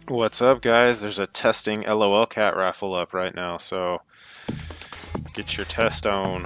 What's up, guys? There's a testing LOL cat raffle up right now, so get your test on.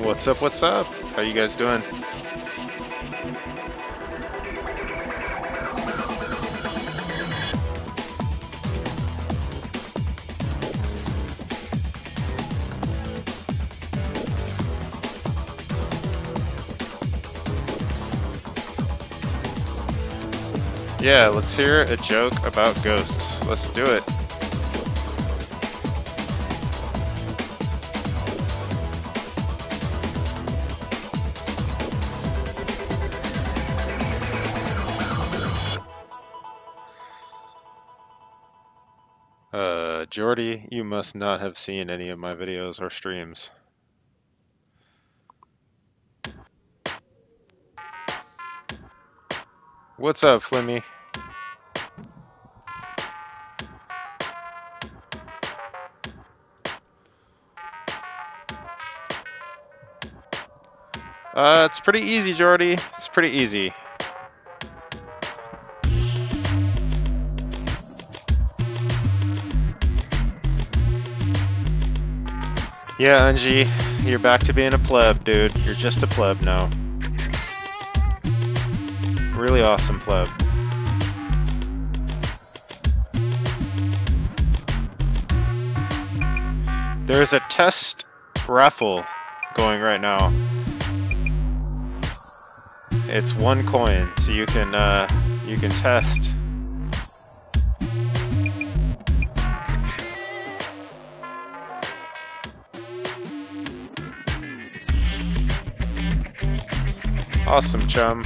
What's up, what's up? How you guys doing? Yeah, let's hear a joke about ghosts. Let's do it. Jordy, you must not have seen any of my videos or streams. What's up, Flimmy? It's pretty easy, Jordy. It's pretty easy. Yeah, Unji, you're back to being a pleb, dude. You're just a pleb now. Really awesome pleb. There's a test raffle going right now. It's 1 coin, so you can test. Awesome, chum.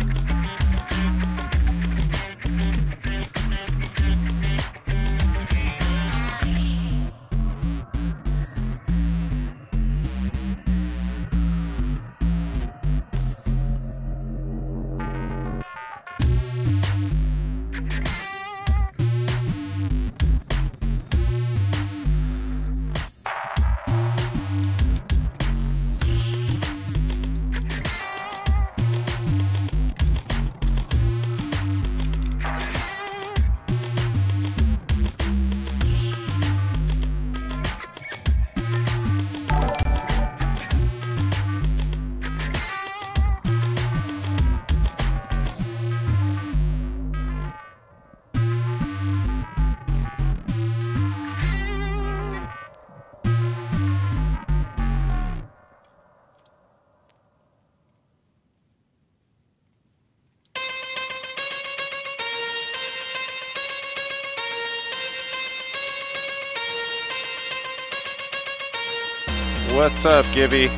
What's up, Gibby?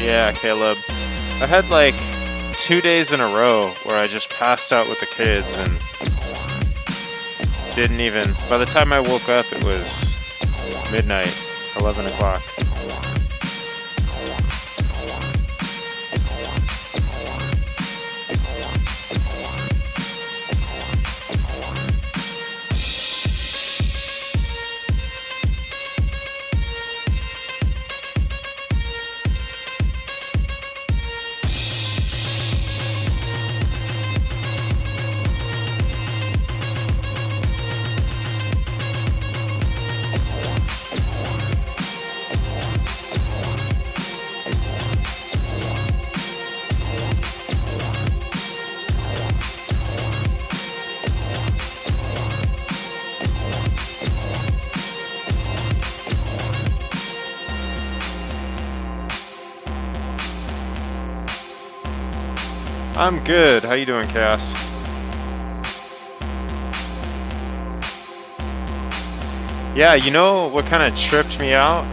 Yeah, Caleb. I had like 2 days in a row where I just passed out with the kids and didn't even... By the time I woke up, it was midnight, 11 o'clock. I'm good. How you doing, Cass? Yeah, you know what kind of tripped me out?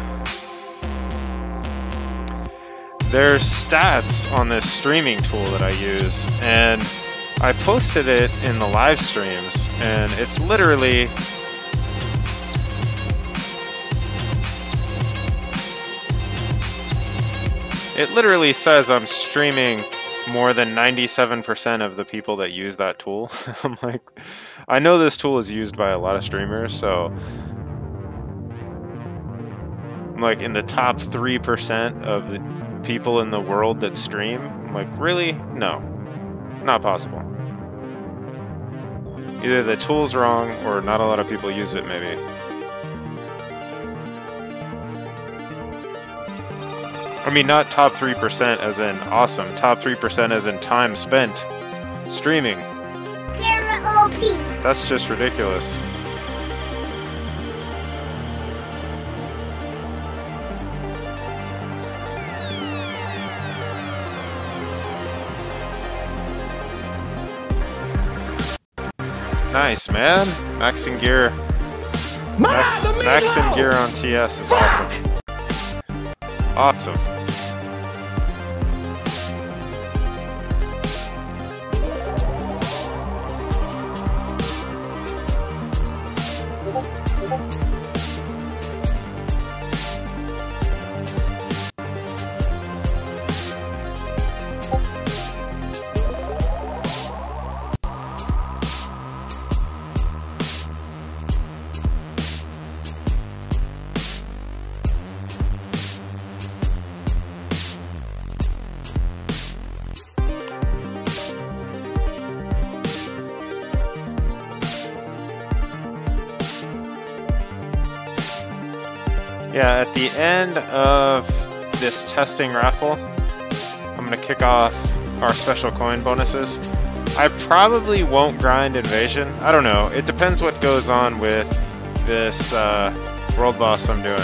There's stats on this streaming tool that I use, and I posted it in the live streams, and it's literally... It literally says I'm streaming more than 97% of the people that use that tool. I'm like, I know this tool is used by a lot of streamers, so I'm like in the top 3% of the people in the world that stream. I'm like, really? No, not possible. Either the tool's wrong or not a lot of people use it, maybe. I mean, not top 3% as in awesome, top 3% as in time spent streaming. That's just ridiculous. Nice, man. Maxing gear. Maxing gear on TS is awesome. Awesome. Yeah, at the end of this testing raffle, I'm going to kick off our special coin bonuses. I probably won't grind Invasion. I don't know. It depends what goes on with this world boss I'm doing.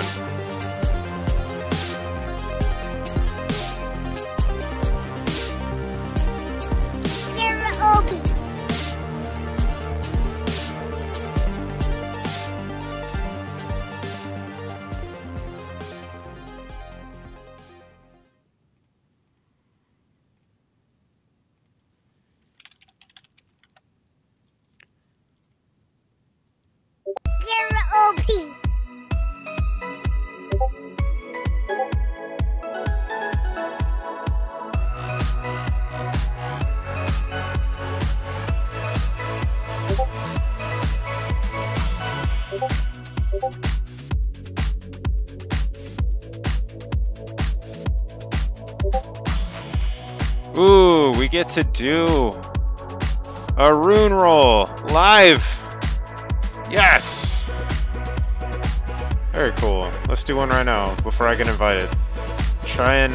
Ooh, we get to do a rune roll live. Yes. Very cool. Let's do one right now before I get invited. Try and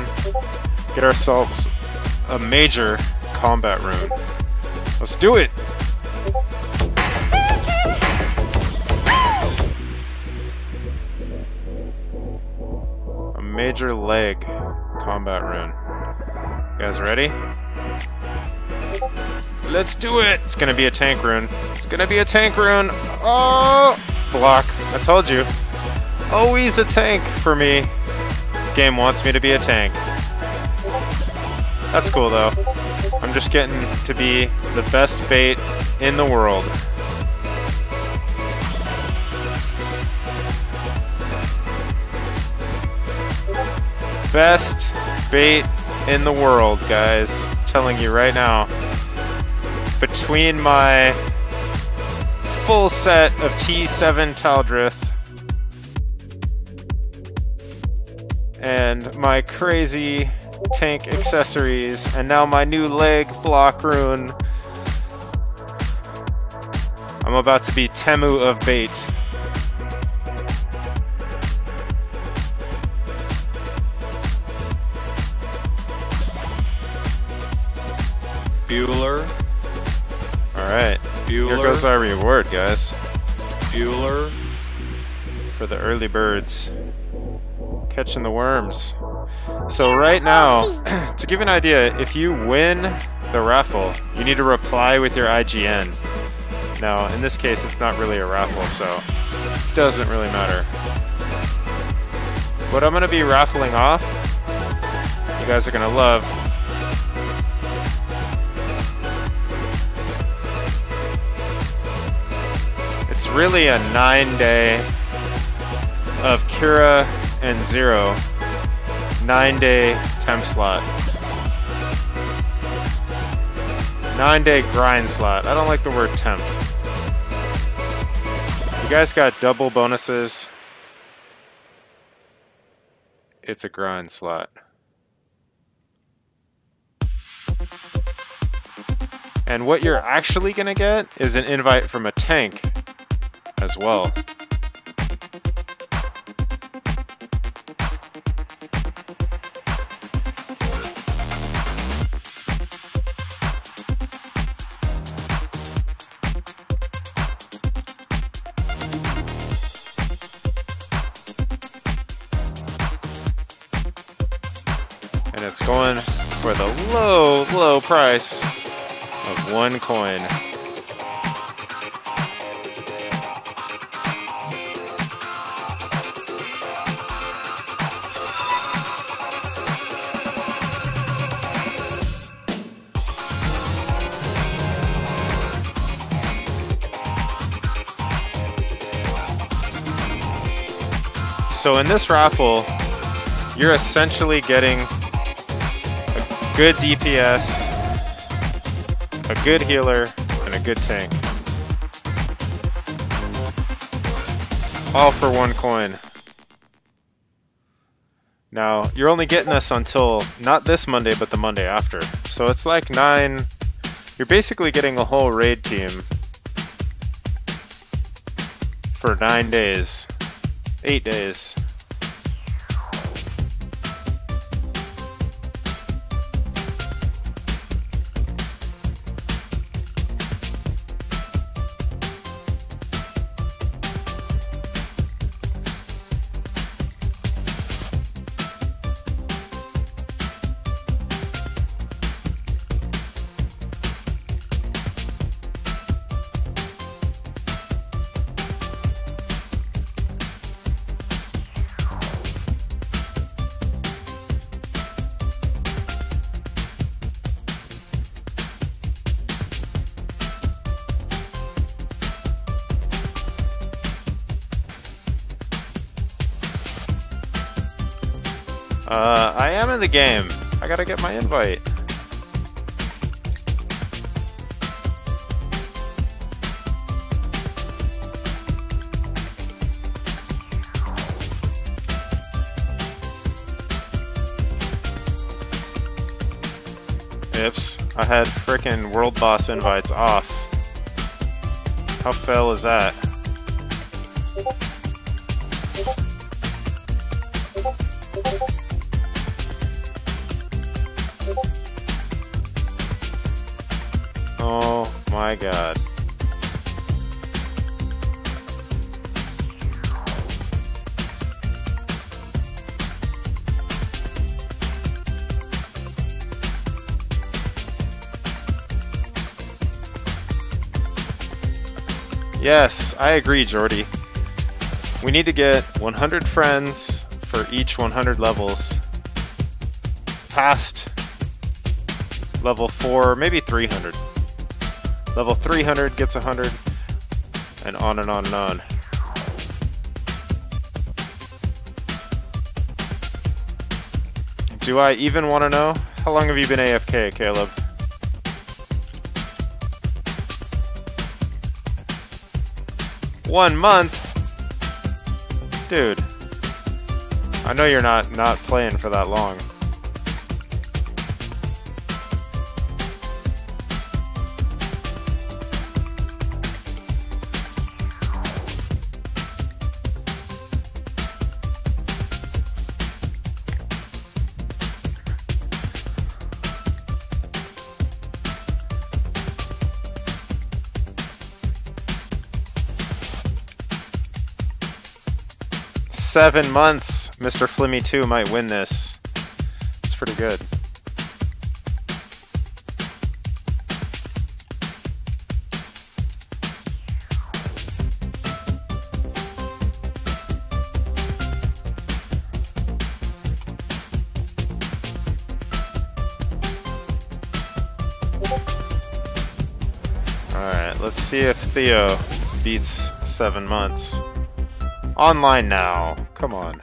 get ourselves a major combat rune. Let's do it. A major leg combat rune. You guys ready? Let's do it! It's gonna be a tank rune. It's gonna be a tank rune! Oh! Block. I told you. Always a tank for me. This game wants me to be a tank. That's cool though. I'm just getting to be the best bait in the world. Best bait in the world, guys. I'm telling you right now. Between my full set of T7 Taldrith and my crazy tank accessories, and now my new leg block rune, I'm about to be Temu of bait. Bueller. Alright, Bueller. Here goes our reward, guys. Bueller. For the early birds. Catching the worms. So right now, to give you an idea, if you win the raffle, you need to reply with your IGN. Now, in this case, it's not really a raffle, so Doesn't really matter. What I'm going to be raffling off, you guys are going to love. It's really a 9-day of Kira and Zero 9-day temp slot. 9-day grind slot. I don't like the word temp. You guys got double bonuses. It's a grind slot. And what you're actually gonna get is an invite from a tank as well. And it's going for the low, low price of 1 coin. So in this raffle, you're essentially getting a good DPS, a good healer, and a good tank. All for 1 coin. Now, you're only getting this until, not this Monday, but the Monday after. So it's like 9, you're basically getting a whole raid team for 9 days, 8 days. I am in the game. I gotta get my invite. Oops, I had frickin' World Boss invites off. How fail is that? Oh my god. Yes, I agree, Jordy. We need to get 100 friends for each 100 levels. Past level 4, maybe 300. Level 300 gets 100, and on and on and on. Do I even want to know? How long have you been AFK, Caleb? One month? Dude. I know you're not playing for that long. "7 months, Mr. Flimmy 2 might win this." It's pretty good. Alright, let's see if Theo beats 7 months. Online now. Come on.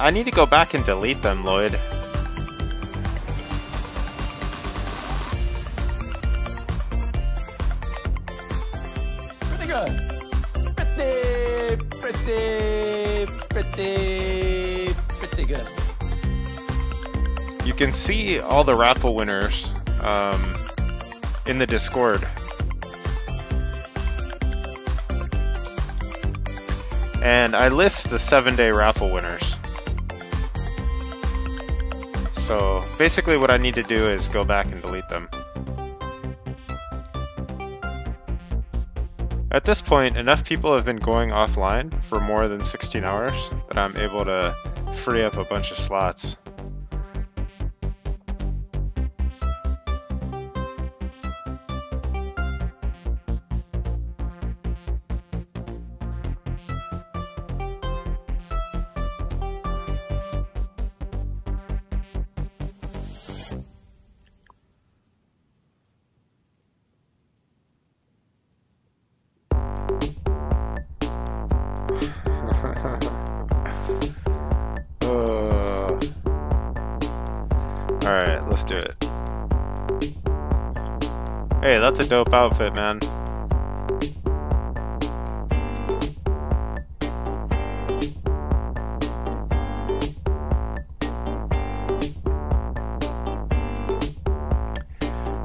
I need to go back and delete them, Lloyd. Pretty good. It's pretty good. You can see all the raffle winners in the Discord. And I list the 7-day raffle winners. So basically what I need to do is go back and delete them. At this point, enough people have been going offline for more than 16 hours that I'm able to free up a bunch of slots. Alright, let's do it. Hey, that's a dope outfit, man.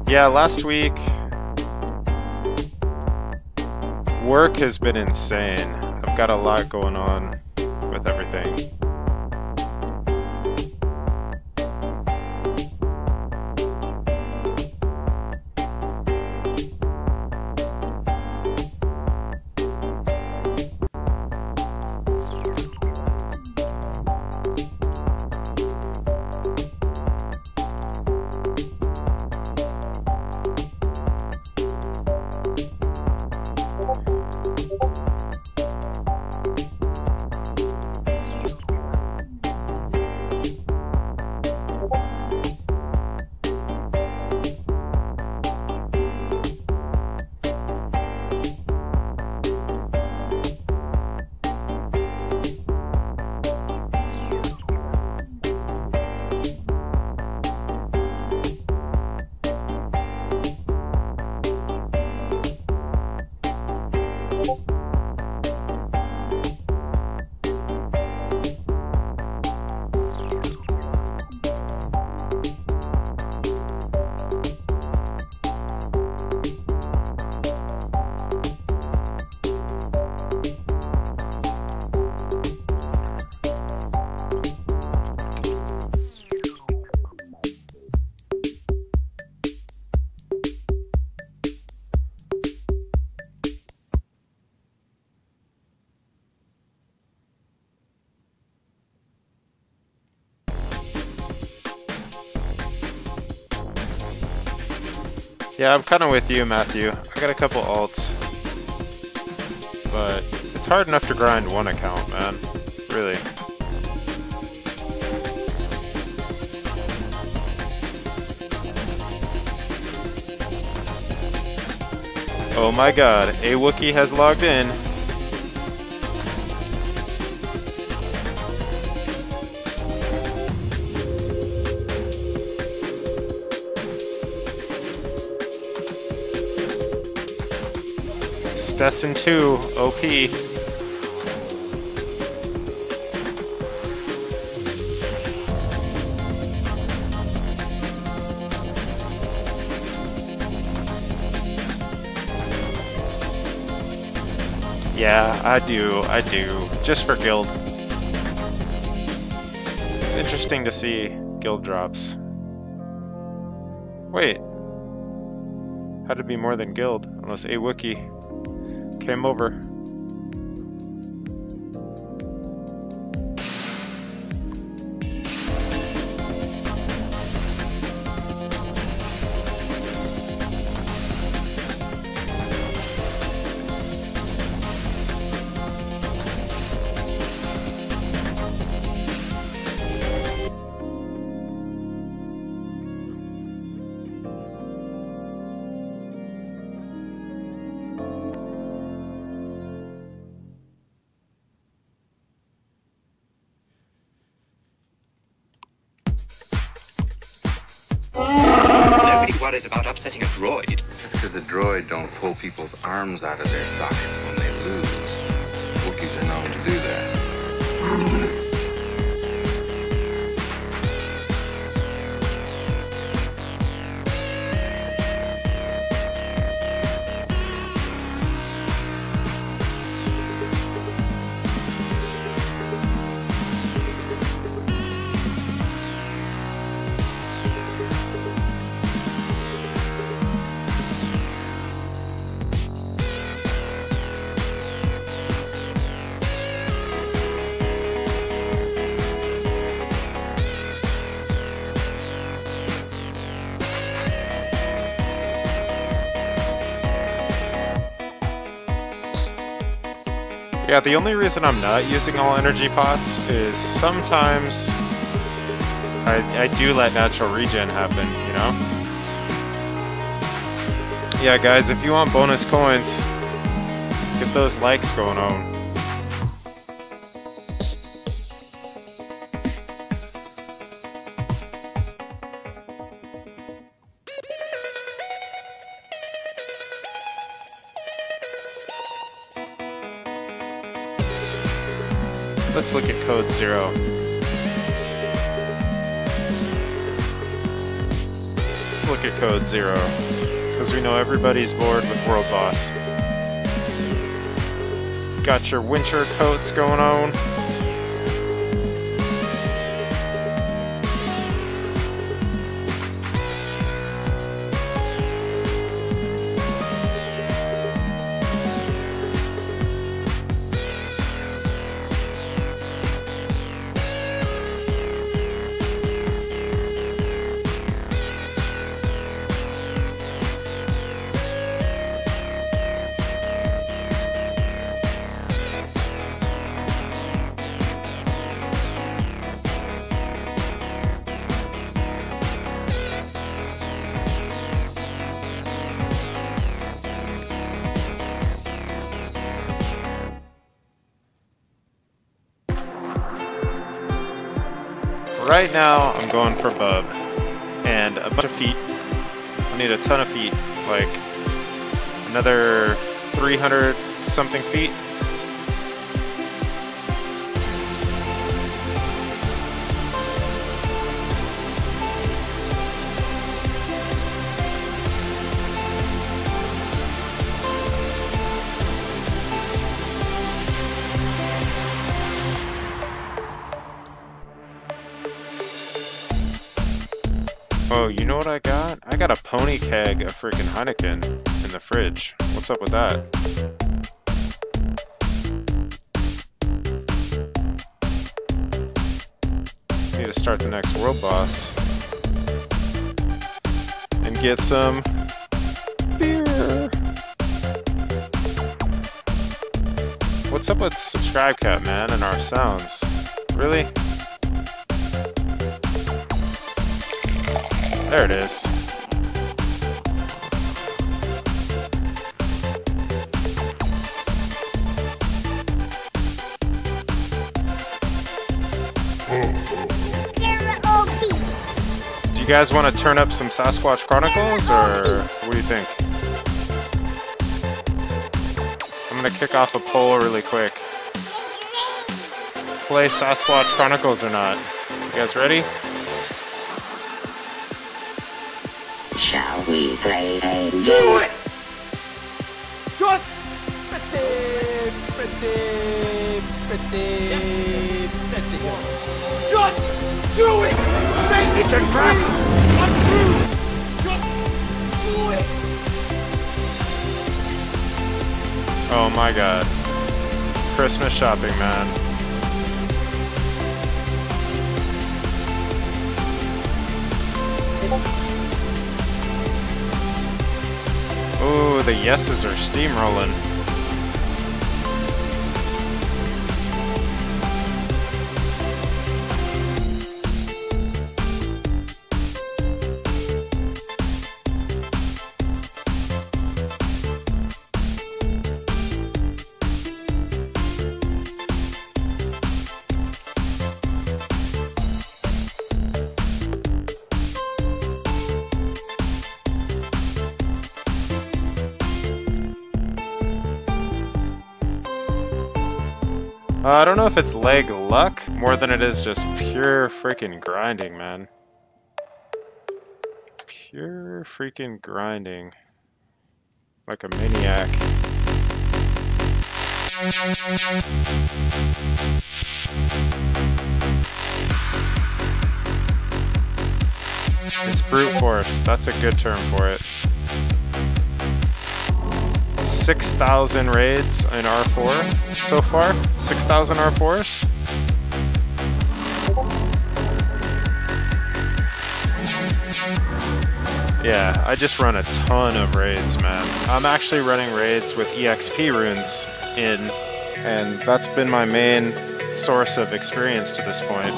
Yeah, last week work has been insane. I've got a lot going on with everything. Yeah, I'm kind of with you, Matthew. I got a couple alts, but it's hard enough to grind one account, man. Really. Oh my god, a Wookiee has logged in. Destin 2, OP. Yeah, I do. Just for guild. Interesting to see guild drops. Wait. Had to be more than guild, unless a Wookiee came over. Nobody worries about upsetting a droid. That's because a droid don't pull people's arms out of their sockets when they lose. Wookiees are known to do that. Yeah, the only reason I'm not using all energy pots is sometimes I do let natural regen happen, you know? Yeah, guys, if you want bonus coins, get those likes going on. Let's look at code 0. Look at code 0, because we know everybody's bored with World Boss. Got your winter coats going on. Right now, I'm going for Bub and a bunch of feet. I need a ton of feet, like another 300 something feet. Oh, you know what I got? I got a pony keg of freaking Heineken in the fridge. What's up with that? Need to start the next world boss and get some beer. What's up with subscribe cap, man, and our sounds? Really? There it is. Do you guys want to turn up some Sasquatch Chronicles, or what do you think? I'm gonna kick off a poll really quick. Play Sasquatch Chronicles or not? You guys ready? Shall we play a game? Do it! Just Just do it! Make It's a trap! untrue! Just Oh my god. Christmas shopping, man. Ooh, the yeses are steamrolling. I don't know if it's leg luck more than it is just pure freaking grinding, man. Pure freaking grinding. Like a maniac. It's brute force. That's a good term for it. 6,000 raids in R4 so far. 6,000 R4s. Yeah, I just run a ton of raids, man. I'm actually running raids with EXP runes in, and that's been my main source of experience to this point.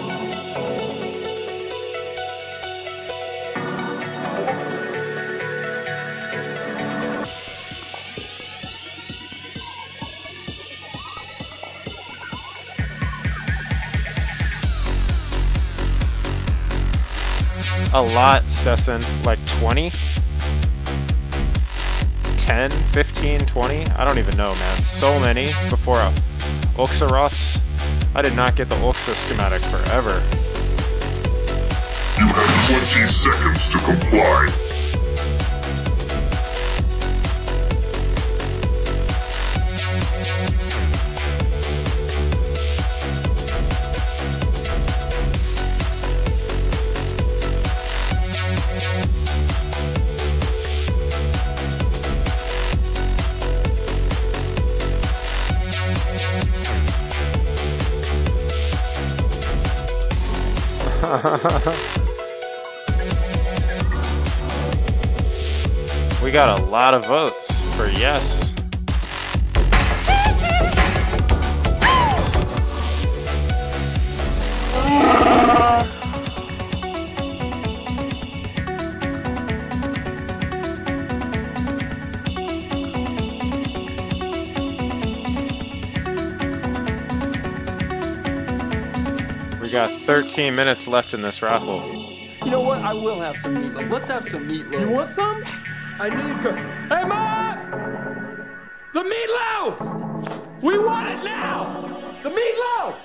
A lot, Stetson. Like 20? 10, 15, 20? I don't even know, man. So many before Oxaroths. I did not get the Oxa schematic forever. You have 20 seconds to comply. We got a lot of votes for yes. We got 13 minutes left in this raffle. You know what? I will have some meatloaf. Let's have some meatloaf. You want some? I need to. Hey, Mom! The meatloaf! We want it now! The meatloaf!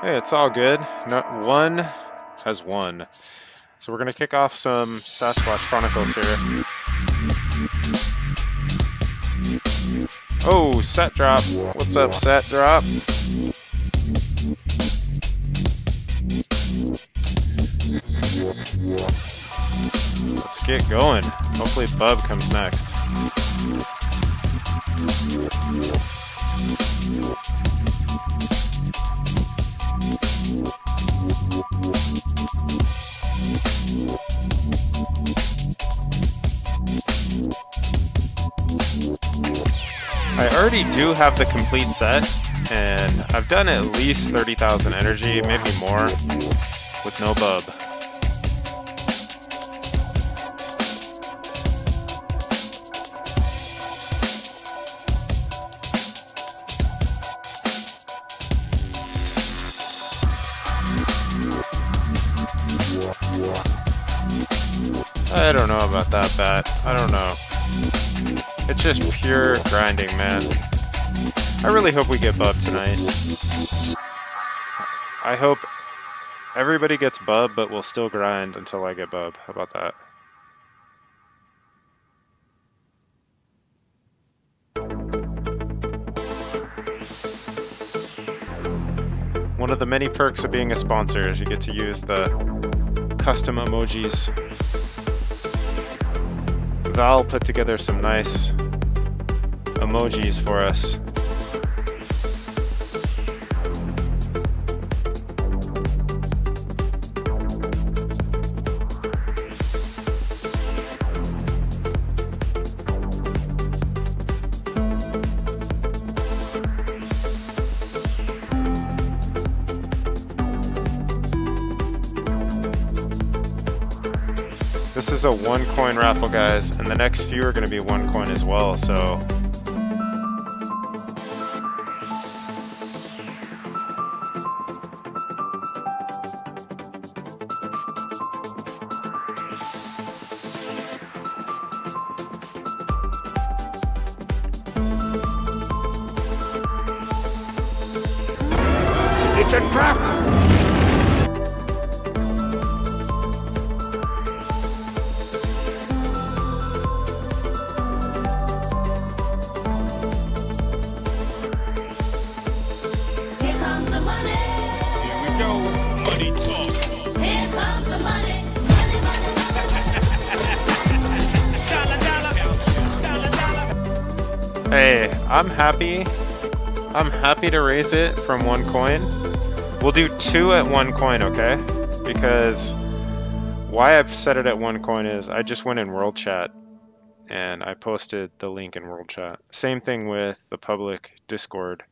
Hey, it's all good. Not one has won. So we're gonna kick off some Sasquatch Chronicles here. Oh, set drop. What's up, set drop? Let's get going. Hopefully Bub comes next. I already do have the complete set, and I've done at least 30,000 energy, maybe more, with no bub. I don't know about that bat. I don't know. It's just pure grinding, man. I really hope we get bub tonight. I hope everybody gets bub, but we'll still grind until I get bub. How about that? One of the many perks of being a sponsor is you get to use the custom emojis. Val put together some nice emojis for us. This is a 1 coin raffle, guys, and the next few are going to be 1 coin as well, so It's a trap! hey, I'm happy to raise it from 1 coin. We'll do 2 at 1 coin, okay? Because why I've set it at 1 coin is I just went in world chat and I posted the link in world chat. Same thing with the public Discord.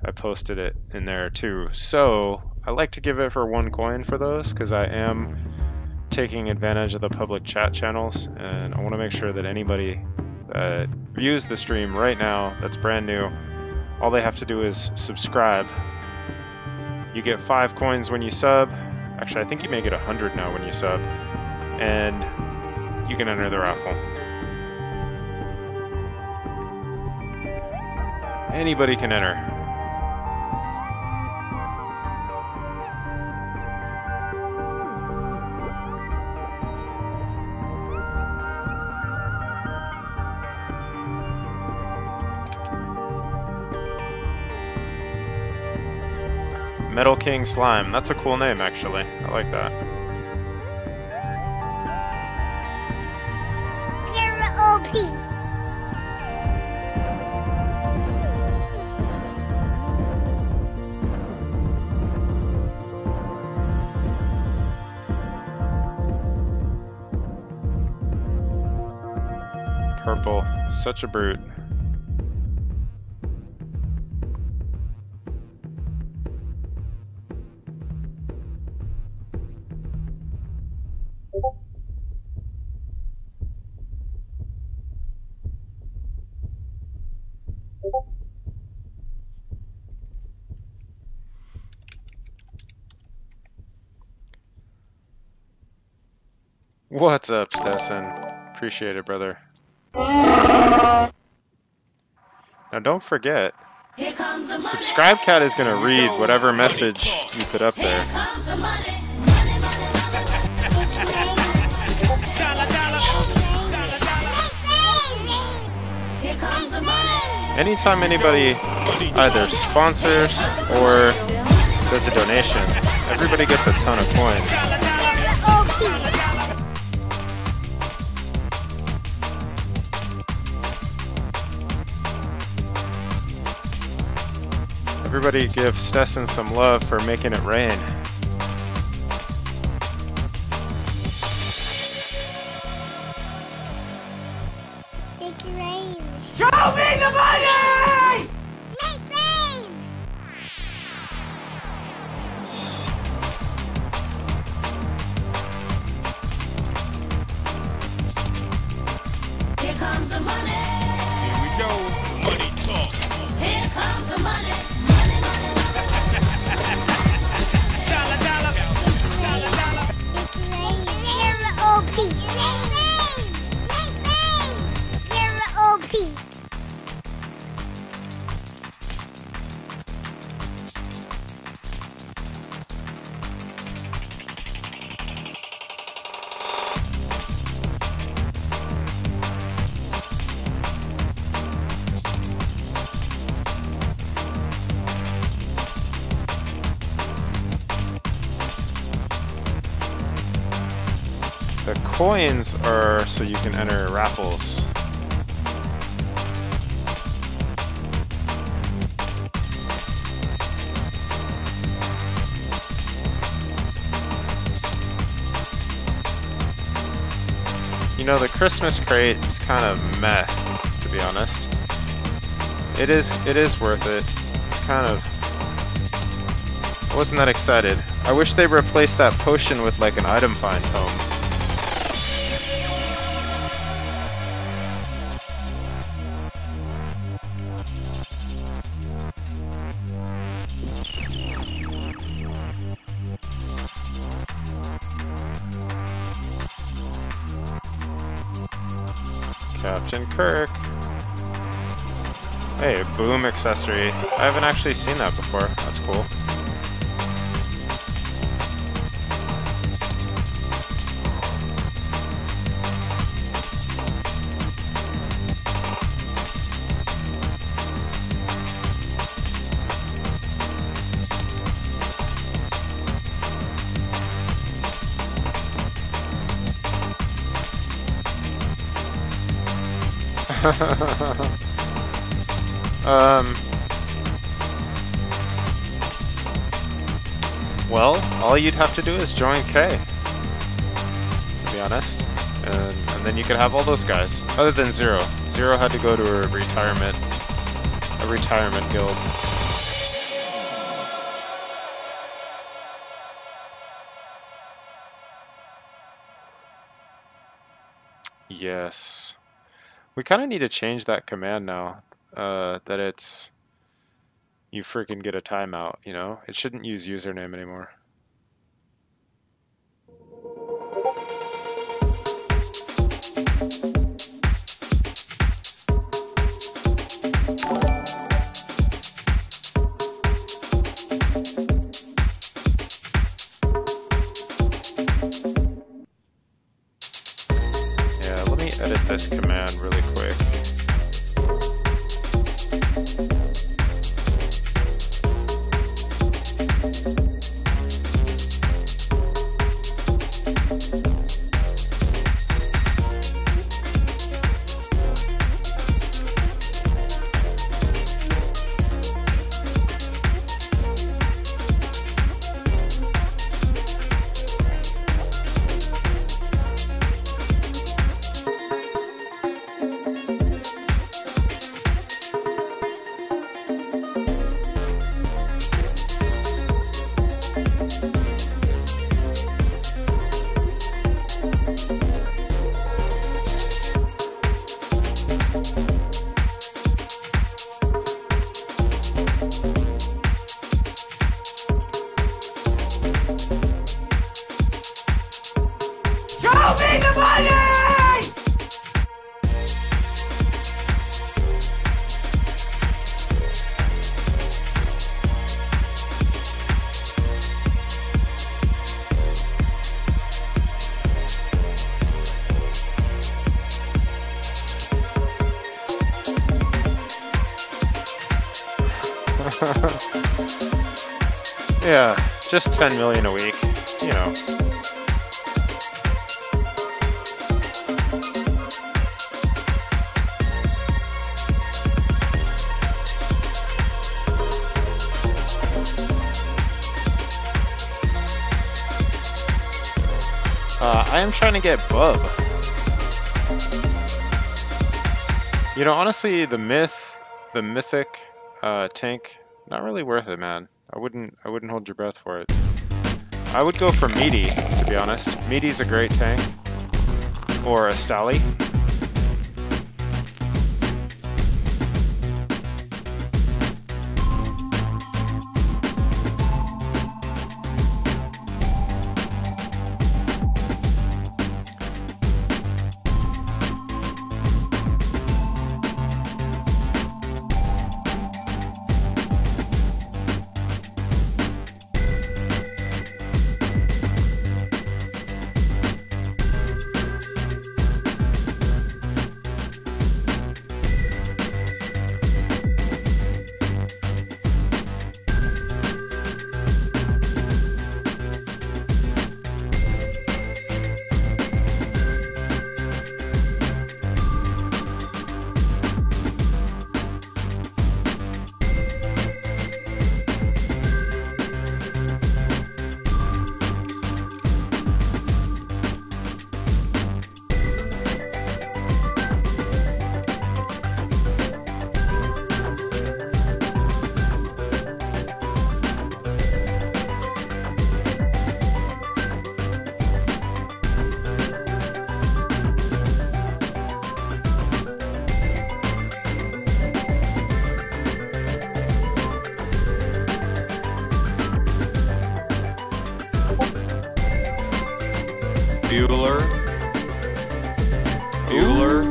I posted it in there too. So I like to give it for 1 coin for those because I am taking advantage of the public chat channels, and I want to make sure that anybody that views the stream right now that's brand new, all they have to do is subscribe. You get 5 coins when you sub. Actually, I think you may get 100 now when you sub, and you can enter the raffle. Anybody can enter. Metal King Slime. That's a cool name, actually. I like that. Purple. Such a brute. What's up, Stetson? Appreciate it, brother. Now don't forget, Subscribe Cat is going to read whatever message you put up there. Anytime anybody either sponsors or does a donation, everybody gets a ton of coins. Everybody give Stetson some love for making it rain. Make it rain. Show me the money! Make rain. Here comes the money. Here we go. Money talk. Here comes the money. The coins are so you can enter raffles. You know, the Christmas crate is kind of meh, to be honest. It is worth it. It's kind of... I wasn't that excited. I wish they replaced that potion with like an item find tome. Captain Kirk. Hey, boom accessory. I haven't actually seen that before. That's cool. Well, all you'd have to do is join K, to be honest, and then you could have all those guys. Other than Zero. Zero had to go to a retirement guild. Yes. We kind of need to change that command now, that it's, you freaking get a timeout, you know? It shouldn't use username anymore. Yeah, let me edit this command really quick. Yeah, just 10 million a week, you know. I am trying to get Bub. You know, honestly, the mythic tank, not really worth it, man. I wouldn't hold your breath for it. I would go for Meaty, to be honest. Meaty's a great tank. Or a Stally. Bueller. Bueller.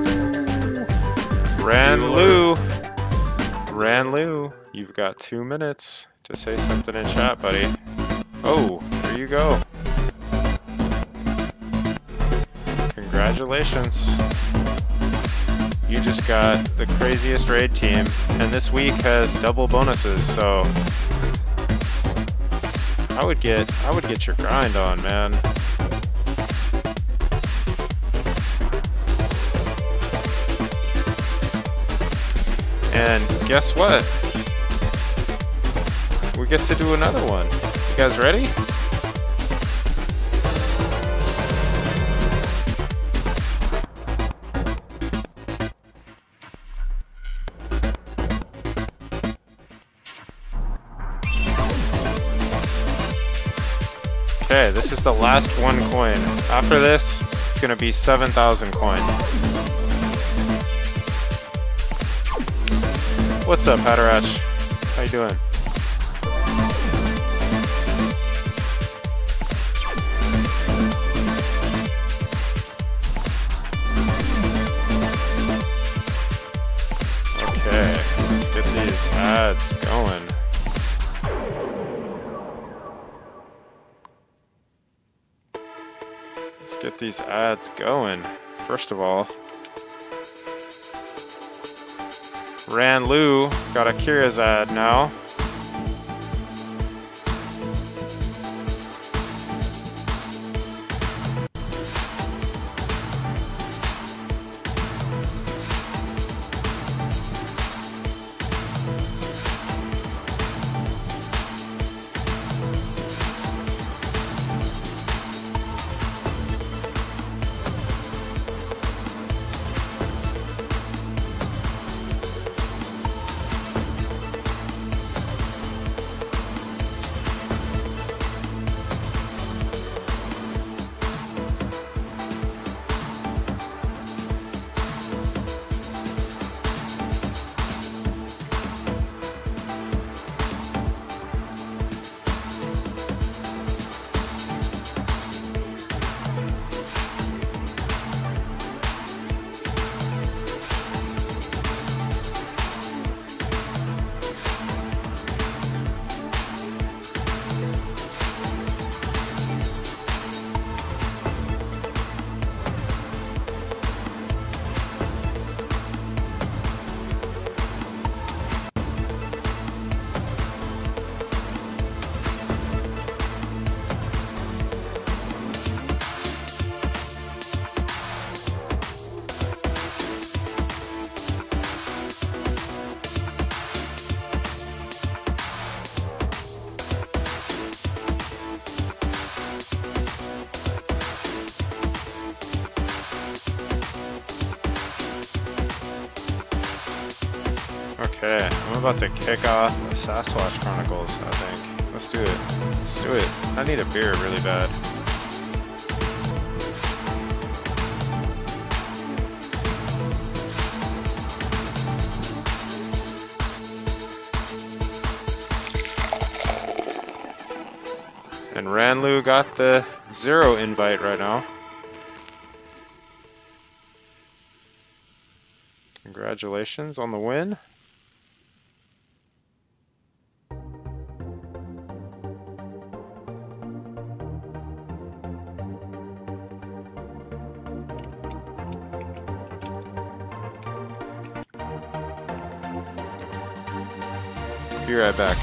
Ranlu, you've got 2 minutes to say something in chat, buddy. Oh, there you go. Congratulations. You just got the craziest raid team, and this week has double bonuses, so I would get your grind on, man. And guess what? We get to do another one. You guys ready? Okay, this is the last 1 coin. After this, it's gonna be 7,000 coin. What's up, Hatterach? How you doing? Okay, let's get these ads going. Let's get these ads going. First of all, Ranlu got a Kiraz ad now. Okay, I'm about to kick off the Sasquatch Chronicles, I think. Let's do it. Let's do it. I need a beer really bad. And Ranlu got the 0 invite right now. Congratulations on the win. Be right back.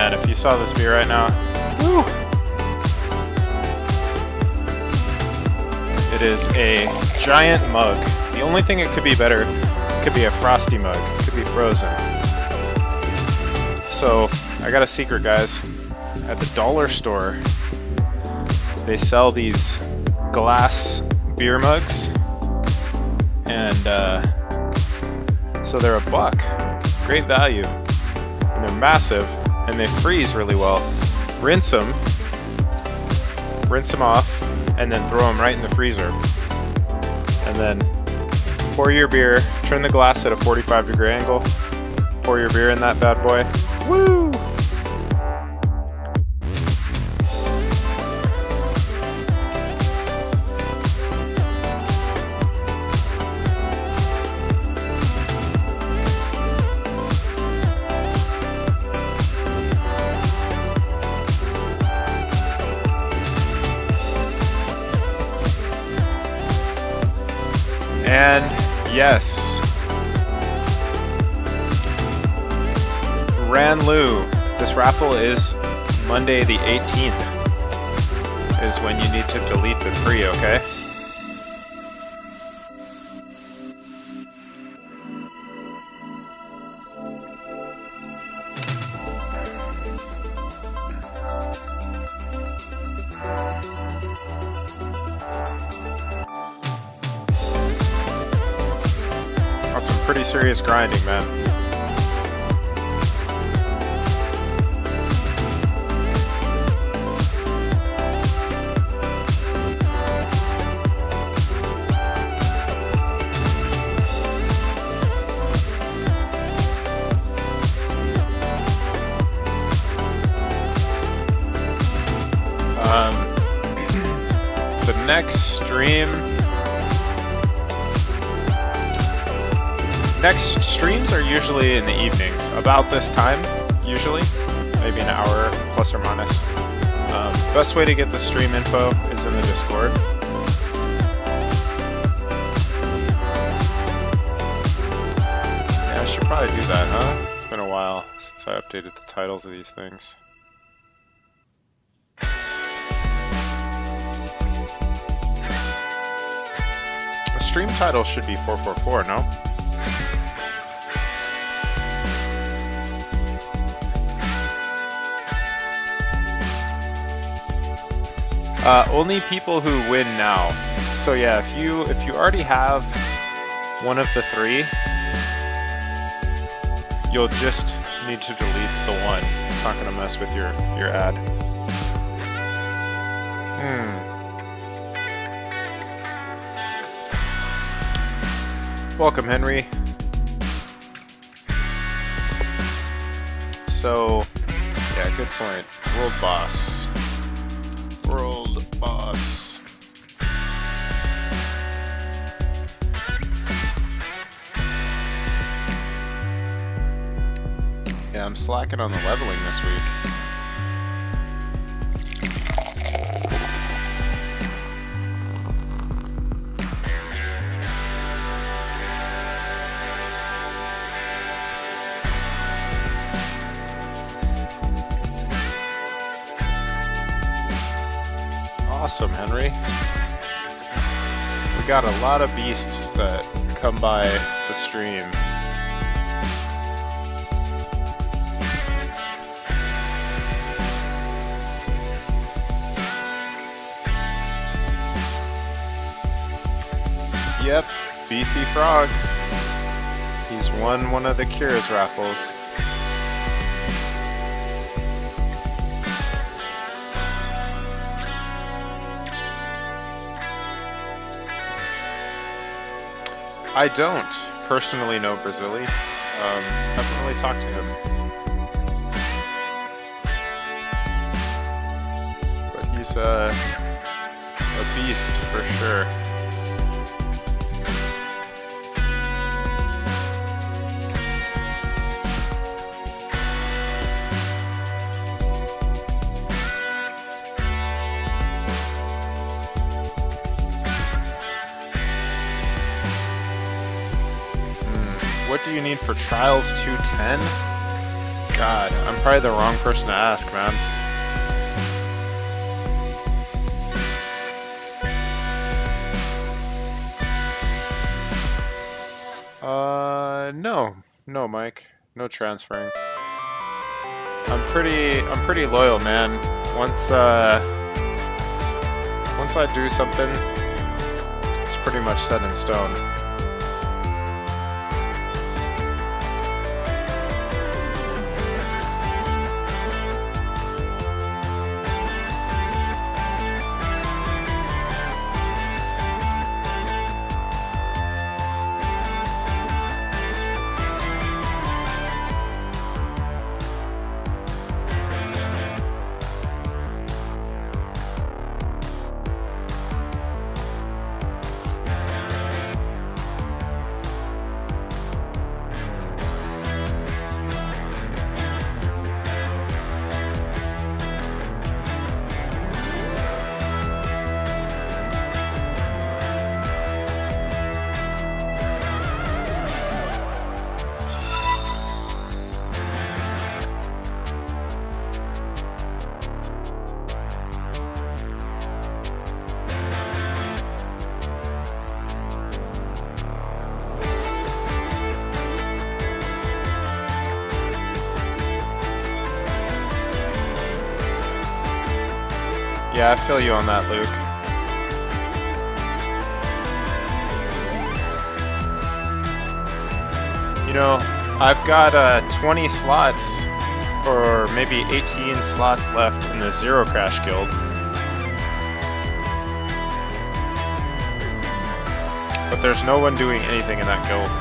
man, if you saw this beer right now, woo! It is a giant mug. The only thing it could be better could be a frosty mug. It could be frozen. So, I got a secret, guys. At the dollar store, they sell these glass beer mugs. And, so they're $1. Great value. And they're massive. And they freeze really well. Rinse them off, and then throw them right in the freezer. And then pour your beer, turn the glass at a 45-degree angle, pour your beer in that bad boy. Woo! And yes, Ranlu, this raffle is Monday the 18th is when you need to delete the free, okay? Pretty serious grinding, man. The next stream. Next streams are usually in the evenings, about this time, usually, maybe an hour plus or minus. Best way to get the stream info is in the Discord. Yeah, I should probably do that, huh? It's been a while since I updated the titles of these things. The stream title should be 444, no? Only people who win now. So yeah, if you already have one of the 3, you'll just need to delete the 1. It's not gonna mess with your ad. Welcome, Henry. So yeah, good point. World boss. World boss. Yeah, I'm slacking on the leveling this week. Awesome, Henry. We got a lot of beasts that come by the stream. Yep, Beefy Frog. He's won one of the Kiraz raffles. I don't personally know Brazili. Haven't really talked to him. But he's a beast for sure. What do you need for Trials 210? God, I'm probably the wrong person to ask, man. No, Mike. No transferring. I'm pretty loyal, man. Once I do something, it's pretty much set in stone. Yeah, I feel you on that, Luke. You know, I've got 20 slots, or maybe 18 slots left in the Zero Crash Guild. But there's no one doing anything in that guild.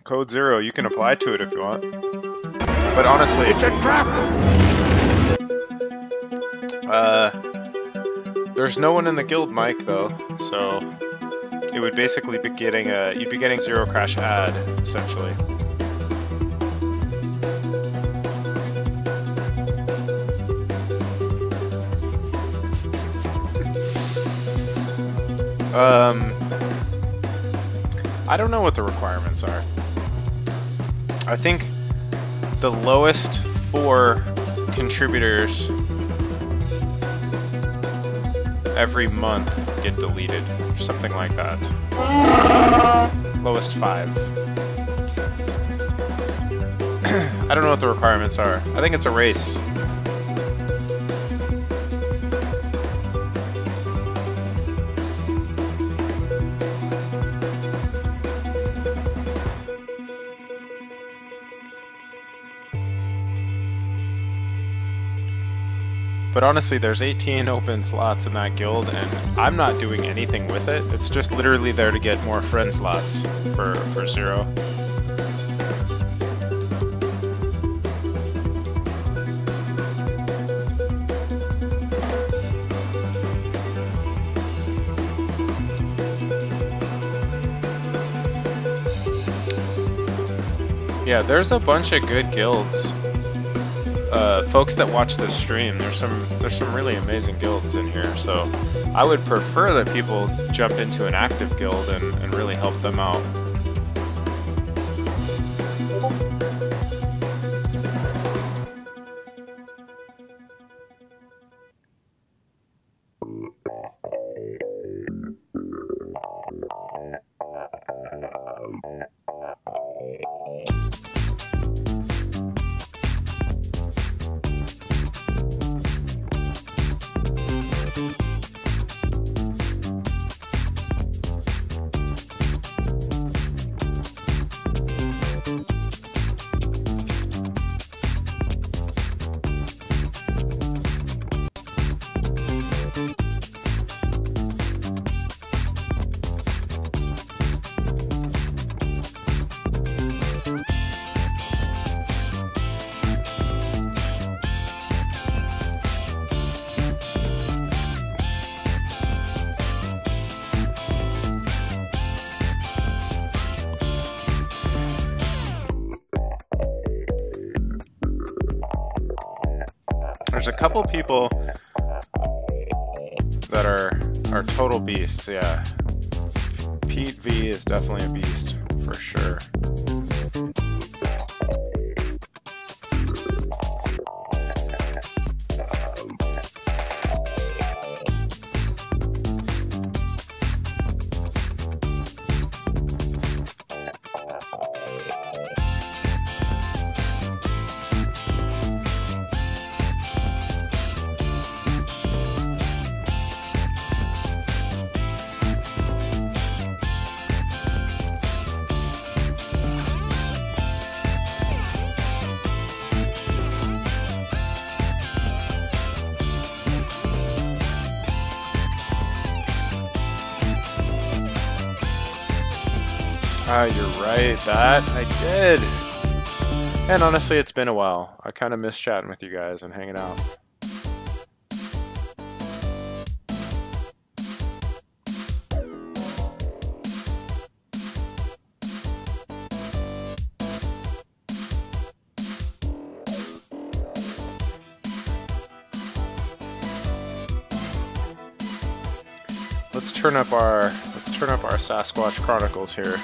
Code 0, you can apply to it if you want. But honestly, it's a trap! There's no one in the guild, Mike, though, so it would basically be getting you'd be getting Zero Crash ad, essentially. I don't know what the requirements are. I think the lowest 4 contributors every month get deleted, or something like that. Lowest 5. I don't know what the requirements are. I think it's a race. But honestly, there's 18 open slots in that guild, and I'm not doing anything with it. It's just literally there to get more friend slots for Zero. Yeah, there's a bunch of good guilds. Folks that watch this stream, there's some really amazing guilds in here, so I would prefer that people jump into an active guild and really help them out. There's a couple people that are total beasts, yeah. Pete V is definitely a beast, for sure. You're right, that I did. And honestly, it's been a while. I kind of miss chatting with you guys and hanging out. Let's turn up our Sasquatch Chronicles here.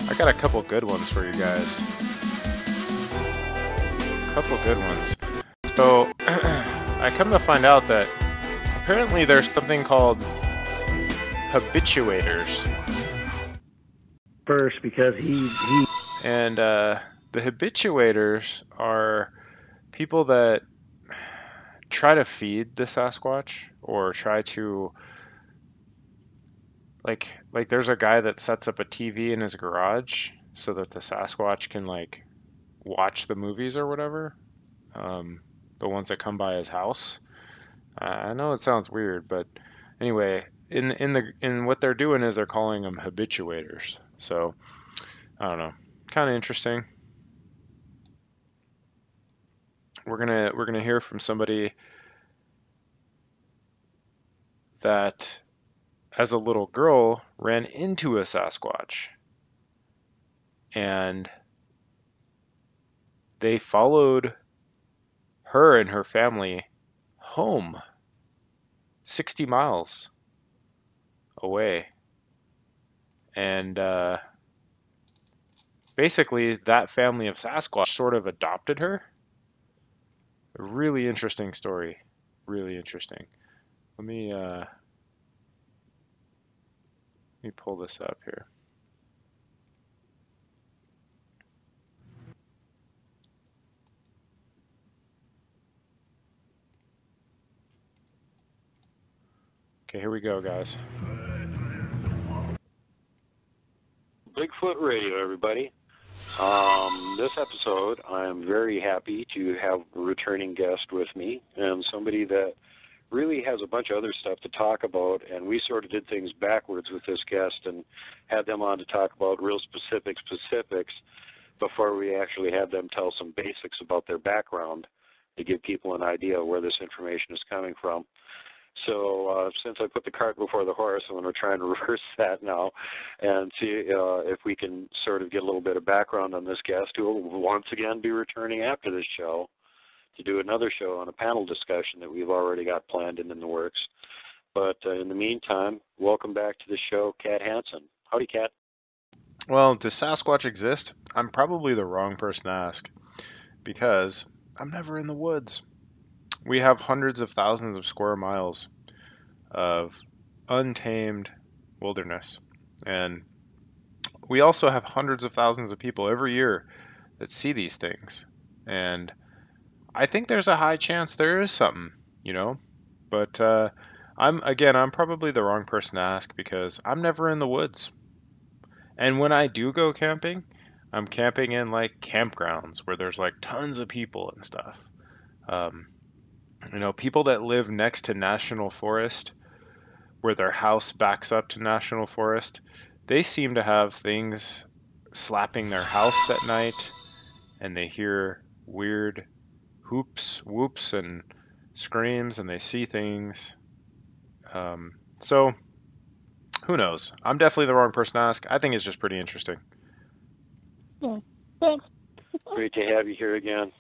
I got a couple good ones for you guys. A couple good ones. So, I come to find out that apparently there's something called habituators. First, because he... And the habituators are people that try to feed the Sasquatch or try to... Like there's a guy that sets up a TV in his garage so that the Sasquatch can like watch the movies or whatever, the ones that come by his house. I know it sounds weird, but anyway, in what they're doing is they're calling them habituators. So I don't know, kind of interesting. We're gonna hear from somebody that, as a little girl, ran into a Sasquatch, and they followed her and her family home 60 miles away. And basically, that family of Sasquatch sort of adopted her. A really interesting story. Really interesting. Let me pull this up here. Okay, here we go, guys. Bigfoot Radio, everybody. This episode, I'm very happy to have a returning guest with me, and somebody that really has a bunch of other stuff to talk about, and we sort of did things backwards with this guest and had them on to talk about real specifics before we actually had them tell some basics about their background to give people an idea of where this information is coming from. So since I put the cart before the horse, I'm going to try and reverse that now and see if we can sort of get a little bit of background on this guest who will once again be returning after this show to do another show on a panel discussion that we've already got planned and in the works. But in the meantime, welcome back to the show, Cat Hansen. Howdy, Cat. Well, does Sasquatch exist? I'm probably the wrong person to ask, because I'm never in the woods. We have hundreds of thousands of square miles of untamed wilderness. And we also have hundreds of thousands of people every year that see these things. And I think there's a high chance there is something, you know? But I'm probably the wrong person to ask because I'm never in the woods. And when I do go camping, I'm camping in like campgrounds where there's like tons of people and stuff. You know, people that live next to national forest, where their house backs up to national forest, they seem to have things slapping their house at night, and they hear weird whoops, and screams, and they see things. So, who knows? I'm definitely the wrong person to ask. I think it's just pretty interesting. Yeah, thanks. Great to have you here again.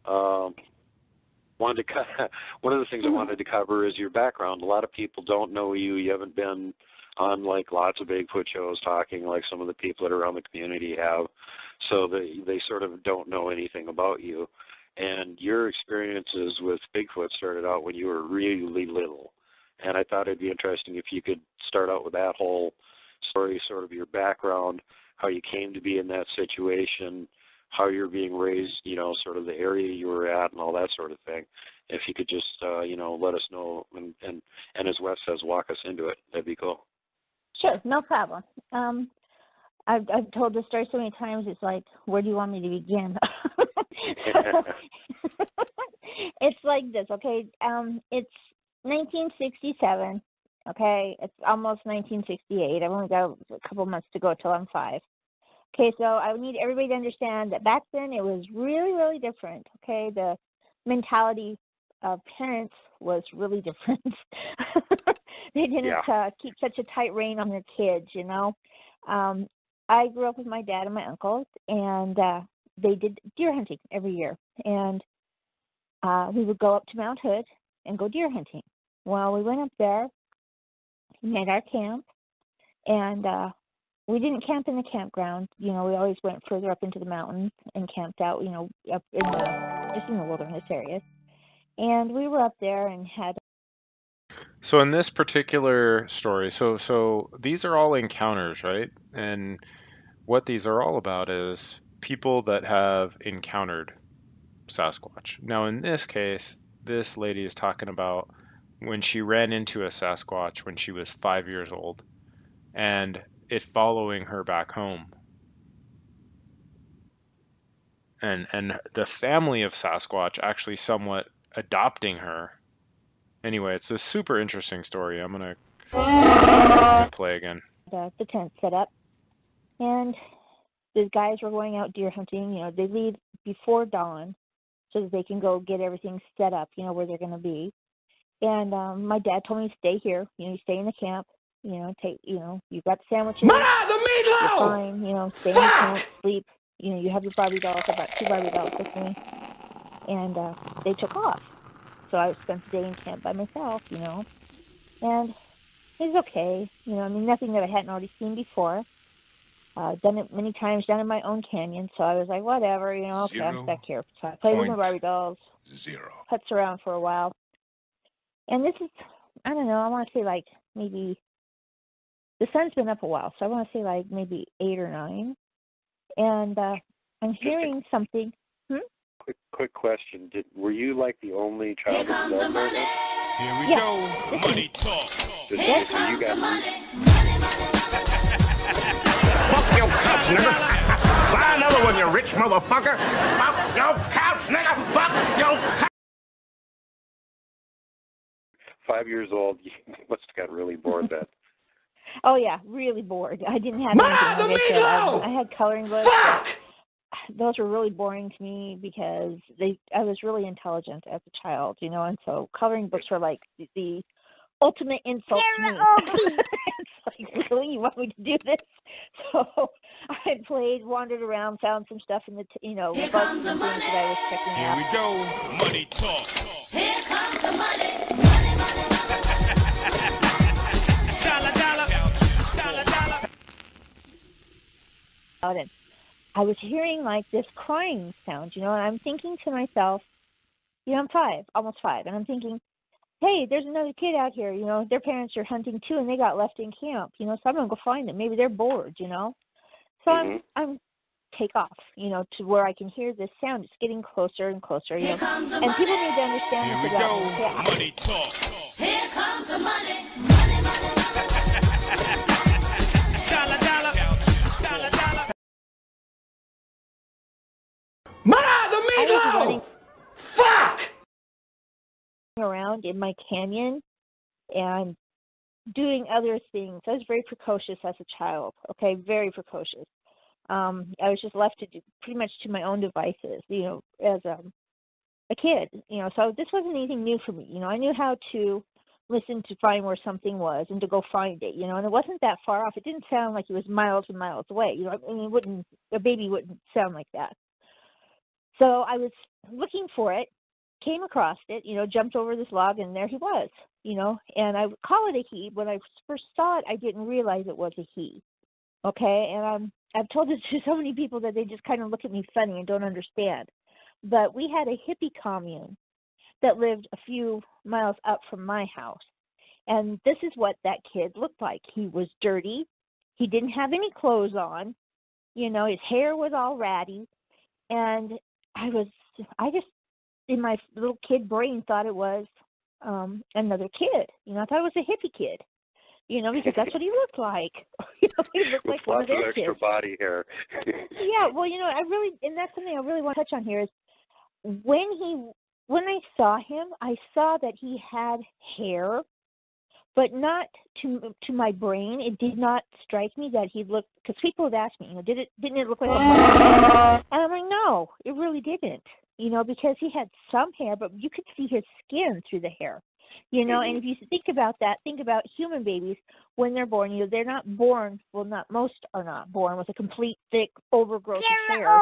wanted to one of the things I wanted to cover is your background. A lot of people don't know you. You haven't been on like lots of Bigfoot shows talking like some of the people that are around the community have, so they sort of don't know anything about you. And your experiences with Bigfoot started out when you were really little. And I thought it'd be interesting if you could start out with that whole story, sort of your background, how you came to be in that situation, how you're being raised, you know, sort of the area you were at and all that sort of thing. If you could just, you know, let us know and as Wes says, walk us into it, that'd be cool. Sure, no problem. I've told this story so many times, it's like, where do you want me to begin? It's like this, okay? It's 1967, okay? It's almost 1968. I've only got a couple months to go till I'm 5. Okay, so I need everybody to understand that back then it was really, really different, okay? The mentality of parents was really different. They didn't keep such a tight rein on their kids, you know? I grew up with my dad and my uncles, and they did deer hunting every year. And we would go up to Mount Hood and go deer hunting. Well, we went up there, made our camp, and we didn't camp in the campground. You know, we always went further up into the mountains and camped out, you know, up in just in the wilderness areas. And we were up there and had... So in this particular story, so these are all encounters, right? And what these are all about is people that have encountered Sasquatch. Now in this case, this lady is talking about when she ran into a Sasquatch when she was 5 years old and it following her back home. And the family of Sasquatch actually somewhat adopting her. Anyway, it's a super interesting story. I'm going to play again. The tent set up, and the guys were going out deer hunting. You know, they leave before dawn so that they can go get everything set up, you know, where they're going to be. And my dad told me to stay here. You know, you stay in the camp. You know, you've got sandwiches. The meatloaf! You're fine. You know, stay in the camp, sleep. You know, you have your Barbie dolls, about 2 Barbie dolls with me. And they took off. So I spent the day in camp by myself, you know. And it was okay. You know, I mean, nothing that I hadn't already seen before. Done it many times, done in my own canyon. So I was like, whatever, you know, okay, I'm stuck here. So I played with my Barbie dolls. Putz around for a while. And this is, I don't know, I want to say like maybe, the sun's been up a while, so I want to say like maybe 8 or 9. And I'm hearing something. Quick question. Were you like the only child of the military? Here we go. Money talk. You got money. Fuck your couch, nigga. Buy another one, you rich motherfucker. Fuck your couch, nigga. Fuck your couch. 5 years old, you must have got really bored then. Oh yeah, really bored. I didn't have anything. Like I said, I had coloring books. Fuck! Those were really boring to me because I was really intelligent as a child, you know, and so coloring books were like the ultimate insult to me. It's like, really, you want me to do this? So I played, wandered around, found some stuff in the, you know, bugs and things that I was checking out. Here we go. Money talk. Here comes the money. And I was hearing like this crying sound, you know, and I'm thinking to myself, you know, I'm 5, almost 5, and I'm thinking, hey, there's another kid out here, you know, their parents are hunting too, and they got left in camp, you know, so I'm gonna go find them. Maybe they're bored, you know. So I'm take off, you know, to where I can hear this sound. It's getting closer and closer, you know. And people need to understand Here we this go. about Money talk. Here comes the money. The meatloaf! Fuck! Around in my canyon and doing other things. I was very precocious as a child, okay, very precocious. I was just left to do pretty much to my own devices, you know, as a kid, you know, so this wasn't anything new for me. You know, I knew how to listen to find where something was and to go find it, you know, and it wasn't that far off. It didn't sound like it was miles and miles away, you know, I mean, a baby wouldn't sound like that. So I was looking for it, came across it, jumped over this log, and there he was, and I would call it a he. When I first saw it, I didn't realize it was a he. Okay, and I've told this to so many people that they just kind of look at me funny and don't understand. But we had a hippie commune that lived a few miles up from my house. And this is what that kid looked like. He was dirty. He didn't have any clothes on. His hair was all ratty. And I just, in my little kid brain, thought it was another kid. I thought it was a hippie kid. Because that's what he looked like. He looked like one of those extra kids. body hair. Yeah, well, and that's something I really want to touch on here is when I saw him, I saw that he had hair, but not to my brain. It did not strike me that he looked, because people have asked me, didn't it look like a monkey? And I'm like, no, it really didn't. Because he had some hair, but you could see his skin through the hair. And if you think about that, think about human babies when they're born. They're not born. Well, most are not born with a complete thick overgrowth of hair.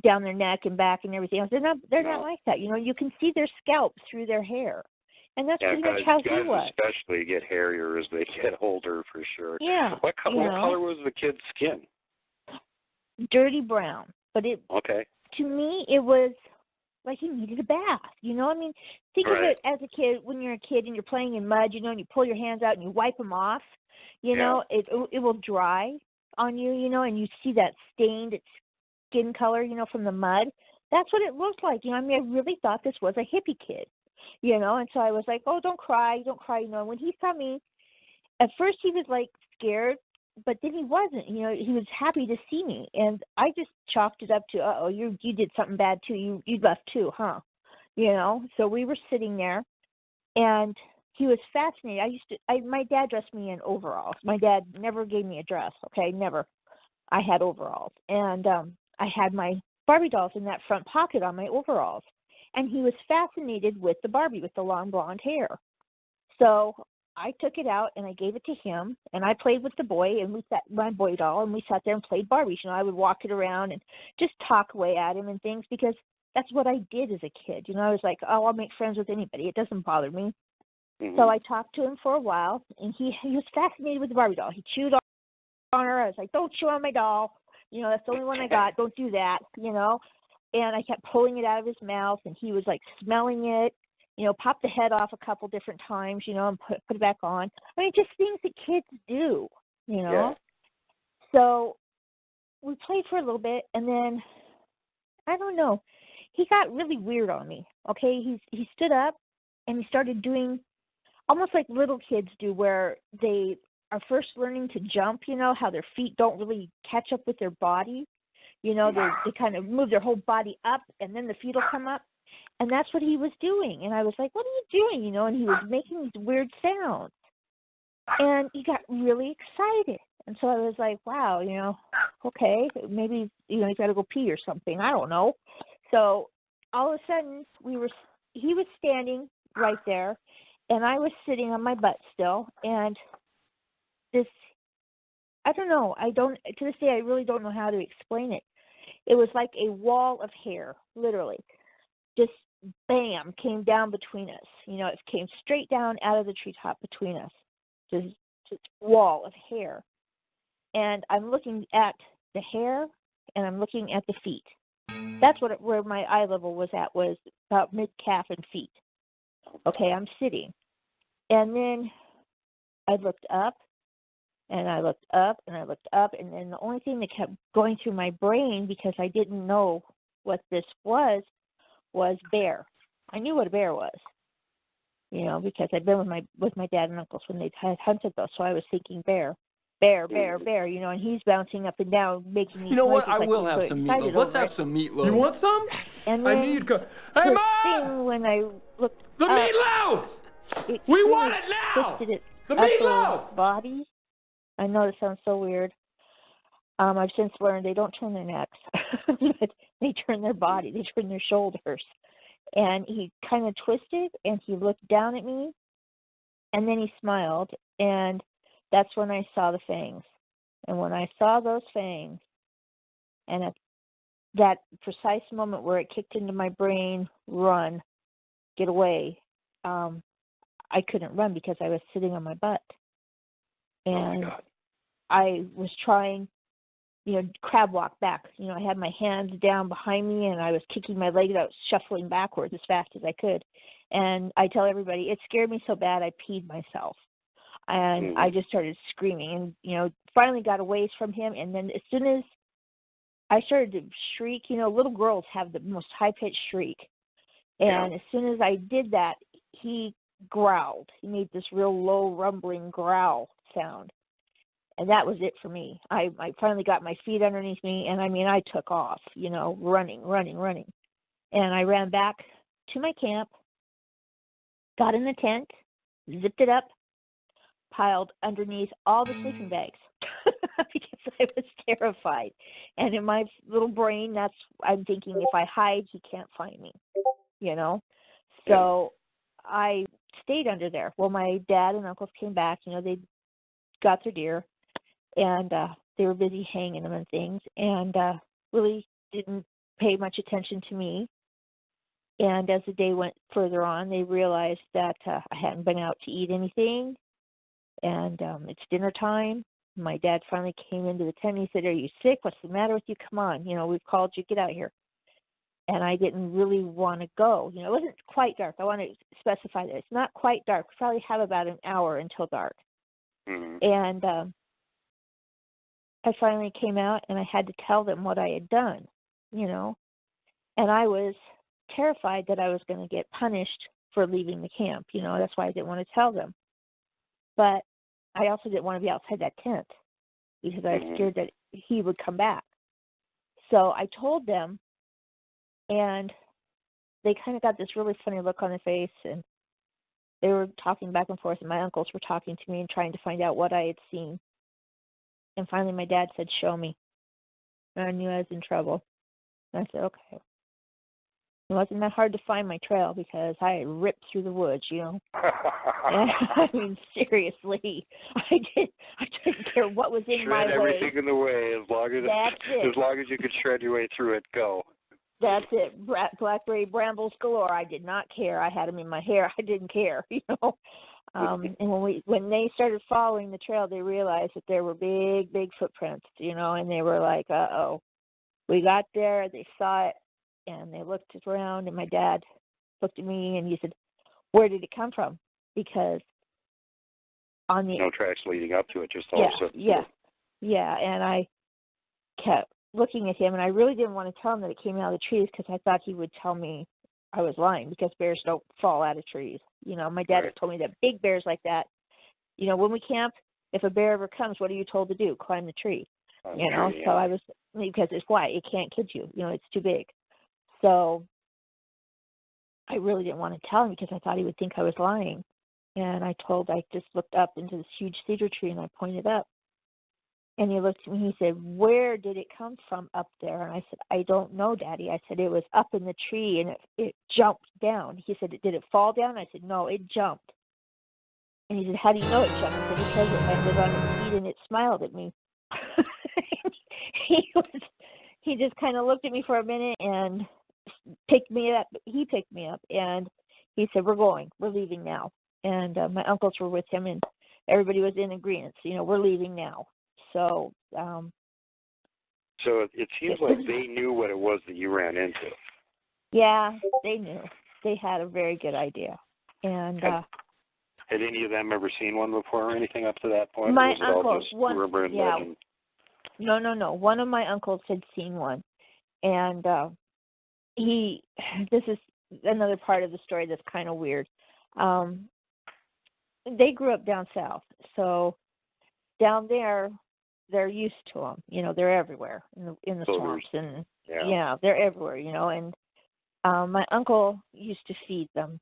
Down their neck and back and everything else. They're not like that. You can see their scalp through their hair, and that's pretty much how he was. Guys especially get hairier as they get older, for sure. Yeah. What color was the kid's skin? Dirty brown, but Okay. To me, it was like he needed a bath. Think of it as a kid, when you're a kid and you're playing in mud, and you pull your hands out and you wipe them off, it will dry on you, and you see that stained skin color, from the mud. That's what it looked like. I really thought this was a hippie kid, and so I was like, oh, don't cry. When he saw me, at first he was like scared, but then he wasn't. He was happy to see me, and I just chalked it up to, you did something bad too. You left too, huh? So we were sitting there, and he was fascinated. My dad dressed me in overalls. My dad never gave me a dress, okay, never. I had overalls, and I had my Barbie dolls in that front pocket on my overalls, and he was fascinated with the Barbie with the long blonde hair. So I took it out and I gave it to him, and I played with the boy, and my boy doll, and we sat there and played Barbies. I would walk it around and just talk away at him and things, because that's what I did as a kid. I was like, oh, I'll make friends with anybody. It doesn't bother me. Mm-hmm. So I talked to him for a while, and he was fascinated with the Barbie doll. He chewed on her. I was like, don't chew on my doll. That's the only one I got. Don't do that, And I kept pulling it out of his mouth, and he was like smelling it, popped the head off a couple different times, and put it back on. Just things that kids do, Yeah. So we played for a little bit, and then, I don't know, he got really weird on me, okay? He stood up, and he started doing almost like little kids do, where they are first learning to jump, how their feet don't really catch up with their body. They kind of move their whole body up, and then the feet will come up. And that's what he was doing. And I was like, what are you doing? And he was making these weird sounds. And he got really excited. And so I was like, wow, okay, maybe, he's got to go pee or something. I don't know. So all of a sudden, he was standing right there, and I was sitting on my butt still. And I don't know. To this day, I really don't know how to explain it. It was like a wall of hair, literally. Just bam, came down between us. It came straight down out of the treetop between us. Just wall of hair. And I'm looking at the hair, and I'm looking at the feet. That's where my eye level was about mid-calf and feet. Okay, I'm sitting. And then I looked up, and I looked up, and I looked up, and then the only thing that kept going through my brain, because I didn't know what this was bear. I knew what a bear was, because I'd been with my dad and uncles when they had hunted those, so I was thinking bear, and he's bouncing up and down, making these noises. You know what? I like will he's have so some excited meatloaf. Let's over have it. some meatloaf. You want some? And then I need to. Hey, his Mom! thing, when I looked The up, meatloaf! it We really want it now! twisted its The upper meatloaf! body. I know this sounds so weird. I've since learned they don't turn their necks, but they turn their body, they turn their shoulders. And he kind of twisted, and he looked down at me, and then he smiled, and that's when I saw the fangs. And when I saw those fangs, and that precise moment where it kicked into my brain, run, get away, I couldn't run because I was sitting on my butt. And I was trying, crab walk back. I had my hands down behind me and I was kicking my legs out, shuffling backwards as fast as I could. And I tell everybody, it scared me so bad I peed myself. And I just started screaming and, finally got away from him. And then as soon as I started to shriek, little girls have the most high-pitched shriek. And as soon as I did that, he growled. He made this real low, rumbling growl sound. And that was it for me. I finally got my feet underneath me, and I took off, running. And I ran back to my camp, got in the tent, zipped it up, piled underneath all the sleeping bags because I was terrified. And in my little brain, I'm thinking, if I hide, he can't find me, So I stayed under there. Well, my dad and uncles came back. They got their deer, and they were busy hanging them and things, and really didn't pay much attention to me. And as the day went further on, they realized that I hadn't been out to eat anything, and it's dinner time. My dad finally came into the tent and he said, "Are you sick? What's the matter with you? Come on, we've called you. Get out here." And I didn't really want to go. It wasn't quite dark. I want to specify that. It's not quite dark. We probably have about an hour until dark. And I finally came out and I had to tell them what I had done, And I was terrified that I was going to get punished for leaving the camp. That's why I didn't want to tell them. But I also didn't want to be outside that tent because I was scared that he would come back. So I told them, and they kind of got this really funny look on their face, and they were talking back and forth, and my uncles were talking to me and trying to find out what I had seen. And finally my dad said, "Show me." And I knew I was in trouble. And I said, okay. It wasn't that hard to find my trail because I had ripped through the woods, And, seriously, I didn't care what was in my way. Shred everything in the way as long as you could shred your way through it. Go. That's it. Blackberry brambles galore. I did not care. I had them in my hair. I didn't care, And when they started following the trail, they realized that there were big, big footprints, And they were like, "Uh-oh." We got there. They saw it. And they looked around, and my dad looked at me, and he said, "Where did it come from?" Because on the no tracks leading up to it, just all of a sudden. Yeah. And I kept looking at him, and I really didn't want to tell him that it came out of the trees because I thought he would tell me I was lying because bears don't fall out of trees. My dad has told me that big bears like that, when we camp, if a bear ever comes, what are you told to do? Climb the tree. So I was, because it's why it can't kid you. It's too big. So I really didn't want to tell him because I thought he would think I was lying. And I just looked up into this huge cedar tree and I pointed up. And he looked at me and he said, "Where did it come from up there?" And I said, "I don't know, Daddy." I said, "It was up in the tree and it jumped down." He said, "Did it fall down?" I said, "No, it jumped." And he said, "How do you know it jumped?" I said, "Because it landed on its feet and it smiled at me." He just kind of looked at me for a minute and picked me up. He picked me up and he said, we're leaving now. And my uncles were with him and everybody was in agreement. We're leaving now. So it seems like they knew what it was that you ran into. Yeah, they knew. They had a very good idea. And had any of them ever seen one before or anything up to that point? My or was it all uncle, just rumor and legend? No. One of my uncles had seen one. And this is another part of the story that's kind of weird. They grew up down south. So down there, they're used to them. They're everywhere in the swamps. And they're everywhere, And my uncle used to feed them.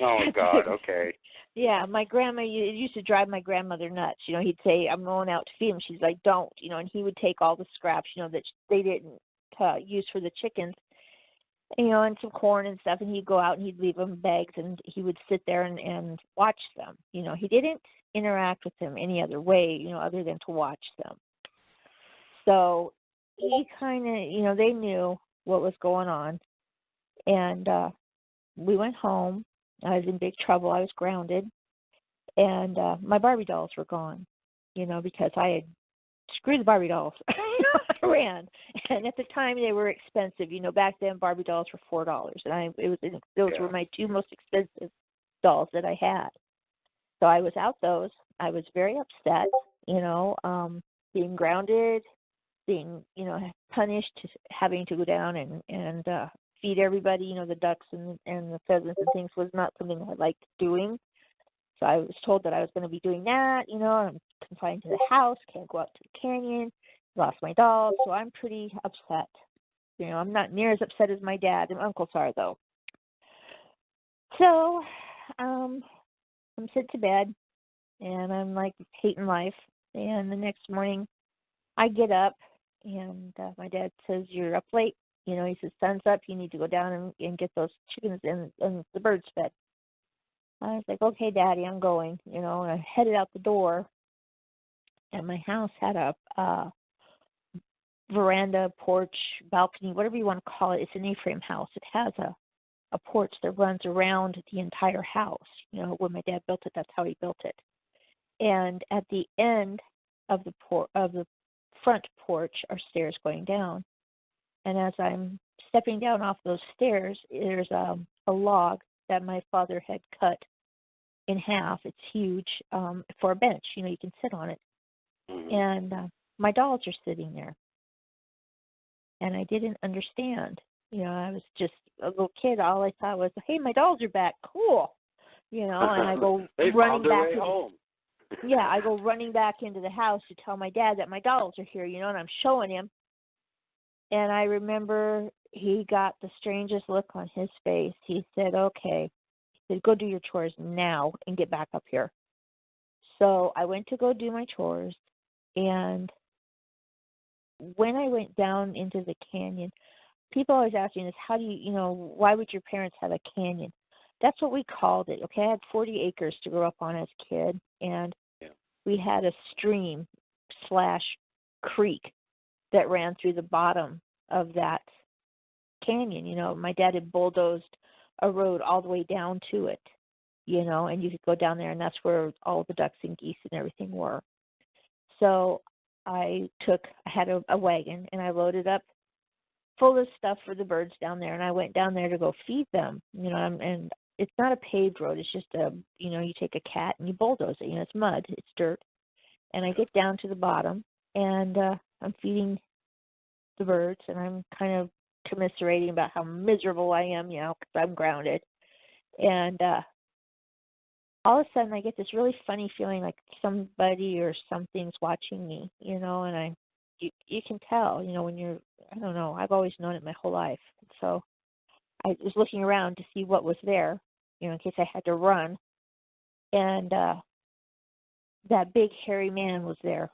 Oh, God, okay. Yeah, my grandma, it used to drive my grandmother nuts. He'd say, "I'm going out to feed them." She's like, "Don't," and he would take all the scraps, that they didn't use for the chickens, and some corn and stuff, and he'd go out and he'd leave them bags, and he would sit there and watch them. He didn't interact with them any other way, other than to watch them. So he kind of, they knew what was going on. And we went home. I was in big trouble. I was grounded. And my Barbie dolls were gone, because I had screwed the Barbie dolls. I ran. And at the time, they were expensive. Back then, Barbie dolls were $4. And those were my two most expensive dolls that I had. So I was out those. I was very upset, being grounded, being, punished, having to go down and feed everybody, the ducks and the pheasants and things was not something I liked doing. So I was told that I was going to be doing that, I'm confined to the house, can't go out to the canyon, lost my dolls, so I'm pretty upset. I'm not near as upset as my dad and uncles are, though. So I'm sent to bed, and I'm like hating life. And the next morning, I get up, and my dad says, "You're up late." He says, "Sun's up. You need to go down and get those chickens and the birds fed." I was like, "Okay, Daddy, I'm going." And I headed out the door, and my house had a veranda, porch, balcony, whatever you want to call it. It's an A-frame house. It has a porch that runs around the entire house. When my dad built it, that's how he built it. And at the end of the front porch are stairs going down. And as I'm stepping down off those stairs, there's a log that my father had cut in half. It's huge, for a bench. You can sit on it. And my dolls are sitting there. And I didn't understand. I was just a little kid. All I thought was, "Hey, my dolls are back. Cool." And I go running back home. Yeah, I go running back into the house to tell my dad that my dolls are here, and I'm showing him. And I remember he got the strangest look on his face. He said, "Okay." He said, "Go do your chores now and get back up here." So I went to go do my chores, and when I went down into the canyon, people always ask me this, how do you, why would your parents have a canyon? That's what we called it, okay? I had 40 acres to grow up on as a kid, and we had a stream / creek that ran through the bottom of that canyon. My dad had bulldozed a road all the way down to it, and you could go down there, and that's where all the ducks and geese and everything were. So I had a wagon, and I loaded up full of stuff for the birds down there, and I went down there to go feed them, and it's not a paved road. It's just you take a cat and you bulldoze it. It's mud, it's dirt. And I get down to the bottom, and I'm feeding the birds, and I'm kind of commiserating about how miserable I am, because I'm grounded. And all of a sudden I get this really funny feeling like somebody or something's watching me, and you can tell, when you're, I don't know, I've always known it my whole life. So I was looking around to see what was there, in case I had to run. And that big hairy man was there.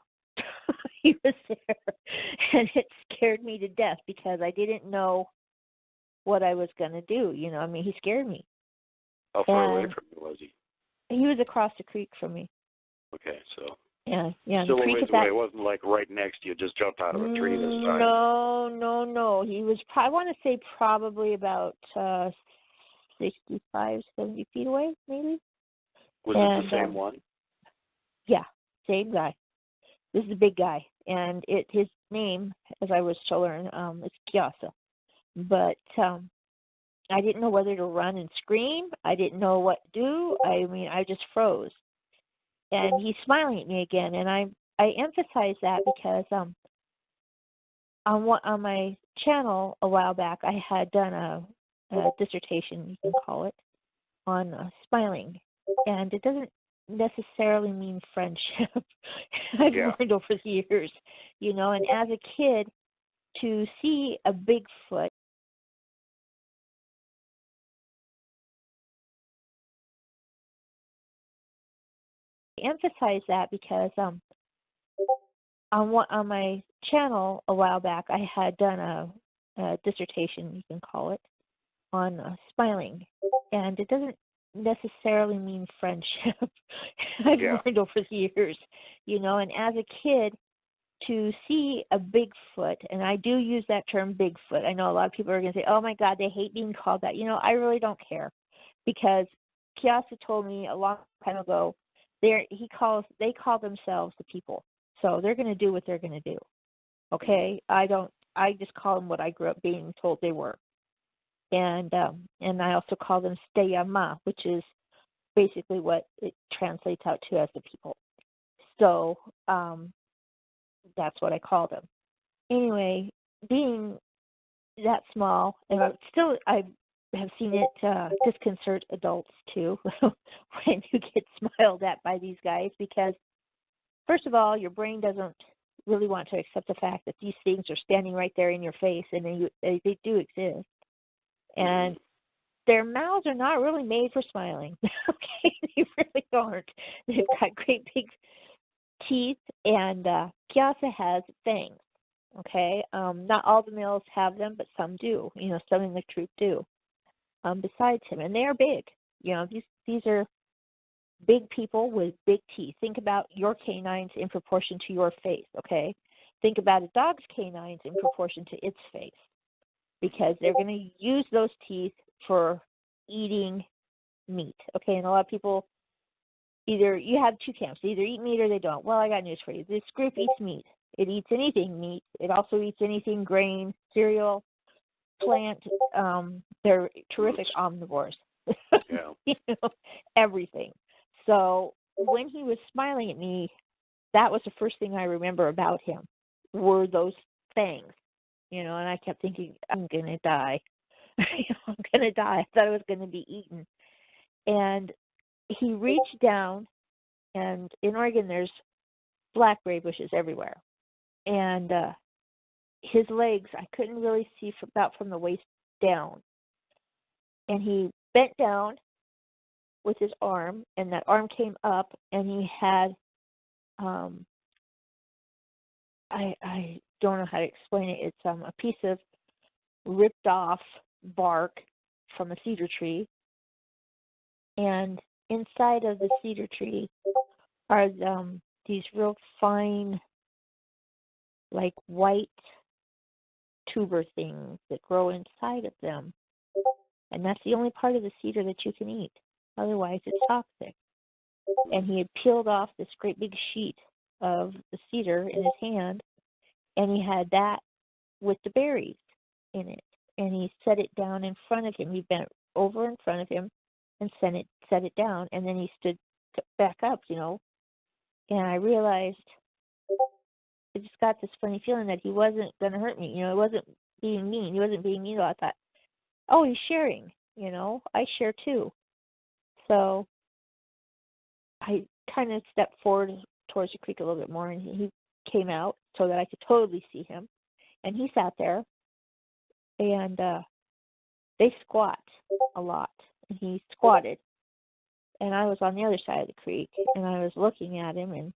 He was there. And it scared me to death because I didn't know what I was going to do. He scared me. How far away from you was he? He was across the creek from me. Okay, so. Yeah. Still a ways away. It wasn't like right next to you, just jumped out of a tree this time. No. He was, I want to say, probably about 65, 70 feet away, maybe. Was it the same one? Yeah, same guy. This is a big guy, and his name, as I was to learn, is Kiraz. But I didn't know whether to run and scream. I didn't know what to do. I just froze. And he's smiling at me again, and I emphasize that because on my channel a while back, I had done a dissertation, you can call it, on smiling, and it doesn't necessarily mean friendship. I've learned over the years, and as a kid, to see a Bigfoot emphasize that because on my channel a while back, I had done a dissertation, you can call it, on smiling, and it doesn't necessarily mean friendship. I've learned over the years, and as a kid, to see a Bigfoot, and I do use that term Bigfoot. I know a lot of people are going to say, oh my God, they hate being called that. I really don't care, because Kiraz told me a long time ago, they call themselves the people. So they're going to do what they're going to do. Okay? I just call them what I grew up being told they were. And I also call them Steyama, which is basically what it translates out to as the people. So that's what I call them. Anyway, being that small, and I have seen it disconcert adults too when you get smiled at by these guys, because first of all, your brain doesn't really want to accept the fact that these things are standing right there in your face, and they do exist. And their mouths are not really made for smiling. Okay, they really aren't. They've got great big teeth, and Kiraz has fangs. Okay, not all the males have them, but some do. Some in the troop do. Besides him, and they are big. These are big people with big teeth. Think about your canines in proportion to your face. Okay, think about a dog's canines in proportion to its face, because they're going to use those teeth for eating meat. Okay, and a lot of people, either you have two camps, they either eat meat or they don't. Well, I got news for you. This group eats meat. It eats anything meat. It also eats anything grain, cereal, plant. They're terrific omnivores. Yeah. Everything. So when he was smiling at me, that was the first thing I remember about him, were those fangs. And I kept thinking, I'm going to die. I'm going to die. I thought I was going to be eaten. And he reached down, and in Oregon there's blackberry bushes everywhere. And his legs, I couldn't really see about from the waist down. And he bent down with his arm, and that arm came up, and he had, I don't know how to explain it. It's a piece of ripped off bark from a cedar tree, and inside of the cedar tree are these real fine, like white tuber things that grow inside of them, and that's the only part of the cedar that you can eat. Otherwise, it's toxic. And he had peeled off this great big sheet of the cedar in his hand, and he had that with the berries in it. And he set it down in front of him. He bent over in front of him and set it down. And then he stood back up, And I realized, I just got this funny feeling that he wasn't going to hurt me. He wasn't being mean. He wasn't being mean. I thought, oh, he's sharing. I share too. So I kind of stepped forward towards the creek a little bit more, and he came out so that I could totally see him. And he sat there, and they squat a lot. And he squatted, and I was on the other side of the creek, and I was looking at him, and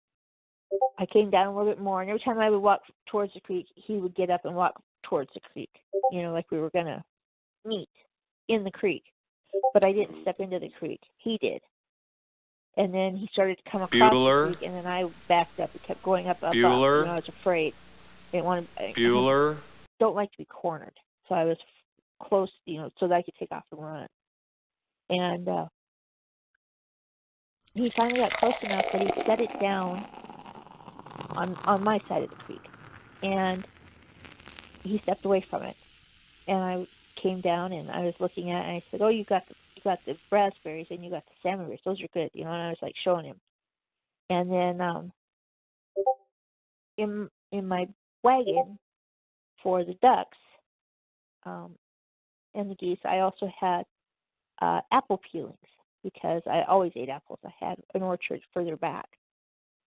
I came down a little bit more, and every time I would walk towards the creek, he would get up and walk towards the creek, like we were going to meet in the creek. But I didn't step into the creek. He did. And then he started to come across the creek, and then I backed up and kept going up. I was afraid. I didn't want to. I don't like to be cornered, so I was close, so that I could take off and run. And he finally got close enough that he set it down on my side of the creek, and he stepped away from it. And I came down, and I was looking at it, and I said, "Oh, you got the raspberries, and you got the salmon berries. Those are good," And I was like showing him. And then in my wagon for the ducks and the geese, I also had apple peelings, because I always ate apples. I had an orchard further back,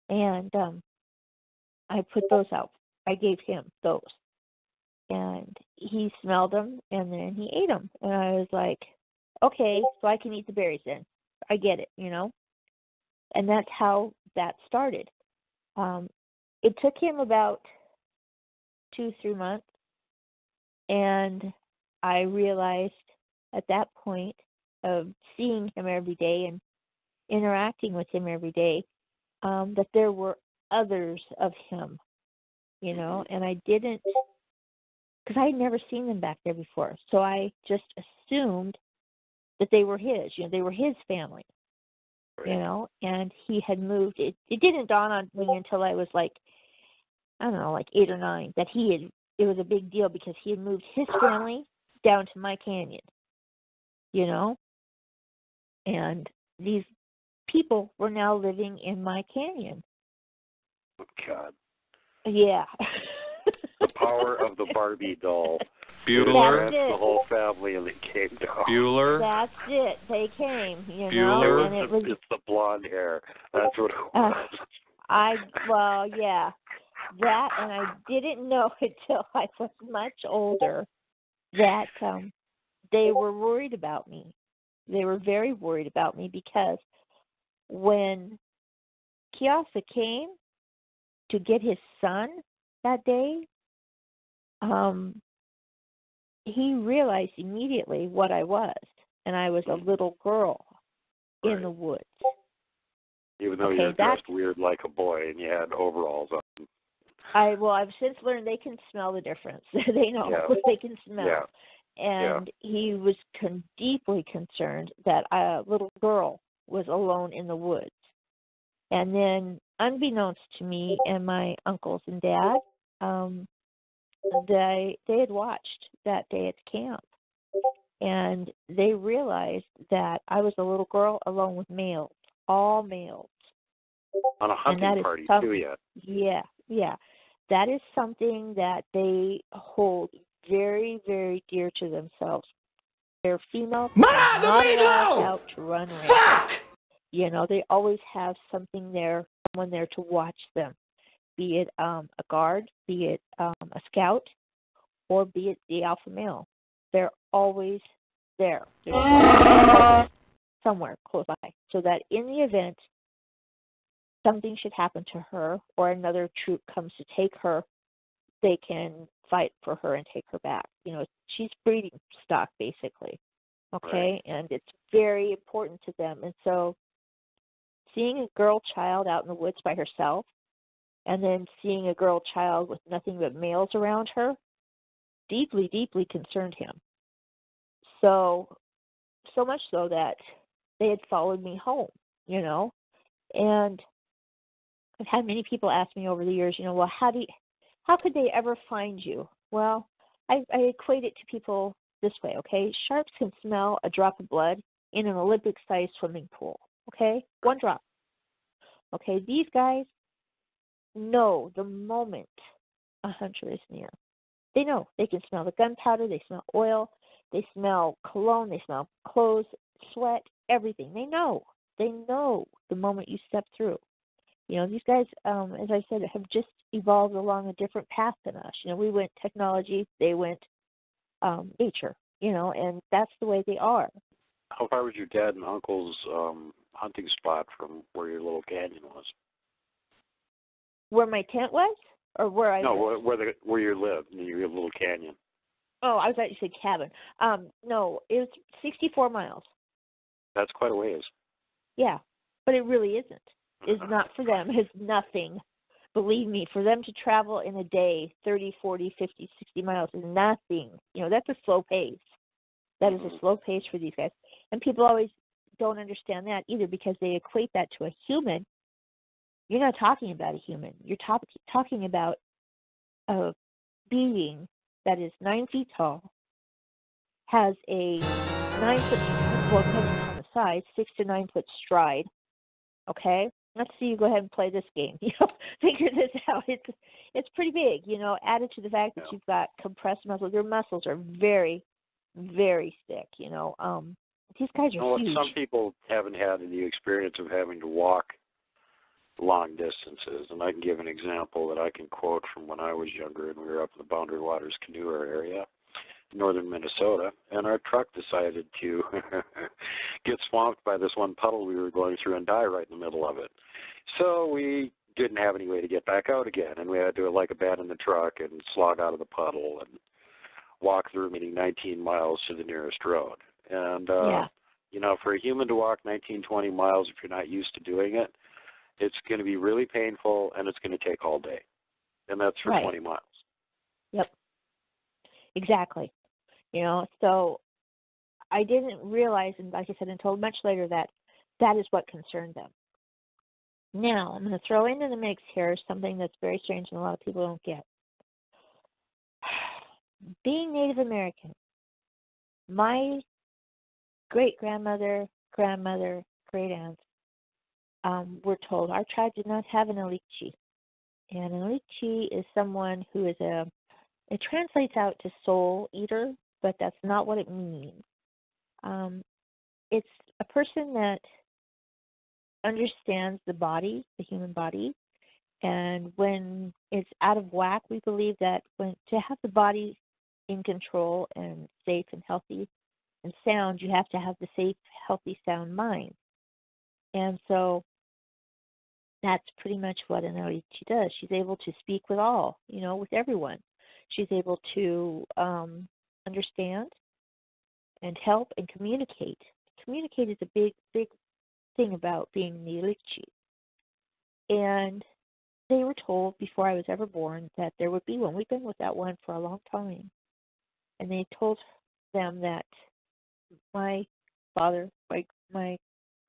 and I put those out. I gave him those, and he smelled them, and then he ate them. And I was like, okay, so I can eat the berries then. I get it, And that's how that started. It took him about 2-3 months, and I realized at that point of seeing him every day and interacting with him every day, that there were others of him you know, and I didn't, because I had never seen them back there before. So I just assumed that they were his, you know, they were his family, you know, and he had moved. It didn't dawn on me until I was like, I don't know, like 8 or 9, that it was a big deal because he had moved his family down to my canyon, you know, and these people were now living in my canyon. Oh, God. Yeah. The power of the Barbie doll. Bueller. That's the whole family, and they came down. Bueller. That's it. They came, you know. Bueller. And It's the blonde hair. That's what it was. Well, yeah. That, and I didn't know until I was much older that they were worried about me. They were very worried about me because when Kiraz came to get his son that day, he realized immediately what I was, and I was a little girl in the woods. Even though you're dressed weird like a boy and you had overalls on. I've since learned they can smell the difference. They know what they can smell. Yeah. And he was deeply concerned that a little girl was alone in the woods. And then, unbeknownst to me and my uncles and dad, they had watched that day at the camp. And they realized that I was a little girl alone with males, all males. On a hunting party, too, yeah. Yeah. That is something that they hold very, very dear to themselves. They're female, not allowed out to run around. Fuck! You know, they always have something there, someone there to watch them, be it a guard, be it a scout, or be it the alpha male. They're always there. They're somewhere close by, so that in the event something should happen to her or another troop comes to take her, they can fight for her and take her back. You know, she's breeding stock, basically. Okay? Right. And it's very important to them. And so seeing a girl child out in the woods by herself and then seeing a girl child with nothing but males around her deeply, deeply concerned him. So much so that they had followed me home, you know. And I've had many people ask me over the years, you know, well, how could they ever find you? Well, I equate it to people this way, okay? Sharks can smell a drop of blood in an Olympic-sized swimming pool, okay? One drop. Okay, these guys know the moment a hunter is near. They know. They can smell the gunpowder, they smell oil, they smell cologne, they smell clothes, sweat, everything. They know. They know the moment you step through. You know, these guys, as I said, have just evolved along a different path than us. You know, we went technology, they went nature, you know, and that's the way they are. How far was your dad and uncle's hunting spot from where your little canyon was? Where my tent was? Or where I lived? Where you lived, in your little canyon. Oh, I was actually saying cabin. No, it was 64 miles. That's quite a ways. Yeah, but it really isn't. It's not for them. It's nothing. Believe me, for them to travel in a day 30, 40, 50, 60 miles is nothing. You know, that's a slow pace. That is a slow pace for these guys. And people always don't understand that either because they equate that to a human. You're not talking about a human. You're talking about a being that is 9 feet tall, has a 9 foot, well, depending on the size, 6 to 9 foot stride. Okay? Let's see you go ahead and play this game. You know, figure this out. It's pretty big, you know, added to the fact that you've got compressed muscles. Your muscles are very, very thick, you know. These guys are huge. Some people haven't had the experience of having to walk long distances, and I can give an example that I can quote from when I was younger and we were up in the Boundary Waters Canoe area, northern Minnesota, and our truck decided to get swamped by this one puddle we were going through and die right in the middle of it. So we didn't have any way to get back out again, and we had to abandon the truck and slog out of the puddle and walk the remaining 19 miles to the nearest road. And, you know, for a human to walk 19, 20 miles, if you're not used to doing it, it's going to be really painful, and it's going to take all day. and that's for Right. 20 miles. Yep. Exactly. So I didn't realize, and like I said, until much later, that that is what concerned them. Now, I'm going to throw into the mix here something that's very strange and a lot of people don't get. Being Native American, my great-grandmother, grandmother, great-aunts were told our tribe did not have an Alikchi. And an Alikchi is someone who is it translates out to soul eater, but that's not what it means. It's a person that understands the body, the human body, and when it's out of whack, we believe that to have the body in control and safe and healthy and sound, you have to have the safe, healthy, sound mind. And so that's pretty much what an Alikchi does. She's able to speak with all, with everyone. She's able to understand and help and communicate. Communicate is a big, big thing about being the Alikchi. And they were told before I was ever born that there would be one. We've been without one for a long time. And they told them that my father, my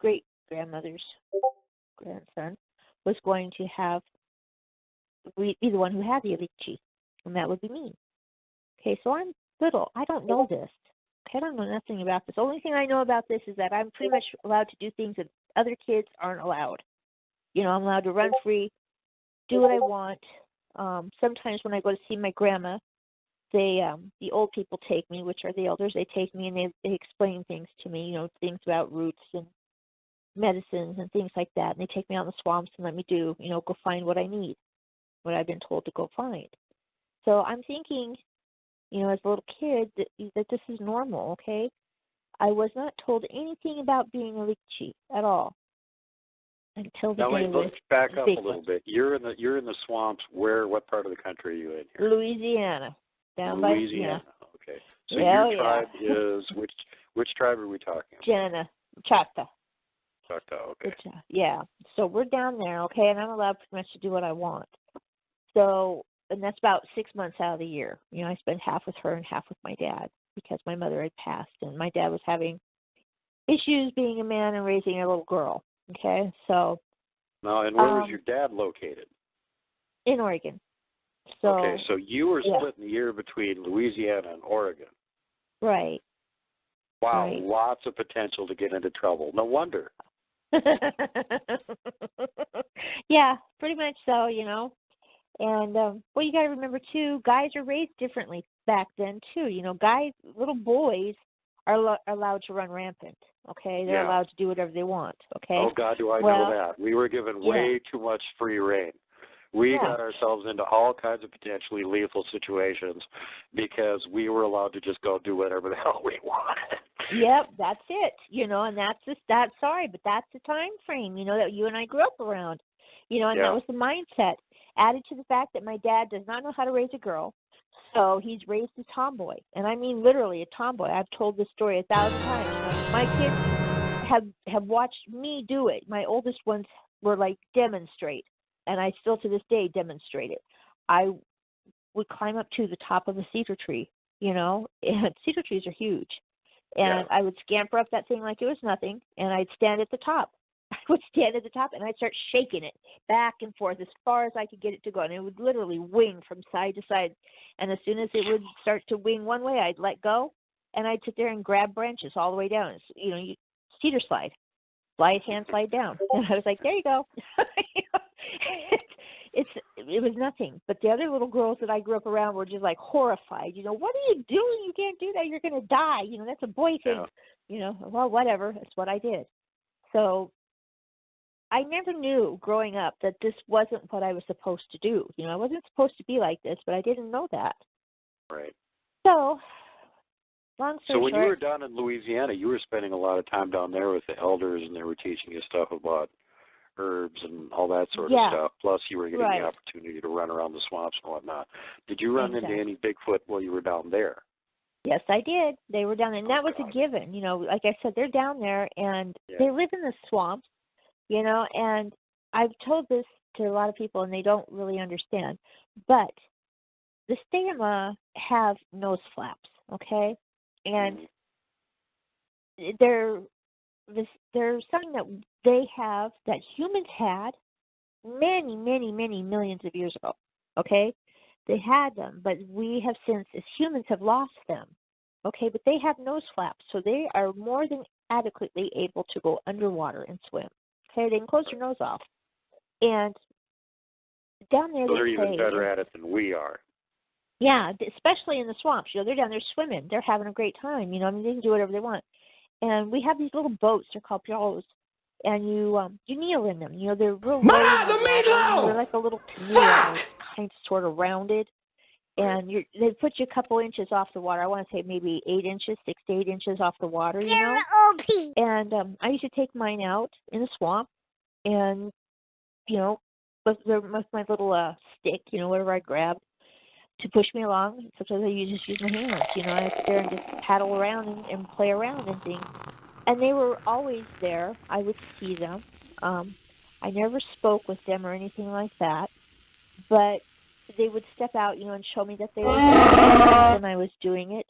great-grandmother's grandson, was going to be the one who had the Alikchi, and that would be me. Okay, so I'm little. I don't know this. I don't know nothing about this. The only thing I know about this is that I'm pretty much allowed to do things that other kids aren't allowed. I'm allowed to run free, do what I want. Sometimes when I go to see my grandma, the old people take me, which are the elders. They take me and they explain things to me, things about roots and medicines and things like that. And they take me out in the swamps and let me go find what I need, what I've been told to go find. So I'm thinking, as a little kid, that this is normal, okay? I was not told anything about being a Alikchi at all until the day. Now let's back up a little bit. You're in the swamps. What part of the country are you in here? Louisiana. Down Louisiana. By, Okay. So your tribe is which tribe are we talking about? Choctaw. Choctaw, okay. Yeah. So we're down there, okay, and I'm allowed pretty much to do what I want. So, and that's about 6 months out of the year. I spend half with her and half with my dad because my mother had passed and my dad was having issues being a man and raising a little girl. Okay, so. Now, and where was your dad located? In Oregon. So, okay, so you were splitting the year between Louisiana and Oregon. Right. Wow, right. Lots of potential to get into trouble. No wonder. Yeah, pretty much so, And, you got to remember, too, guys are raised differently back then, too. Little boys are allowed to run rampant, okay? They're allowed to do whatever they want, okay? Oh, God, do I know that. We were given way too much free rein. We got ourselves into all kinds of potentially lethal situations because we were allowed to just go do whatever the hell we wanted. Yep, that's it. And that's sorry, but that's the time frame, that you and I grew up around. And that was the mindset. Added to the fact that my dad does not know how to raise a girl, so he's raised a tomboy. And I mean literally a tomboy. I've told this story 1,000 times. My kids have watched me do it. My oldest ones were like demonstrate. And I still to this day demonstrate it. I would climb up to the top of a cedar tree, and cedar trees are huge. And I would scamper up that thing like it was nothing, and I'd stand at the top. I would stand at the top, and I'd start shaking it back and forth as far as I could get it to go. And it would literally wing from side to side. And as soon as it would start to wing one way, I'd let go, and I'd sit there and grab branches all the way down. Cedar slide. Hand slide down. And I was like, there you go. It was nothing. But the other little girls that I grew up around were just like horrified. What are you doing? You can't do that. You're going to die. That's a boy thing. Well, whatever. That's what I did. So I never knew growing up that this wasn't what I was supposed to do. I wasn't supposed to be like this, but I didn't know that. Right. So, long story short. So when you were down in Louisiana, you were spending a lot of time down there with the elders, and they were teaching you stuff about herbs and all that sort of stuff. Plus, you were getting the opportunity to run around the swamps and whatnot. Did you run into any Bigfoot while you were down there? Yes, I did. They were down there, and that was a given. Like I said, they're down there, and they live in the swamps, and I've told this to a lot of people, and they don't really understand. But the stamina have nose flaps, okay? And they're something that they have that humans had many, many, many millions of years ago, okay? They had them, but we have since, as humans, have lost them, okay? But they have nose flaps, so they are more than adequately able to go underwater and swim, okay? They can close their nose off. And down there, they're they even say, better at it than we are. yeah, especially in the swamps. You know, they're down there swimming. They're having a great time. You know, I mean, they can do whatever they want. And we have these little boats. They're called pirogues. And you kneel in them. You know, they're real low in the water. They're like a little canoe, kind of sort of rounded. And they put you a couple inches off the water. I want to say maybe 8 inches, 6 to 8 inches off the water, you know. And I used to take mine out in the swamp and, you know, with my little stick, you know, whatever I grabbed, to push me along. Sometimes I just use my hands, you know. I sit there and just paddle around and play around and things. And they were always there. I would see them. I never spoke with them or anything like that. But they would step out, you know, and show me that they were there. When I was doing it,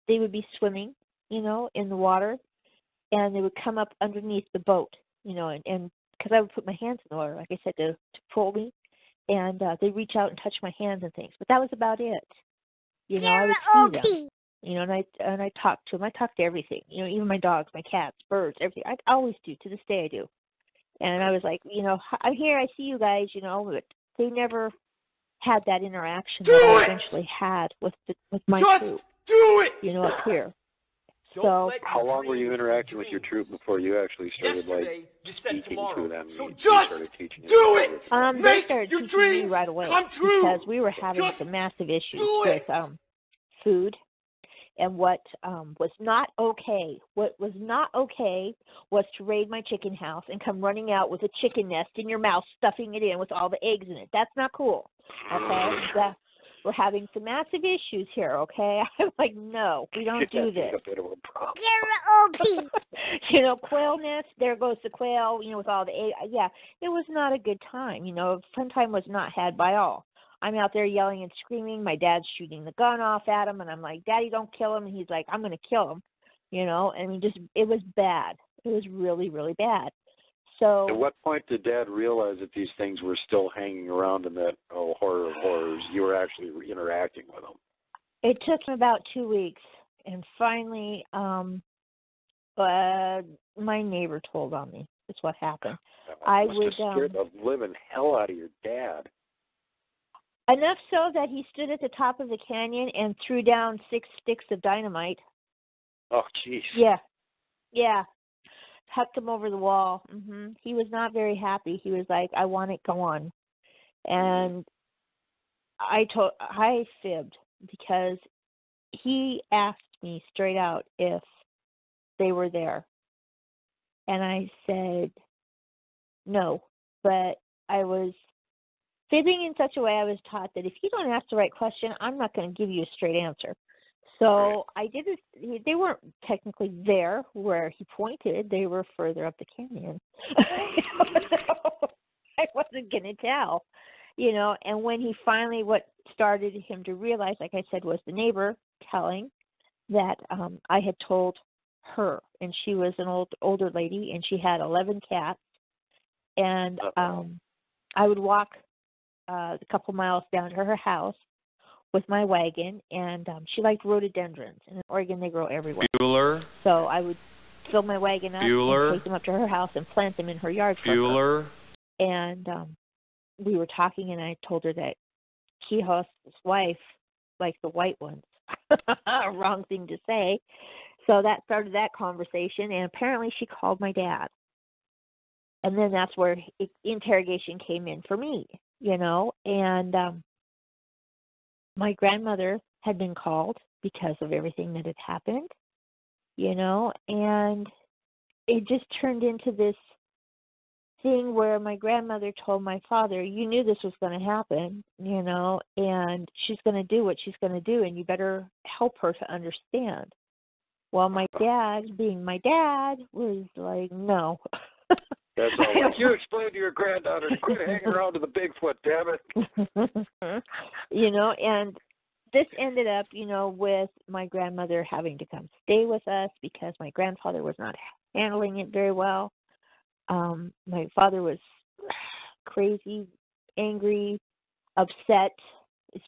they would be swimming, you know, in the water. And they would come up underneath the boat, you know, and because I would put my hands in the water, like I said, to pull me. And they'd reach out and touch my hands and things. But that was about it. You know, I would see them. You know, and I talked to them. I talked to everything. You know, even my dogs, my cats, birds, everything. I always do. To this day, I do. And I was like, you know, I'm here. I see you guys. You know, but they never had that interaction that I eventually had with my troop. Do it. You know, up here. So, how long were you interacting with your troop before you actually started speaking to them? So just started teaching do it. They started teaching me right away because we were having some massive issues with food. And what was not okay. What was not okay was to raid my chicken house and come running out with a chicken nest in your mouth, stuffing it in with all the eggs in it. That's not cool. Okay? We're having some massive issues here, okay? I'm like, no, we don't do this. A bit of a problem. You know, quail nest, there goes the quail, you know, with all the eggs. Yeah, it was not a good time. You know, fun time was not had by all. I'm out there yelling and screaming. My dad's shooting the gun off at him, and I'm like, Daddy, don't kill him. And he's like, I'm going to kill him. You know, I mean, it was bad. It was really, really bad. So at what point did Dad realize that these things were still hanging around and that, oh, horror of horrors, you were actually interacting with them? It took him about 2 weeks, and finally, my neighbor told on me. That's what happened. I must have scared the living hell out of your dad. Enough so that he stood at the top of the canyon and threw down 6 sticks of dynamite. Oh, jeez. Yeah. Hucked him over the wall. He was not very happy. He was like, I want it gone. And I fibbed because he asked me straight out if they were there. And I said no, but I was fibbing in such a way I was taught that if you don't ask the right question, I'm not going to give you a straight answer. So I did this. They weren't technically there where he pointed. They were further up the canyon. I wasn't going to tell, you know. And when he finally, what started him to realize, like I said, was the neighbor telling that I had told her. And she was an older lady, and she had 11 cats. And I would walk a couple miles down to her house with my wagon, and she liked rhododendrons. And in Oregon, they grow everywhere. Bueller. So I would fill my wagon up and take them up to her house and plant them in her yard for her. And we were talking, and I told her that Quijos's wife liked the white ones. Wrong thing to say. So that started that conversation, and apparently she called my dad. And then that's where interrogation came in for me, you know, and my grandmother had been called because of everything that had happened, you know, and it just turned into this thing where my grandmother told my father, you knew this was going to happen, you know, and she's going to do what she's going to do, and you better help her to understand. Well, my dad, being my dad, was like, no. That's all right. You explain to your granddaughter to quit hanging around to the Bigfoot, damn it. And this ended up, with my grandmother having to come stay with us because my grandfather was not handling it very well. My father was crazy, angry, upset. It's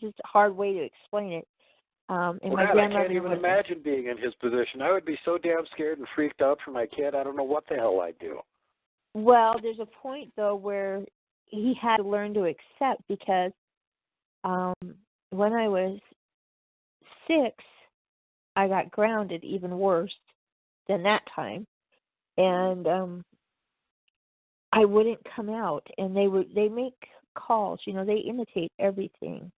just a hard way to explain it. And my grandmother I can't even imagine being in his position. I would be so damn scared and freaked out for my kid. I don't know what the hell I'd do. Well, there's a point, though, where he had to learn to accept because when I was 6, I got grounded even worse than that time. And I wouldn't come out. And they make calls, they imitate everything.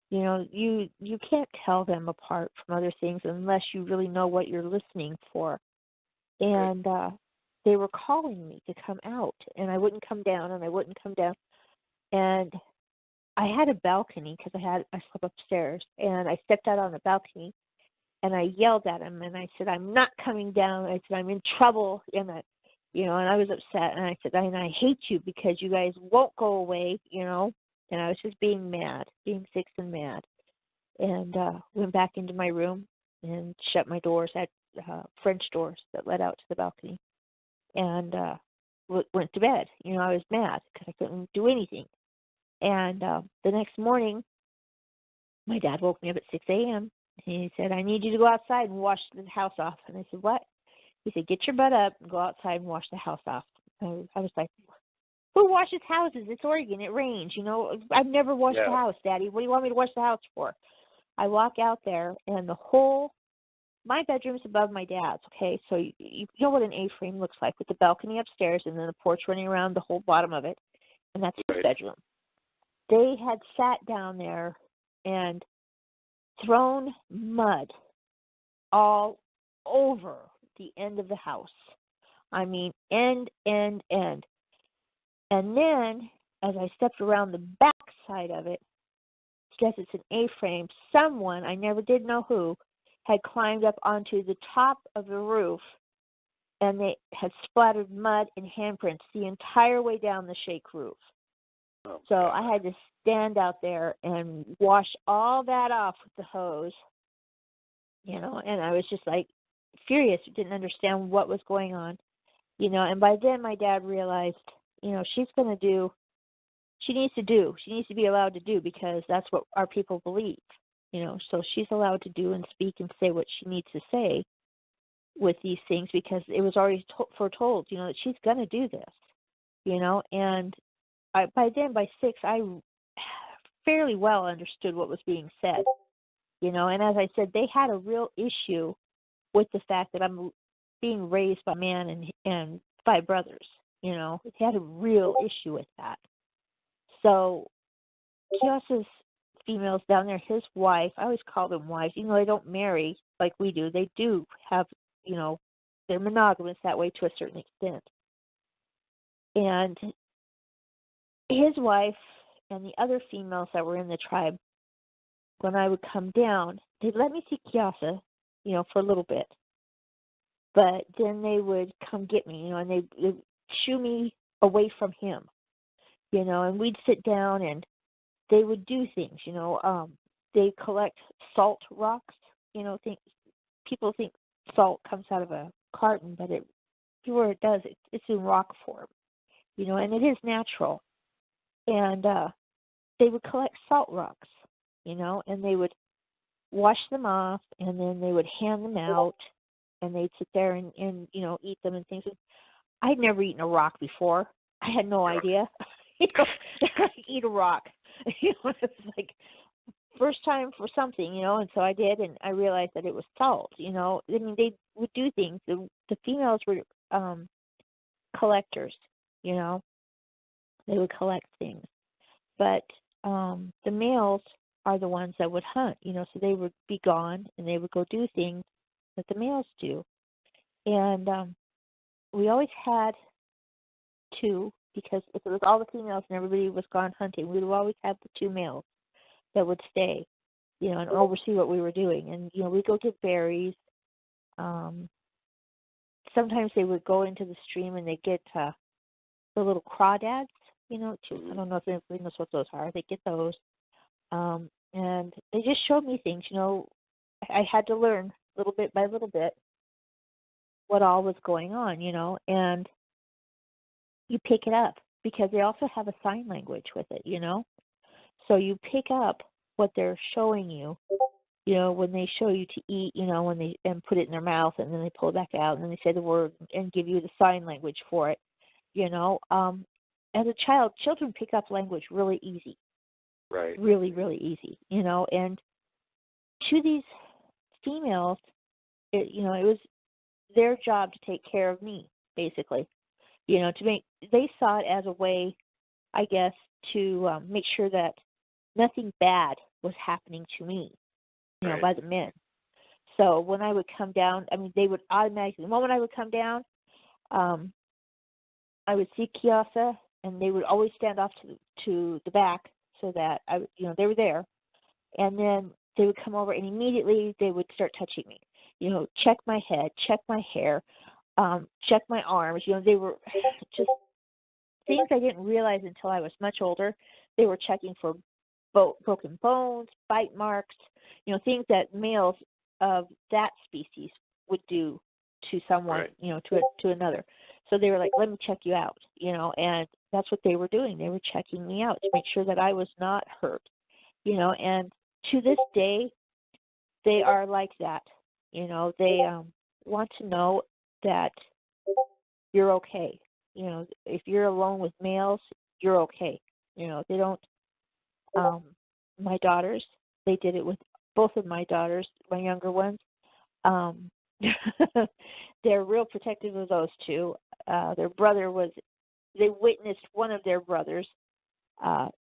You can't tell them apart from other things unless you really know what you're listening for. And they were calling me to come out, and I wouldn't come down, and I wouldn't come down. And I had a balcony because I slept upstairs, and I stepped out on the balcony, and I yelled at him, and I said, "I'm not coming down." I said, "I'm in trouble," and I was upset, and I said, "And I hate you because you guys won't go away," And I was just being mad, being 6 and mad. And went back into my room and shut my doors, had French doors that led out to the balcony. And went to bed. I was mad because I couldn't do anything. And the next morning, my dad woke me up at 6 a.m. He said, "I need you to go outside and wash the house off." And I said, "What?" He said, "Get your butt up and go outside and wash the house off." I was like, "Who washes houses? It's Oregon. It rains. I've never washed the house, Daddy. What do you want me to wash the house for?" I walk out there, and my bedroom's above my dad's, okay? So you know what an A-frame looks like with the balcony upstairs and then the porch running around the whole bottom of it, and that's his bedroom. They had sat down there and thrown mud all over the end of the house. I mean, end. And then, as I stepped around the back side of it, guess it's an A-frame, someone, I never did know who, had climbed up onto the top of the roof, and they had splattered mud and handprints the entire way down the shake roof. Oh, so I had to stand out there and wash all that off with the hose, and I was just like furious, didn't understand what was going on, and by then my dad realized, she needs to be allowed to do because that's what our people believe, so she's allowed to do and speak and say what she needs to say with these things because it was already foretold, that she's going to do this, and by 6, I fairly well understood what was being said, and as I said, they had a real issue with the fact that I'm being raised by a man and 5 brothers, they had a real issue with that. So Kiraz's females down there, his wife, I always call them wives, even though they don't marry like we do. They do have, they're monogamous that way to a certain extent. And his wife and the other females that were in the tribe, when I would come down, they'd let me see Kiraz, for a little bit. But then they would come get me, and they'd shoo me away from him. And we'd sit down and they would do things, they collect salt rocks, people think salt comes out of a carton, but where it does, it's in rock form, and it is natural. And they would collect salt rocks, and they would wash them off, and then they would hand them out, and they'd sit there and eat them and things. I'd never eaten a rock before. I had no idea. Eat a rock. It was like first time for something, and so I did, and I realized that it was salt. I mean, they would do things. The females were collectors. They would collect things, but the males are the ones that would hunt. So they would be gone and they would go do things that the males do, and we always had 2. Because if it was all the females and everybody was gone hunting, we would always have the 2 males that would stay, and oversee what we were doing. And, we'd go get berries, sometimes they would go into the stream and they get the little crawdads, I don't know if anybody knows what those are. They get those. And they just showed me things, I had to learn little bit by little bit what all was going on, and you pick it up because they also have a sign language with it, So you pick up what they're showing you, when they show you to eat, and put it in their mouth and then they pull it back out and then they say the word and give you the sign language for it, As a child, children pick up language really easy. Right. Really, really easy, and to these females, it was their job to take care of me, basically, they saw it as a way, I guess, to make sure that nothing bad was happening to me, right. by the men. So when I would come down, they would automatically, the moment I would come down, I would see Kiasa, and they would always stand off to the back so that they were there, and then they would come over and immediately they would start touching me, check my head, check my hair, check my arms. They were just things I didn't realize until I was much older. They were checking for broken bones, bite marks, things that males of that species would do to someone, right. To another. So they were like, let me check you out, and that's what they were doing. They were checking me out to make sure that I was not hurt, and to this day, they are like that. They want to know that you're okay. If you're alone with males, you're okay. They don't, my daughters, they did it with both of my daughters, my younger ones. They're real protective of those two. Their brother they witnessed one of their brothers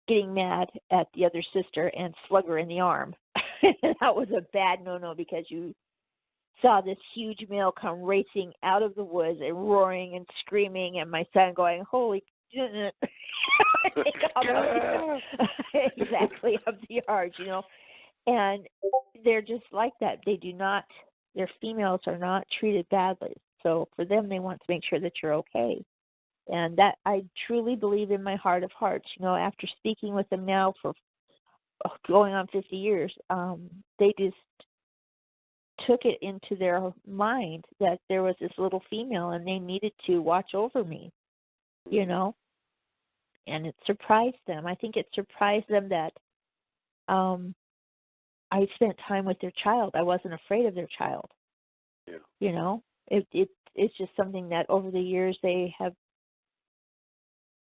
getting mad at the other sister and slug her in the arm. That was a bad no-no because you saw this huge male come racing out of the woods and roaring and screaming, and my son going, holy exactly, up the yard, and they're just like that. Their females are not treated badly. So for them, they want to make sure that you're okay. And that I truly believe in my heart of hearts, after speaking with them now for going on 50 years, they just took it into their mind that there was this little female and they needed to watch over me, and it surprised them. I think it surprised them that I spent time with their child. I wasn't afraid of their child. Yeah. It's just something that over the years they have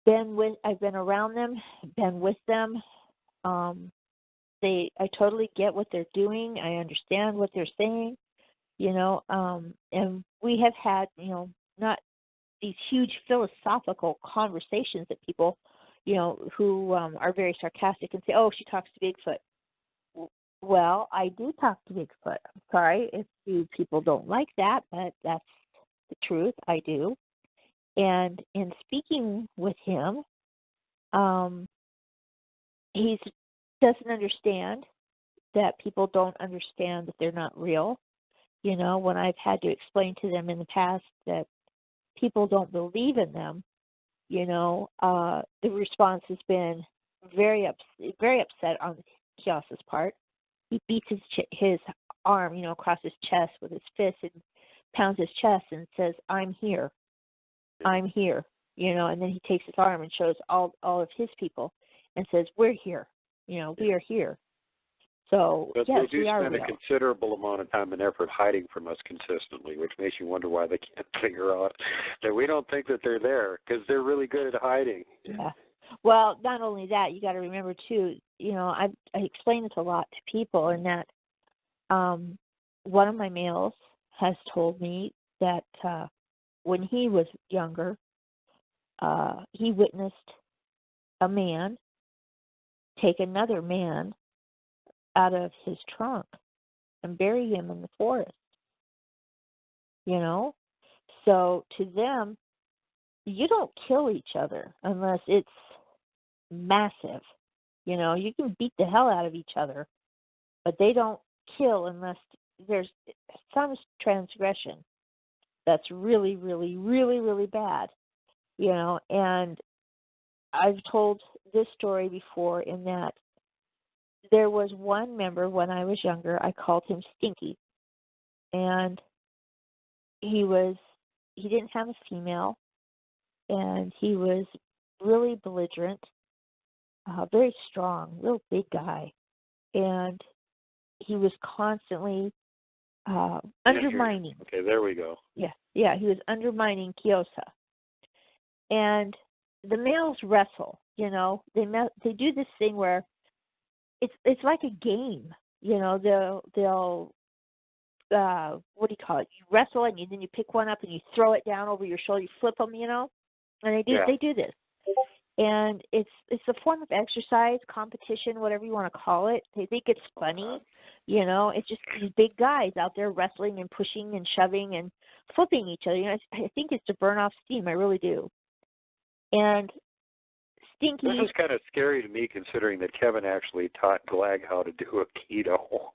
been with. I've been around them, been with them. I totally get what they're doing. I understand what they're saying, and we have had, not these huge philosophical conversations that people, who are very sarcastic and say, oh, she talks to Bigfoot. Well, I do talk to Bigfoot. I'm sorry if you people don't like that, but that's the truth. I do. And in speaking with him, he doesn't understand that people don't understand that they're not real. When I've had to explain to them in the past that people don't believe in them, the response has been very upset on Kiasa's part. He beats his arm, across his chest with his fist and pounds his chest and says, I'm here. I'm here. And then he takes his arm and shows all of his people and says, we're here. We are here. So, but yes, they do we are spend real. a considerable amount of time and effort hiding from us consistently, which makes you wonder why they can't figure out that we don't think that they're there, because they're really good at hiding. Yeah. Well, not only that, you got to remember, too, I explain this a lot to people, in that one of my males has told me that when he was younger, he witnessed a man take another man out of his trunk and bury him in the forest. So to them, you don't kill each other unless it's massive. You can beat the hell out of each other, but they don't kill unless there's some transgression. that's really, really, really, really bad, you know. And I've told this story before in that there was one member when I was younger, I called him Stinky. And he didn't have a female, and he was really belligerent, very strong, real big guy. And he was constantly undermining. Okay, there we go. Yeah, he was undermining Kiosa. And the males wrestle, you know. They do this thing where it's like a game, you know. They'll what do you call it? You wrestle and then you pick one up and you throw it down over your shoulder. You flip them, you know. And they do this. And it's a form of exercise, competition, whatever you want to call it. They think it's funny, you know. It's just these big guys out there wrestling and pushing and shoving and flipping each other. You know, I think it's to burn off steam. I really do. And Stinky. This is kind of scary to me, considering that Kevin actually taught Glag how to do a keto.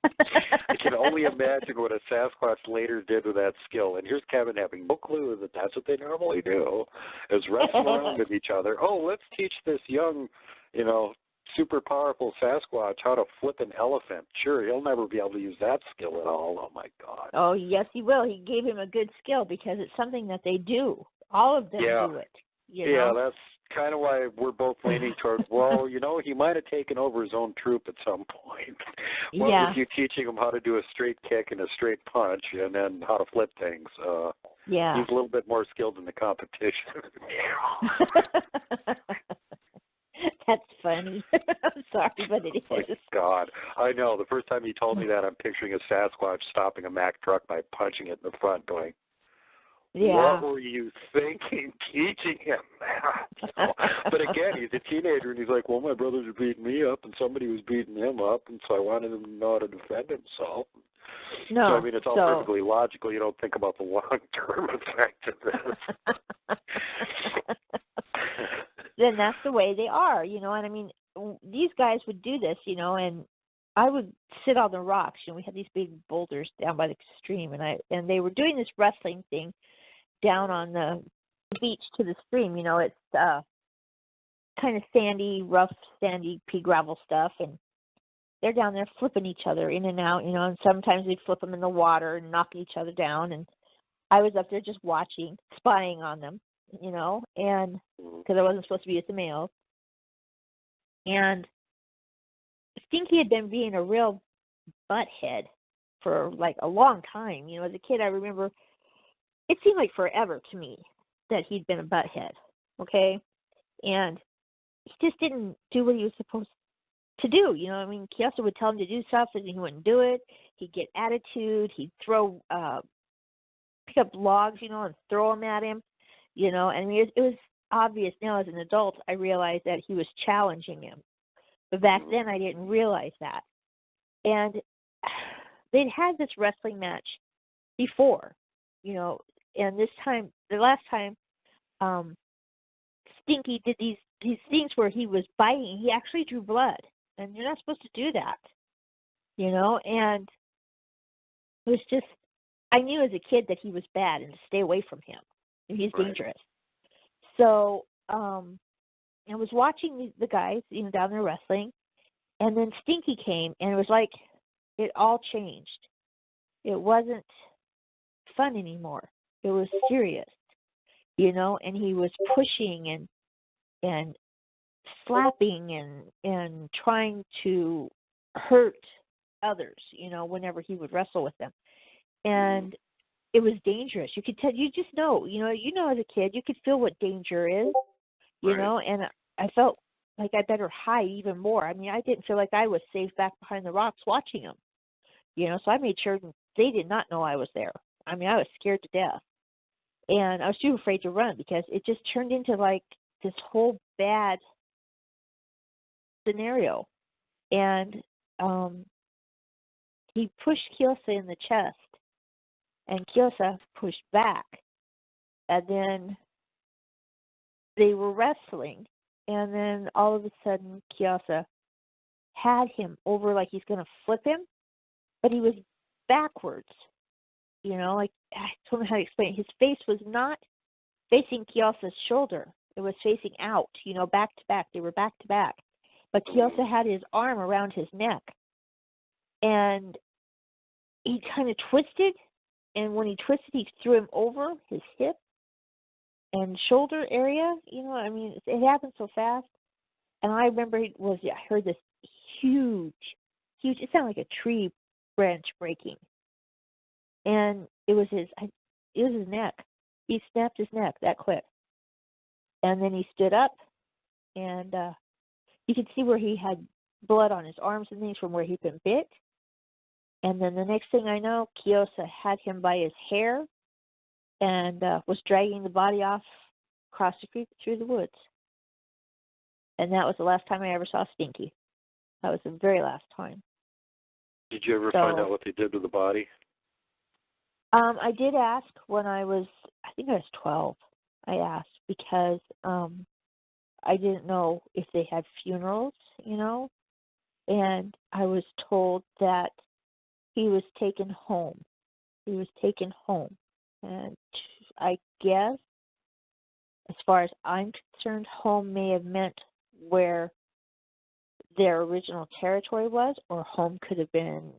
I can only imagine what a Sasquatch later did with that skill. And here's Kevin having no clue that that's what they normally do, is wrestle around with each other. Oh, let's teach this young, you know, super powerful Sasquatch how to flip an elephant. Sure, he'll never be able to use that skill at all. Oh, my God. Oh, yes, he will. He gave him a good skill because it's something that they do. All of them do it. You know? That's kind of why we're both leaning towards, well, you know, he might have taken over his own troop at some point. What with you teaching him how to do a straight kick and a straight punch and then how to flip things? He's a little bit more skilled in the competition. That's funny. I'm sorry, but it is. Oh, my God. I know. The first time he told me that, I'm picturing a Sasquatch stopping a Mack truck by punching it in the front, going, what were you thinking teaching him that? So, but again, he's a teenager, and he's like, well, my brothers are beating me up, and somebody was beating him up, and so I wanted him to know how to defend himself. No, so, I mean, it's all perfectly logical. You don't think about the long-term effect of this. Then that's the way they are, you know. And, I mean, these guys would do this, you know, and I would sit on the rocks. You know, we had these big boulders down by the stream, and they were doing this wrestling thing down on the beach to the stream. You know, it's kind of sandy, rough, sandy pea gravel stuff, and they're down there flipping each other in and out, you know, and sometimes they'd flip them in the water and knock each other down, and I was up there just watching, spying on them, you know, and because I wasn't supposed to be with the males. And Stinky had been being a real butthead for like a long time. You know, as a kid, I remember it seemed like forever to me that he'd been a butthead, okay? And he just didn't do what he was supposed to do. You know, I mean, Kiosa would tell him to do stuff and he wouldn't do it. He'd get attitude. He'd throw, pick up logs, you know, and throw them at him, you know. And I mean, it was obvious now as an adult, I realized that he was challenging him. But back then, I didn't realize that. And they'd had this wrestling match before, you know, and this time, the last time, Stinky did these things where he was biting. He actually drew blood, and you're not supposed to do that, you know. And it was just, I knew as a kid that he was bad and to stay away from him. And he's dangerous. So I was watching the guys, you know, down there wrestling, and then Stinky came, and it was like it all changed. It wasn't fun anymore. It was serious, you know, and he was pushing and slapping and trying to hurt others, you know, whenever he would wrestle with them. And it was dangerous. You could tell, you just know, you know, as a kid, you could feel what danger is, you know, and I felt like I better hide even more. I mean, I didn't feel like I was safe back behind the rocks watching them, you know, so I made sure they did not know I was there. I mean, I was scared to death. And I was too afraid to run because it just turned into like this whole bad scenario. And he pushed Kiosa in the chest, and Kiosa pushed back. And then they were wrestling, and then all of a sudden Kiosa had him over like he's going to flip him, but he was backwards. you know, like I don't know how to explain it. His face was not facing Kiyosa's shoulder. It was facing out, you know, back to back. They were back to back. But Kiyosa had his arm around his neck. And he kind of twisted. And when he twisted, he threw him over his hip and shoulder area. You know, I mean, it happened so fast. And I remember I heard this huge, it sounded like a tree branch breaking. And it was his neck. He snapped his neck that quick. And then he stood up, and you could see where he had blood on his arms and things from where he'd been bit. And then the next thing I know, Kiyosa had him by his hair and was dragging the body off across the creek through the woods. And that was the last time I ever saw Stinky. That was the very last time. Did you ever find out what they did to the body? I did ask when I think I was 12. I asked because I didn't know if they had funerals, you know, and I was told that he was taken home. He was taken home. And I guess, as far as I'm concerned, home may have meant where their original territory was, or home could have been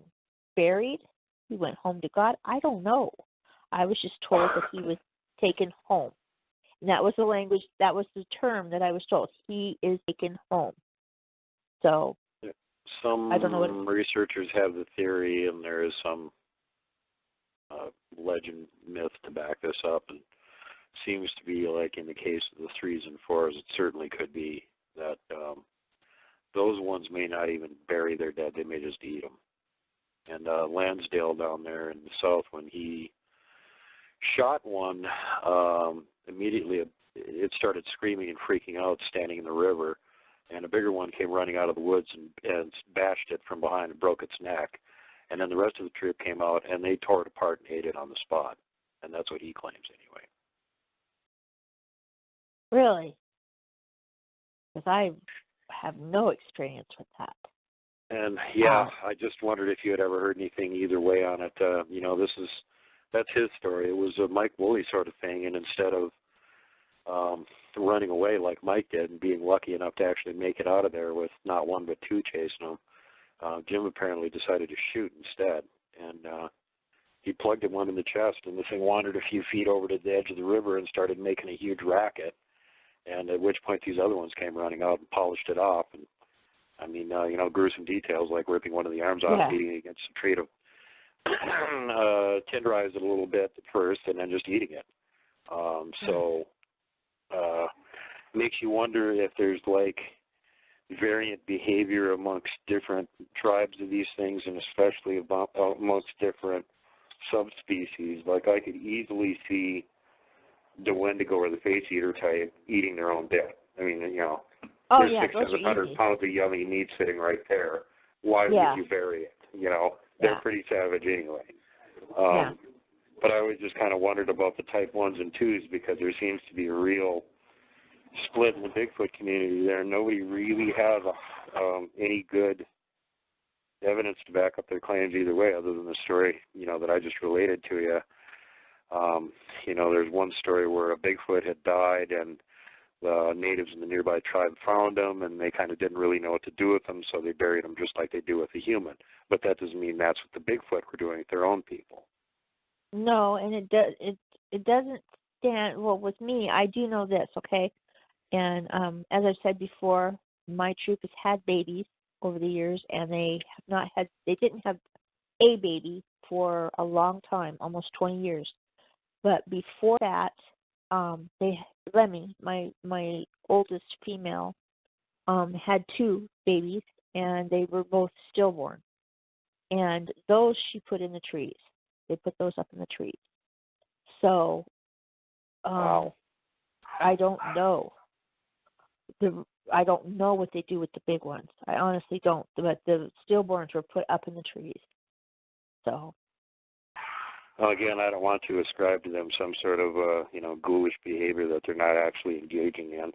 buried. He went home to God. I don't know. I was just told that he was taken home. And that was the language, that was the term that I was told. He is taken home. So, some I don't know what researchers have the theory, and there is some legend, myth to back this up, and seems to be like in the case of the 3s and 4s, it certainly could be that those ones may not even bury their dead, they may just eat them. And Lansdale down there in the south, when he shot one, immediately it started screaming and freaking out, standing in the river, and a bigger one came running out of the woods and bashed it from behind and broke its neck. And then the rest of the troop came out, and they tore it apart and ate it on the spot. And that's what he claims anyway. Really? Because I have no experience with that. And yeah, I just wondered if you had ever heard anything either way on it. You know, that's his story. It was a Mike Woolley sort of thing, and instead of running away like Mike did and being lucky enough to actually make it out of there with not one but two chasing him, Jim apparently decided to shoot instead. And he plugged him one in the chest, and the thing wandered a few feet over to the edge of the river and started making a huge racket. And at which point these other ones came running out and polished it off. And I mean, you know, gruesome details like ripping one of the arms off, beating it against a tree to tenderize it a little bit at first, and then just eating it. So makes you wonder if there's like variant behavior amongst different tribes of these things, and especially amongst different subspecies. Like I could easily see the Wendigo or the face eater type eating their own dead. I mean, you know, there's 600-700 pounds of yummy meat sitting right there. Why would you bury it? You know, they're pretty savage anyway. But I always just kind of wondered about the type 1s and 2s, because there seems to be a real split in the Bigfoot community there. Nobody really has any good evidence to back up their claims either way, other than the story, you know, that I just related to you. You know, there's one story where a Bigfoot had died, and the natives in the nearby tribe found him, and they kind of didn't really know what to do with him, so they buried him just like they do with a human. But that doesn't mean that's what the Bigfoot were doing with their own people. No, and it doesn't stand. Well, with me, I do know this, okay? And as I've said before, my troop has had babies over the years, and they didn't have a baby for a long time, almost 20 years. But before that, Lemmy, my oldest female, had 2 babies, and they were both stillborn. And those she put in the trees. They put those up in the trees. So, I don't know. I don't know what they do with the big ones. I honestly don't. But the stillborns were put up in the trees. So. Well, again, I don't want to ascribe to them some sort of, you know, ghoulish behavior that they're not actually engaging in.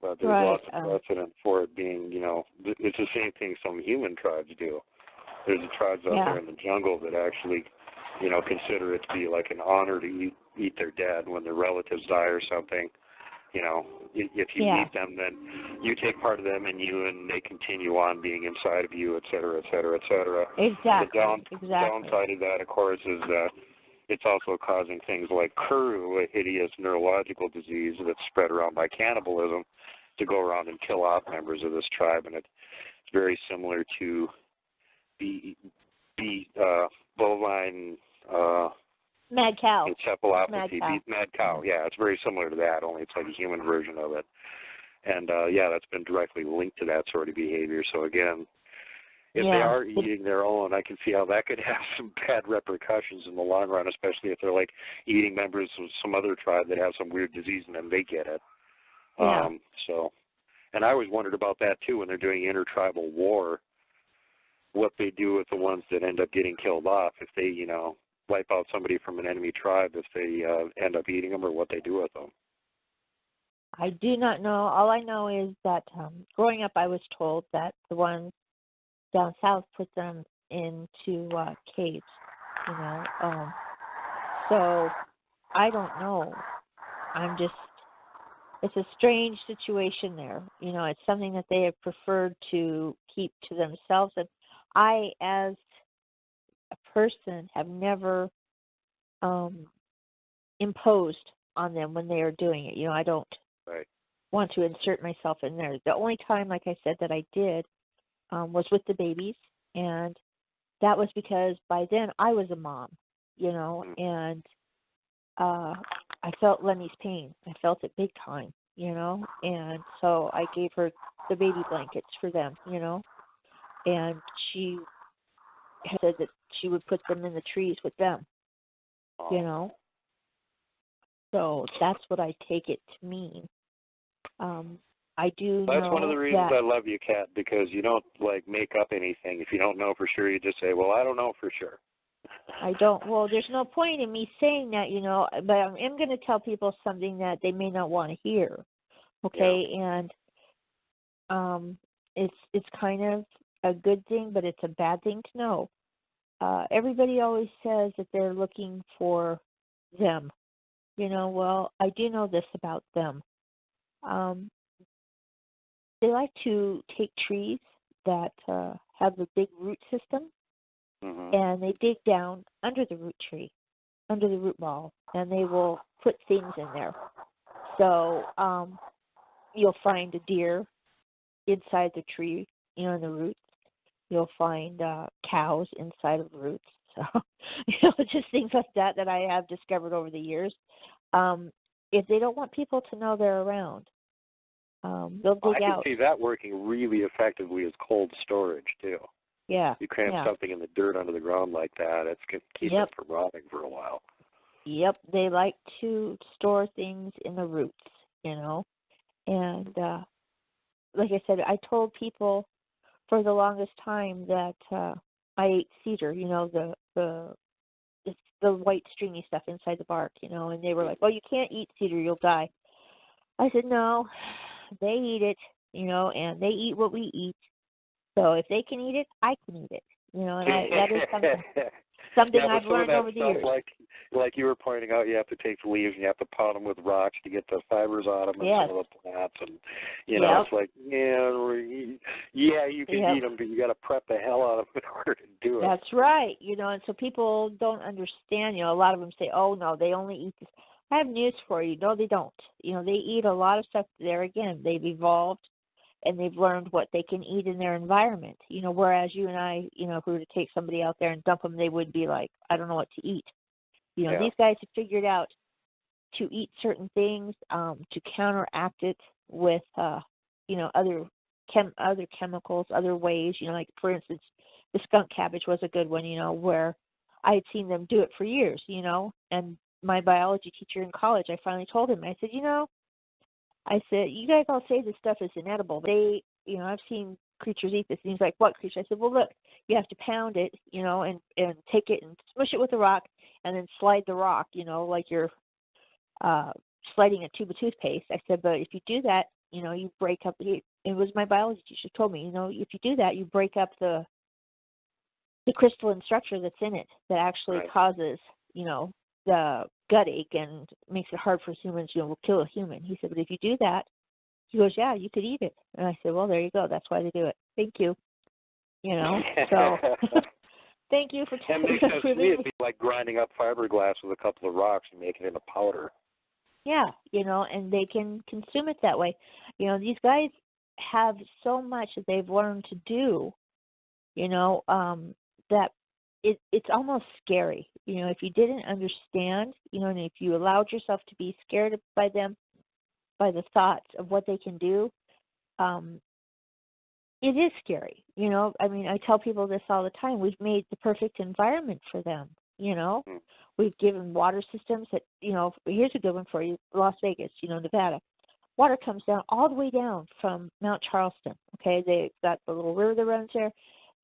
But there's lots of precedent for it being, you know, it's the same thing some human tribes do. There's the tribes out there in the jungle that actually consider it to be like an honor to eat their dead when their relatives die or something. If you eat them, then you take part of them and they continue on being inside of you, et cetera, et cetera, et cetera. Exactly. The downside of that, of course, is that it's also causing things like Kuru, a hideous neurological disease that's spread around by cannibalism, to go around and kill off members of this tribe, and it's very similar to bovine mad cow encephalopathy, mad cow. Yeah, it's very similar to that, only it's like a human version of it. And that's been directly linked to that sort of behavior. So again, if they are eating their own, I can see how that could have some bad repercussions in the long run, especially if they're like eating members of some other tribe that have some weird disease and then they get it. Yeah. And I always wondered about that too when they're doing intertribal war, what they do with the ones that end up getting killed off, if they, wipe out somebody from an enemy tribe, if they end up eating them, or what they do with them. I do not know. All I know is that growing up I was told that the ones down south put them into caves, so I don't know. It's a strange situation there. It's something that they have preferred to keep to themselves. And I, as a person, have never imposed on them when they are doing it. I don't want to insert myself in there. The only time, like I said, that I did was with the babies. And that was because by then I was a mom, and I felt Lemmy's pain. I felt it big time, and so I gave her the baby blankets for them, and she said that she would put them in the trees with them, So that's what I take it to mean. I do know that's one of the reasons I love you, Kat, because you don't make up anything. If you don't know for sure, you just say, well, I don't know for sure. I don't. Well, there's no point in me saying that, but I am going to tell people something that they may not want to hear. Okay, and it's kind of a good thing, but it's a bad thing to know. Everybody always says that they're looking for them. Well, I do know this about them. They like to take trees that have the big root system, and they dig down under the root tree, under the root ball, and they will put things in there. So you'll find a deer inside the tree, in the roots. You'll find cows inside of the roots. So, just things like that I have discovered over the years. If they don't want people to know they're around, they'll dig out. I can see that working really effectively as cold storage, too. Yeah. You cramp something in the dirt under the ground like that, it's going to keep it from rotting for a while. Yep, they like to store things in the roots, And like I said, I told people for the longest time that I ate cedar, it's the white stringy stuff inside the bark, and they were like, well, you can't eat cedar, you'll die. I said, no, they eat it, and they eat what we eat. So if they can eat it, I can eat it, and that is something I've learned over the years. Like you were pointing out, you have to take the leaves and you have to pound them with rocks to get the fibers out of them and some of the plants, and it's like, you can eat them, but you got to prep the hell out of them in order to do it. That's right, and so people don't understand. A lot of them say, "Oh no, they only eat this." I have news for you. No, they don't. They eat a lot of stuff. There again, they've evolved. And they've learned what they can eat in their environment, whereas you and I, if we were to take somebody out there and dump them, they would be like, I don't know what to eat. These guys have figured out to eat certain things, to counteract it with, other chemicals, other ways, like, for instance, the skunk cabbage was a good one, where I had seen them do it for years, and my biology teacher in college, I finally told him, I said, you guys all say this stuff is inedible. I've seen creatures eat this. And he's like, what creature? I said, well, look, you have to pound it, and take it and smush it with a rock and then slide the rock, like you're sliding a tube of toothpaste. I said, but if you do that, you break up. It was my biology teacher who told me, if you do that, you break up the the crystalline structure that's in it that actually causes, the gut ache and makes it hard for humans, will kill a human. He said, but if you do that, he goes, yeah, you could eat it. And I said, well, there you go. That's why they do it. Thank you. So thank you for telling me. That makes sense to me. It'd be like grinding up fiberglass with a couple of rocks and making it into powder. Yeah, and they can consume it that way. These guys have so much that they've learned to do, that it's almost scary. If you didn't understand, and if you allowed yourself to be scared by them, by the thoughts of what they can do, it is scary. I tell people this all the time. We've made the perfect environment for them, We've given water systems that, here's a good one for you, Las Vegas, Nevada. Water comes down all the way down from Mount Charleston, okay? They've got the little river that runs there.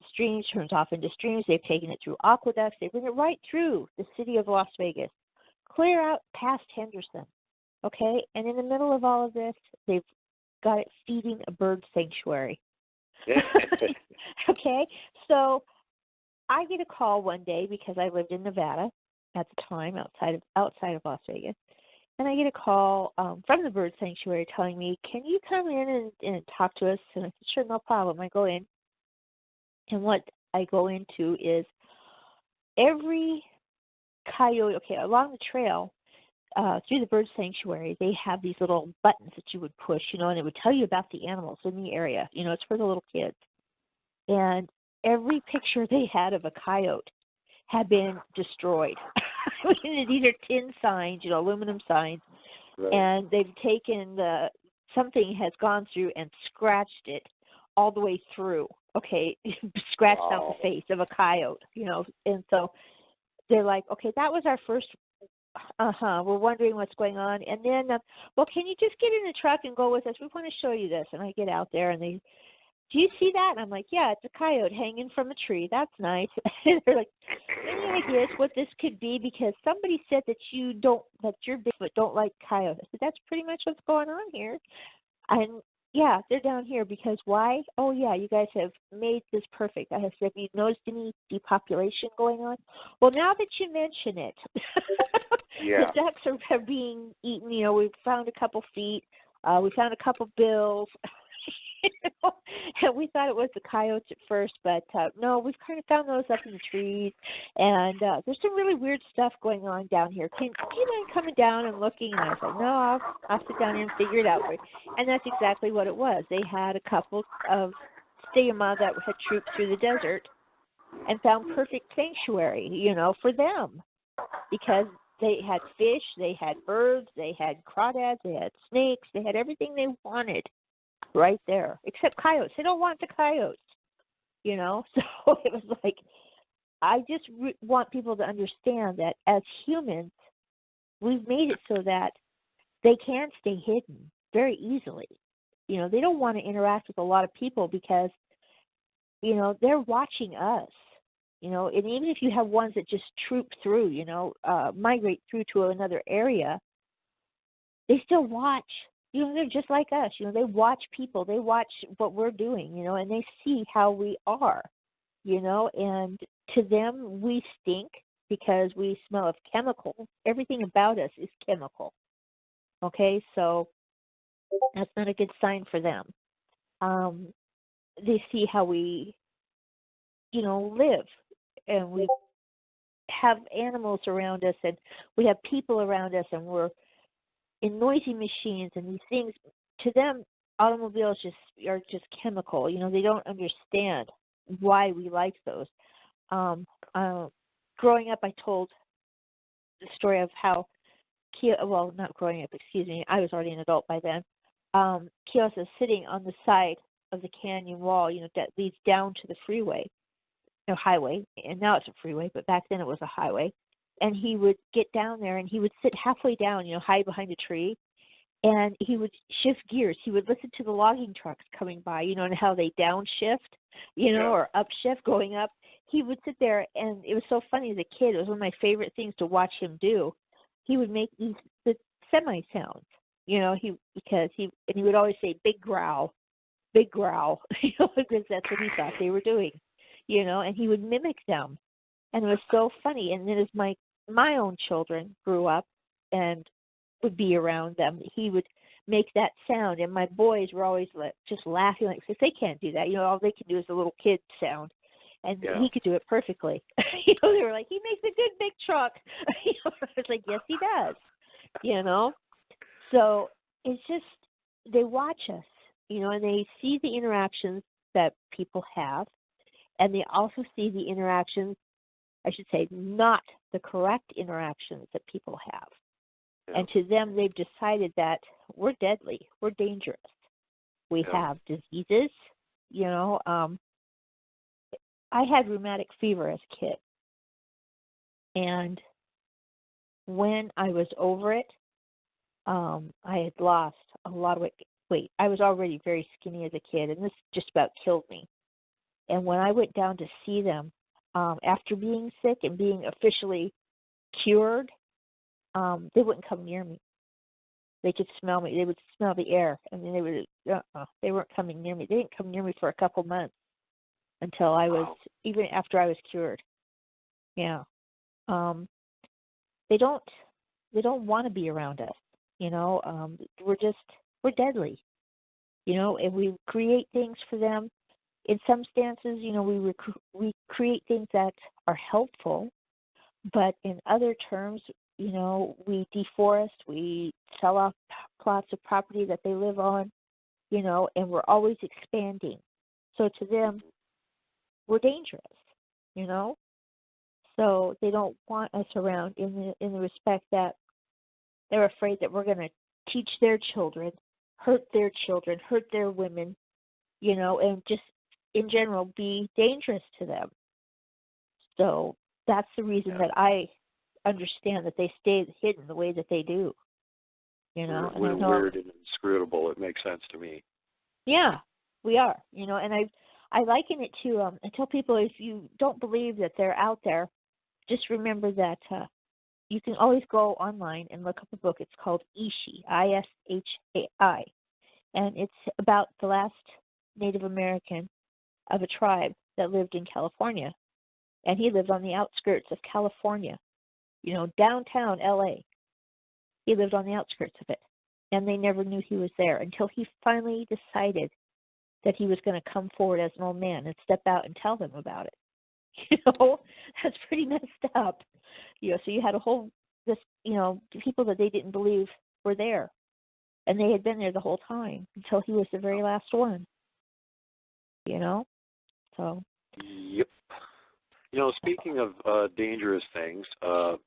The stream turns off into streams. They've taken it through aqueducts. They bring it right through the city of Las Vegas, clear out past Henderson, okay? And in the middle of all of this, they've got it feeding a bird sanctuary. Okay? So I get a call one day because I lived in Nevada at the time, outside of Las Vegas, and I get a call from the bird sanctuary telling me, "Can you come in and talk to us?" And I said, "Sure, no problem." I go in, and what I go into is every coyote. Okay, along the trail through the bird sanctuary, they have these little buttons that you would push, and it would tell you about the animals in the area. It's for the little kids, and every picture they had of a coyote had been destroyed. These are tin signs, aluminum signs, and they've taken something has gone through and scratched it all the way through. Okay, scratched out the face of a coyote, and so they're like, okay, that was our first. We're wondering what's going on, and then, well, can you just get in the truck and go with us? We want to show you this. And I get out there, and they, do you see that? And I'm like, yeah, it's a coyote hanging from a tree. That's nice. And they're like, any ideas what this could be? Because somebody said that you're big but don't like coyotes. I said, that's pretty much what's going on here. And yeah, they're down here because why? Oh yeah, you guys have made this perfect. I said, have you noticed any depopulation going on? Well, now that you mention it, the ducks are being eaten. We've found a couple feet. We found a couple bills. And we thought it was the coyotes at first, but no, we've kind of found those up in the trees, and there's some really weird stuff going on down here. Can you mind coming down and looking? And I was like, no, I'll sit down here and figure it out for you. And that's exactly what it was. They had a couple of Steyama that had trooped through the desert and found perfect sanctuary, for them, because they had fish, they had birds, they had crawdads, they had snakes, they had everything they wanted right there, except coyotes. They don't want the coyotes, So it was like, I just want people to understand that as humans, we've made it so that they can stay hidden very easily. They don't want to interact with a lot of people because, they're watching us. And even if you have ones that just troop through, migrate through to another area, they still watch. They're just like us. They watch people. They watch what we're doing, and they see how we are, and to them, we stink because we smell of chemical. Everything about us is chemical. Okay, so that's not a good sign for them. They see how we, live, and we have animals around us, and we have people around us, and we're in noisy machines and these things. To them, automobiles are just chemical. They don't understand why we like those. Growing up, I told the story of how not growing up, excuse me, I was already an adult by then. Kiraz is sitting on the side of the canyon wall, that leads down to the freeway, highway, and now it's a freeway, but back then it was a highway. And he would get down there, and he would sit halfway down, hide behind a tree, and he would shift gears. He would listen to the logging trucks coming by, and how they downshift, or upshift going up. He would sit there, and it was so funny as a kid. It was one of my favorite things to watch him do. He would make the semi sounds, because he would always say big growl, because that's what he thought they were doing. you know, and he would mimic them. And it was so funny. And then as my own children grew up and would be around them, he would make that sound. And my boys were always just laughing, like, because they can't do that. You know, all they can do is a little kid sound. And he could do it perfectly. You know, they were like, he makes a good big truck. You know, I was like, yes, he does. You know? So it's just, they watch us, you know, and they see the interactions that people have. And they also see the interactions, I should say, not the correct interactions that people have. Yeah. And to them, they've decided that we're deadly, we're dangerous. We have diseases, you know. I had rheumatic fever as a kid. And when I was over it, I had lost a lot of weight. I was already very skinny as a kid, and this just about killed me. And when I went down to see them, after being sick and being officially cured, they wouldn't come near me. They could smell me. They would smell the air, and then they weren't coming near me. They didn't come near me for a couple months until I was, even after I was cured. Yeah. They don't want to be around us. You know, we're deadly. You know, and we create things for them. In some stances, you know, we create things that are helpful, but in other terms, you know, we deforest, we sell off plots of property that they live on, you know, and we're always expanding. So to them, we're dangerous, you know. So they don't want us around in the respect that they're afraid that we're going to teach their children, hurt their women, you know, and just in general be dangerous to them. So that's the reason that I understand that they stay hidden the way that they do. You know, we're weird and inscrutable. It makes sense to me. Yeah, we are. You know, and I liken it to I tell people, if you don't believe that they're out there, just remember that you can always go online and look up a book. It's called Ishi, I-S-H-A-I, and it's about the last Native American of a tribe that lived in California, and he lived on the outskirts of California, you know, downtown L.A. He lived on the outskirts of it, and they never knew he was there until he finally decided that he was going to come forward as an old man and step out and tell them about it. You know, that's pretty messed up. You know, so you had you know, people that they didn't believe were there, and they had been there the whole time until he was the very last one. You know, so. Yep. You know, speaking of dangerous things, the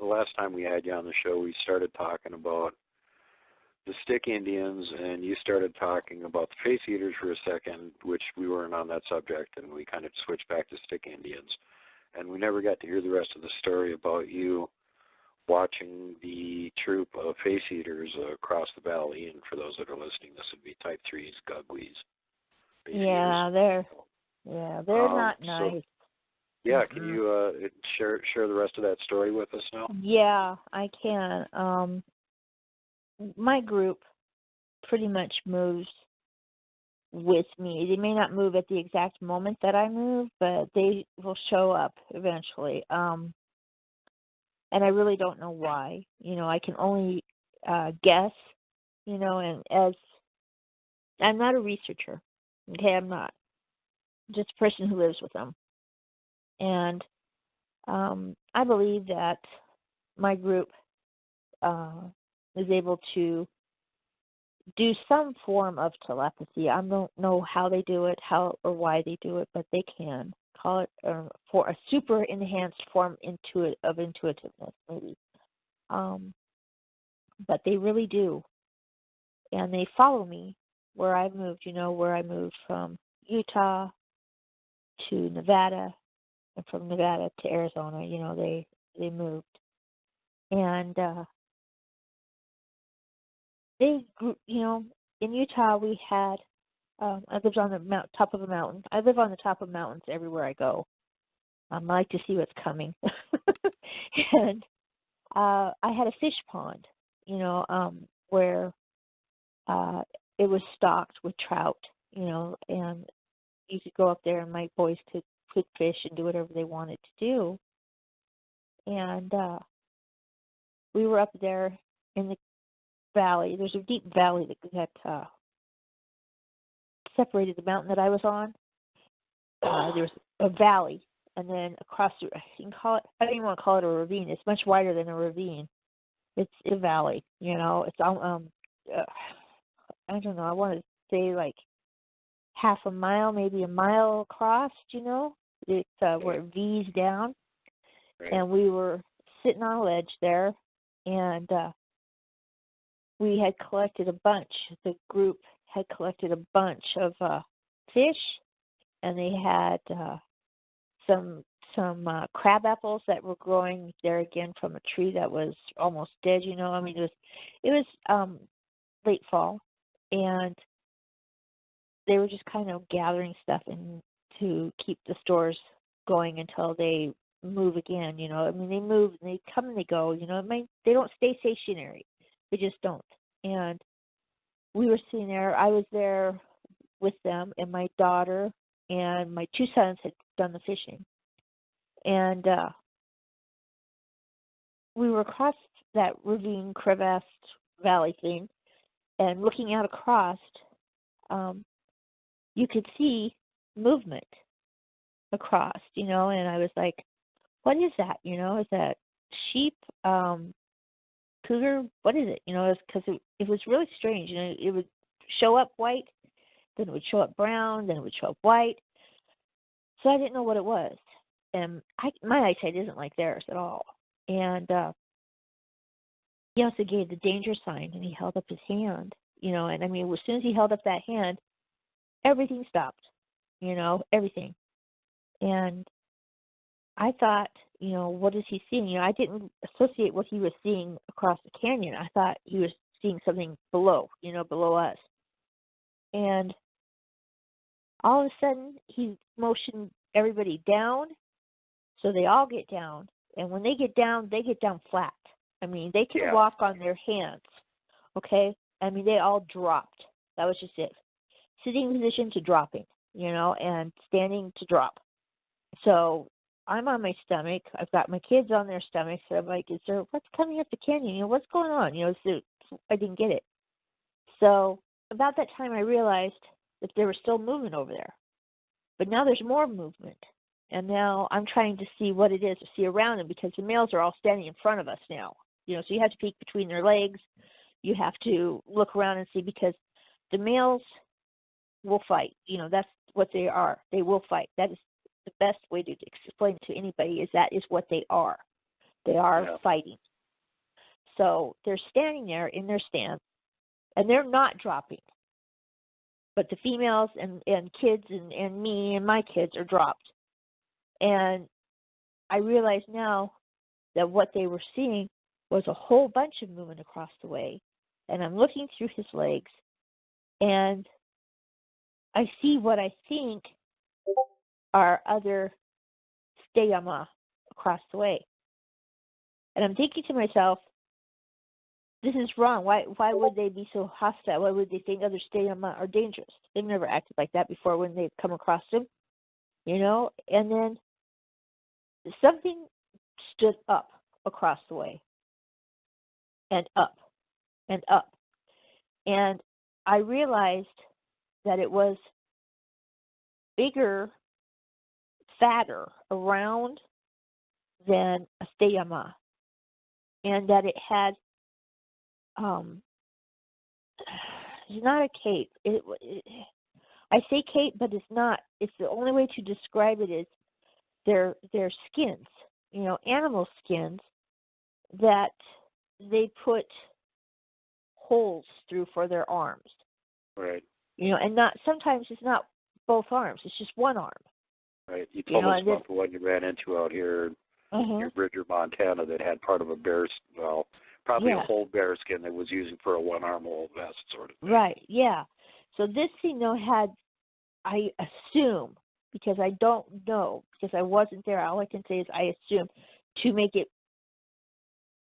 last time we had you on the show, we started talking about the stick Indians, and you started talking about the face eaters for a second, which we weren't on that subject, and we kind of switched back to stick Indians. And we never got to hear the rest of the story about you watching the troop of face eaters across the valley. And for those that are listening, this would be Type 3s, Gugwees. Yeah, they're not nice. So, yeah, can you share the rest of that story with us now? Yeah, I can. My group pretty much moves with me. They may not move at the exact moment that I move, but they will show up eventually. And I really don't know why. You know, I can only guess, you know, and as I'm not a researcher, okay, I'm not. I'm just a person who lives with them. And I believe that my group is able to do some form of telepathy. I don't know how they do it, how or why they do it, but they can call it for a super enhanced form of intuitiveness, maybe. But they really do, and they follow me where I've moved. You know, where I moved from Utah to Nevada, and from Nevada to Arizona. You know, they moved, and they grew, you know, in Utah we had, I lived on the top of a mountain. I live on the top of mountains everywhere I go. I like to see what's coming. And I had a fish pond, you know, where it was stocked with trout, you know, and you could go up there and my boys could could fish and do whatever they wanted to do. And we were up there in the valley. There's a deep valley that separated the mountain that I was on. There was a valley, and then across the, you can call it, I don't even want to call it a ravine. It's much wider than a ravine. It's a valley, you know. It's I don't know. I want to say like half a mile, maybe a mile across. You know, it's where it V's down, and we were sitting on a ledge there, and we had collected a bunch. The group had collected a bunch of fish, and they had some crab apples that were growing there again from a tree that was almost dead. You know, I mean, it was late fall, and they were just kind of gathering stuff and to keep the stores going until they move again. You know, I mean, they move and they come and they go. You know, they don't stay stationary. They just don't. And we were sitting there. I was there with them, and my daughter and my two sons had done the fishing. And we were across that ravine, crevassed valley thing, and looking out across, you could see movement across, you know, and I was like, what is that? You know, is that sheep, cougar? What is it? You know, because it was really strange. You know, it would show up white, then it would show up brown, then it would show up white. So I didn't know what it was. And my eyesight isn't like theirs at all. And he also gave the danger sign, and he held up his hand, you know, and I mean, as soon as he held up that hand, everything stopped, you know, everything. And I thought, you know, what is he seeing? You know, I didn't associate what he was seeing across the canyon. I thought he was seeing something below, you know, below us. And all of a sudden, he motioned everybody down, so they all get down. And when they get down flat. I mean, they can walk on their hands, okay? I mean, they all dropped. That was just it. Sitting position to dropping, you know, and standing to drop. So I'm on my stomach. I've got my kids on their stomachs. So I'm like, what's coming up the canyon? You know, what's going on? You know, so I didn't get it. So about that time, I realized that there was still movement over there. But now there's more movement. And now I'm trying to see what it is, to see around them, because the males are all standing in front of us now. You know, so you have to peek between their legs. You have to look around and see, because the males will fight. You know, that's what they are. They will fight. That is the best way to explain it to anybody, is that is what they are. They are fighting. So they're standing there in their stance, and they're not dropping. But the females and kids and me and my kids are dropped. And I realize now that what they were seeing was a whole bunch of movement across the way. And I'm looking through his legs, and I see what I think are other steyama across the way. And I'm thinking to myself, this is wrong. Why would they be so hostile? Why would they think other steyama are dangerous? They've never acted like that before when they've come across them, you know? And then something stood up across the way, and up, and up. And I realized that it was bigger, fatter around than a steyama, and that it had, it's not a cape. I say cape, but it's not. It's the only way to describe it is their skins, you know, animal skins that they put holes through for their arms. Right. You know, and sometimes it's not both arms, it's just one arm. Right. You told us about the one you ran into out here near Bridger, Montana, that had part of a bear's, probably a whole bear skin that was using for a one-arm old vest sort of thing. Right, yeah. So this thing, though, had, I assume, because I don't know, because I wasn't there, all I can say is I assume, to make it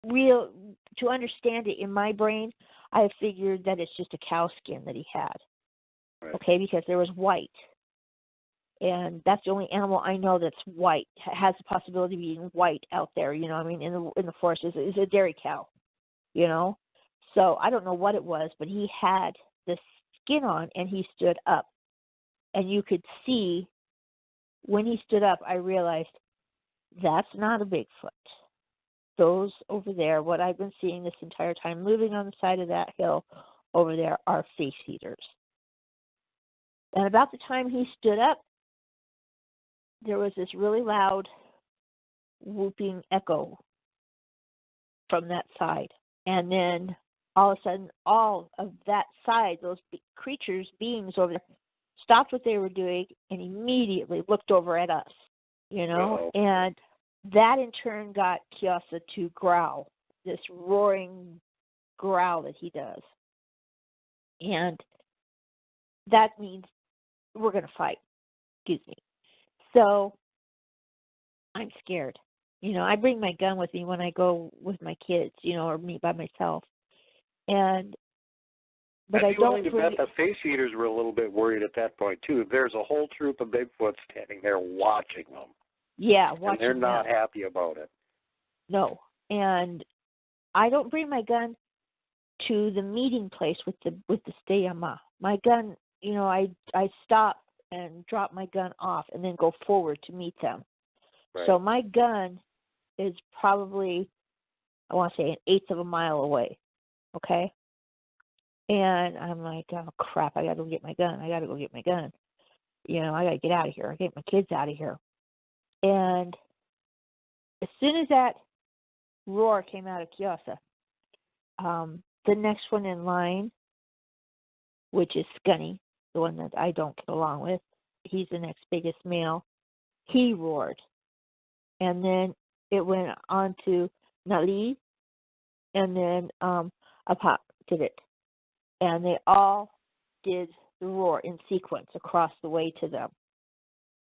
real, to understand it in my brain, I figured that it's just a cow skin that he had. Right. Okay, because there was white. And that's the only animal I know that's white, has the possibility of being white out there, you know, I mean, in the forest is a dairy cow, you know. So I don't know what it was, but he had the skin on and he stood up. And you could see when he stood up, I realized that's not a Bigfoot. Those over there, what I've been seeing this entire time, moving on the side of that hill over there, are face eaters. And about the time he stood up, there was this really loud whooping echo from that side. And then all of a sudden, all of that side, those creatures, beings over there, stopped what they were doing and immediately looked over at us, you know. Uh-oh. And that in turn got Kiyosa to growl, this roaring growl that he does. And that means we're going to fight. Excuse me. So I'm scared. You know, I bring my gun with me when I go with my kids, you know, or me by myself. But I don't to bet the face eaters were a little bit worried at that point too. There's a whole troop of Bigfoot standing there watching them. Yeah, watching and they're not them. happy about it. No, and I don't bring my gun to the meeting place with the steyama. My gun, you know, I stop and drop my gun off and then go forward to meet them. Right. So my gun is probably, I want to say, 1/8 of a mile away. Okay. And I'm like, oh, crap, I got to go get my gun. You know, I got to get out of here. I got to get my kids out of here. And as soon as that roar came out of Kiyosa, the next one in line, which is Scunny, the one that I don't get along with, he's the next biggest male, he roared. And then it went on to Nali, and then Apap did it. And they all did the roar in sequence across the way to them.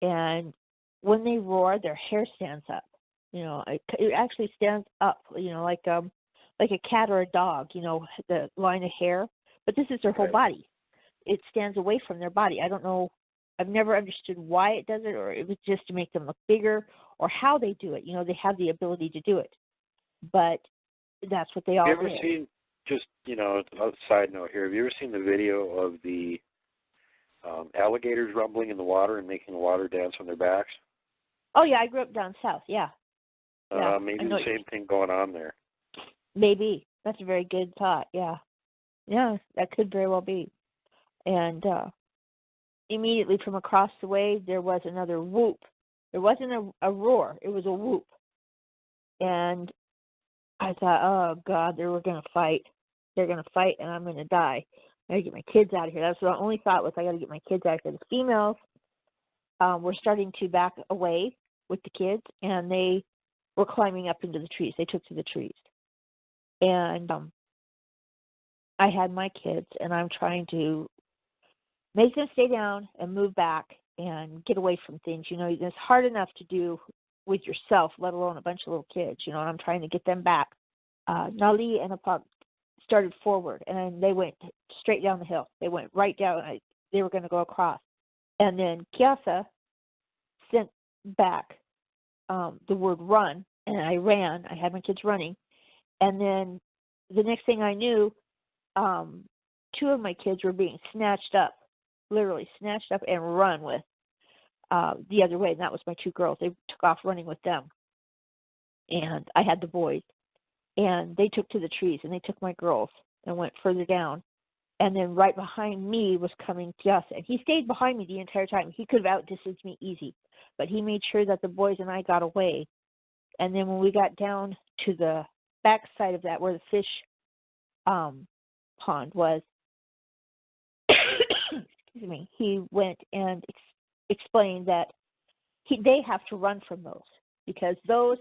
And when they roar, their hair stands up. You know, it actually stands up, you know, like a cat or a dog, you know, the line of hair. But this is their whole body. It stands away from their body. I don't know. I've never understood why it does it, or it was just to make them look bigger, or how they do it. You know, they have the ability to do it. But that's what they all Have you did. ever seen, just, you know, a side note here, have you ever seen the video of the alligators rumbling in the water and making the water dance on their backs? Oh, yeah, I grew up down south, yeah. Maybe the same thing going on there. Maybe. That's a very good thought, yeah. Yeah, that could very well be. And immediately from across the way, there was another whoop. There wasn't a roar. It was a whoop. And I thought, oh, God, they were going to fight. They're going to fight, and I'm going to die. I got to get my kids out of here. That's what I only thought was, I got to get my kids out of here. The females were starting to back away with the kids, and they were climbing up into the trees. They took to the trees. And I had my kids, and I'm trying to make them stay down and move back and get away from things. You know, it's hard enough to do with yourself, let alone a bunch of little kids, you know, and I'm trying to get them back. Nali and Apap started forward, and they went straight down the hill. They went right down. They were going to go across. And then Kiyosa sent back the word run, and I ran. I had my kids running. And then the next thing I knew, 2 of my kids were being snatched up, literally snatched up and run with the other way. And that was my 2 girls. They took off running with them. And I had the boys. And they took to the trees, and they took my girls and went further down. And then right behind me was coming Kiyosa. And he stayed behind me the entire time. He could have outdistanced me easy. But he made sure that the boys and I got away. And then when we got down to the back side of that, where the fish pond was, excuse me, he went and explained that they have to run from those, because those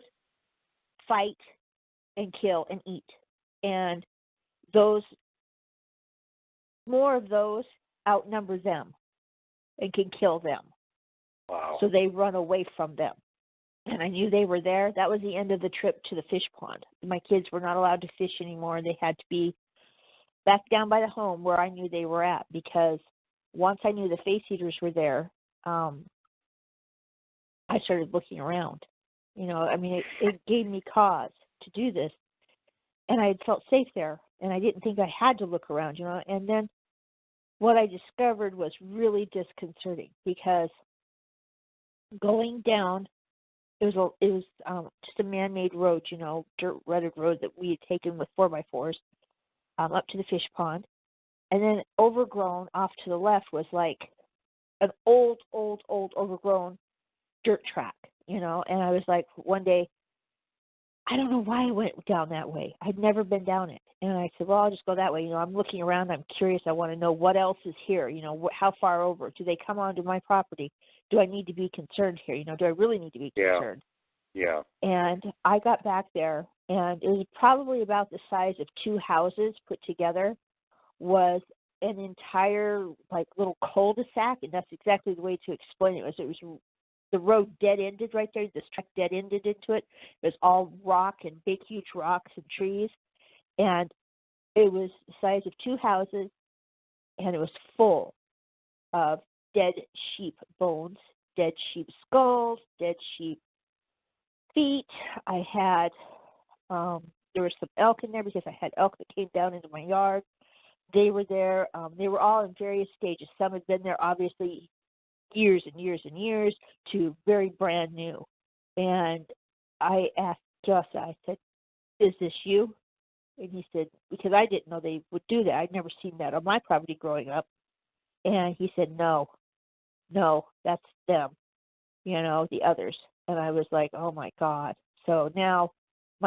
fight and kill and eat. And more of those outnumber them and can kill them. Wow. So they run away from them. And I knew they were there. That was the end of the trip to the fish pond. My kids were not allowed to fish anymore. They had to be back down by the home where I knew they were at, because once I knew the face eaters were there, I started looking around. You know, I mean, it gave me cause to do this, and I had felt safe there, and I didn't think I had to look around, you know. And then what I discovered was really disconcerting because going down, it was just a man-made road, you know, dirt-rutted road that we had taken with 4x4s up to the fish pond, and then overgrown off to the left was like an old overgrown dirt track, you know. And I was like, one day, I don't know why I went down that way. I'd never been down it. And I said, well, I'll just go that way. You know, I'm looking around. I'm curious. I want to know what else is here. You know, how far over? Do they come onto my property? Do I need to be concerned here? You know, do I really need to be concerned? Yeah. And I got back there, and it was probably about the size of 2 houses put together, was an entire, like, little cul-de-sac, and that's exactly the way to explain it. It was the road dead-ended right there. This track dead-ended into it. It was all rock and big, huge rocks and trees. And it was the size of 2 houses, and it was full of dead sheep bones, dead sheep skulls, dead sheep feet. I had, there was some elk in there because I had elk that came down into my yard. They were there. They were all in various stages. Some had been there, obviously, years and years and years, to very brand new. And I asked Gus, I said, is this you? And he said, because I didn't know they would do that. I'd never seen that on my property growing up. And he said, no, that's them, you know, the others. And I was like, oh, my God. So now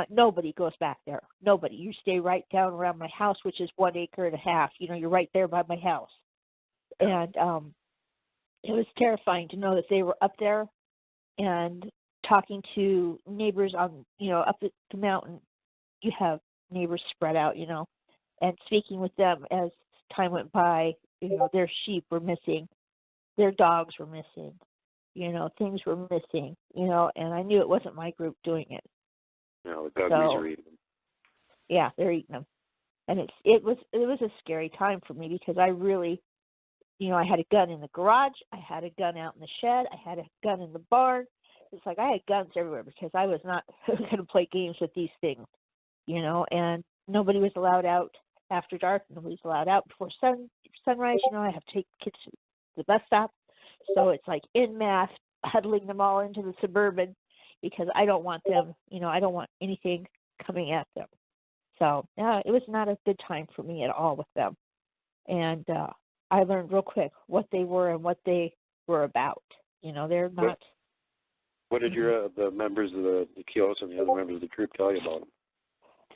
nobody goes back there. Nobody. You stay right down around my house, which is 1.5 acres. You know, you're right there by my house. And it was terrifying to know that they were up there and talking to neighbors on, you know, up the mountain. You have neighbors spread out, you know, and speaking with them as time went by. You know, their sheep were missing, their dogs were missing, you know, things were missing, you know, and I knew it wasn't my group doing it. No, the Uggies are eating them. Yeah, they're eating them. And it was a scary time for me because I really, you know, I had a gun in the garage, I had a gun out in the shed, I had a gun in the barn. It's like I had guns everywhere because I was not going to play games with these things, you know, and nobody was allowed out after dark. Nobody's allowed out before sunrise. You know, I have to take kids to the bus stop. So it's like en masse, huddling them all into the Suburban because I don't want them, you know, I don't want anything coming at them. So, yeah, it was not a good time for me at all with them. And I learned real quick what they were and what they were about. You know, they're not. What did the members of the Kios and the other members of the troop tell you about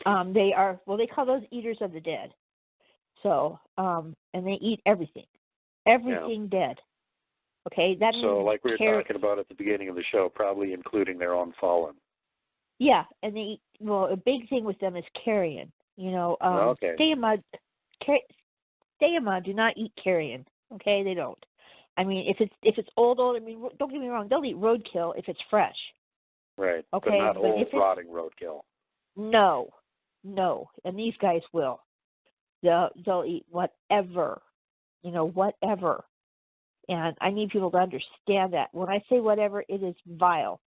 them? They are, well, they call those eaters of the dead. So, and they eat everything. Everything dead. Okay, that means. So, like we were talking about at the beginning of the show, probably including their own fallen. Yeah, and they eat, well, a big thing with them is carrion. You know, Steama do not eat carrion. Okay, they don't. I mean, if it's old, I mean, don't get me wrong, they'll eat roadkill if it's fresh. Right. Okay, but not old, rotting roadkill. No, and these guys will. They'll eat whatever, you know, whatever. And I need people to understand that. When I say whatever, it is vile.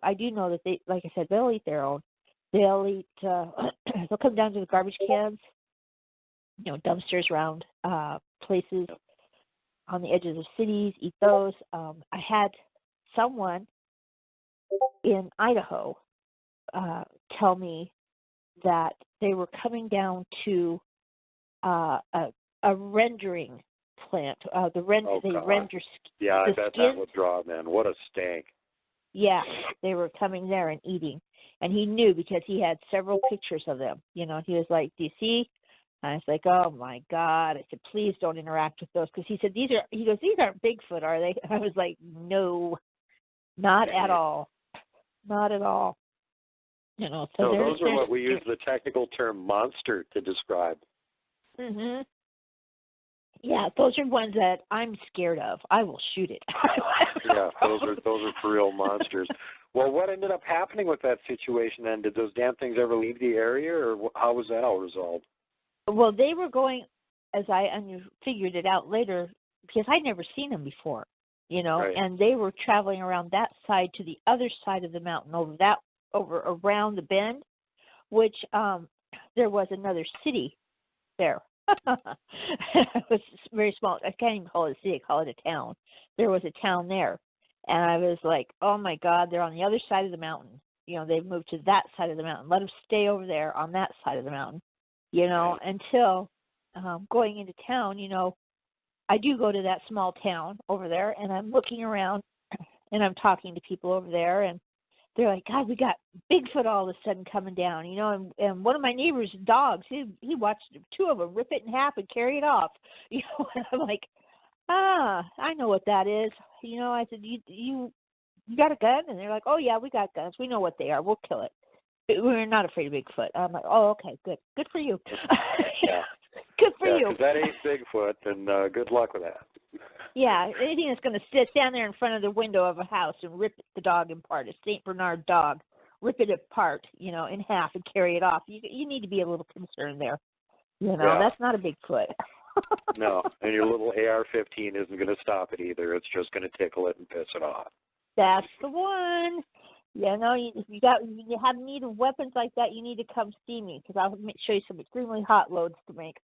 I do know that they, like I said, they'll eat their own. They'll eat. They'll come down to the garbage cans, you know, dumpsters around places on the edges of cities. Eat those. I had someone in Idaho tell me that they were coming down to a rendering plant. They render. Yeah, I the bet skins. that would draw them. What a stank. Yeah, they were coming there and eating. And he knew because he had several pictures of them. You know, he was like, do you see? And I was like, oh, my God. I said, please don't interact with those. Because he said, these aren't Bigfoot, are they? I was like, no, not at all. Not at all. You know, so those are what we use the technical term monster to describe. Mm-hmm. Yeah, those are ones that I'm scared of. I will shoot it. Yeah, those are for real monsters. Well, what ended up happening with that situation then? Did those damn things ever leave the area, or how was that all resolved? Well, they were going, as I figured it out later, because I'd never seen them before. you know, Right. and they were traveling around that side to the other side of the mountain, over around the bend, which there was another city there. It was very small. I can't even call it a city. I call it a town. There was a town there. And I was like, oh, my God, they're on the other side of the mountain. You know, they've moved to that side of the mountain. Let them stay over there on that side of the mountain, you know, until going into town, you know, I do go to that small town over there, and I'm looking around, and I'm talking to people over there, and they're like, God, we got Bigfoot all of a sudden coming down, you know, and one of my neighbor's dogs, he watched two of them rip it in half and carry it off, you know, and I'm like, I know what that is. You know, I said, you got a gun? And they're like, oh, yeah, we got guns. We know what they are. We'll kill it. We're not afraid of Bigfoot. I'm like, oh, okay, good. Good for you. Yeah. Good for you. Because that ain't Bigfoot, and good luck with that. Yeah, anything that's going to stand there in front of the window of a house and rip the dog apart, a St. Bernard dog, rip it apart, you know, in half and carry it off. You need to be a little concerned there. You know, that's not a Bigfoot. No, and your little AR-15 isn't going to stop it either. It's just going to tickle it and piss it off. That's the one. You know, if you have need of weapons like that, you need to come see me because I'll show you some extremely hot loads to make.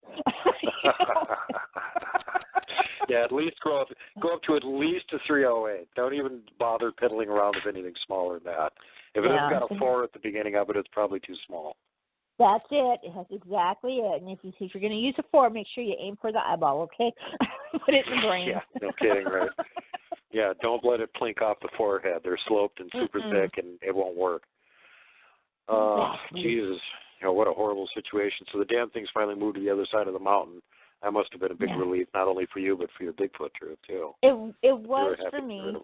Yeah, at least go up to at least a 308. Don't even bother piddling around with anything smaller than that. If it hasn't got a 4 at the beginning of it, it's probably too small. That's it. That's exactly it. And if you're going to use a 4, make sure you aim for the eyeball, okay? Put it in the brain. Yeah, no kidding, right? Yeah, don't let it plink off the forehead. They're sloped and super thick, and it won't work. Jesus, you know, what a horrible situation. So the damn thing's finally moved to the other side of the mountain. That must have been a big relief, not only for you, but for your Bigfoot trip, too. It was for me.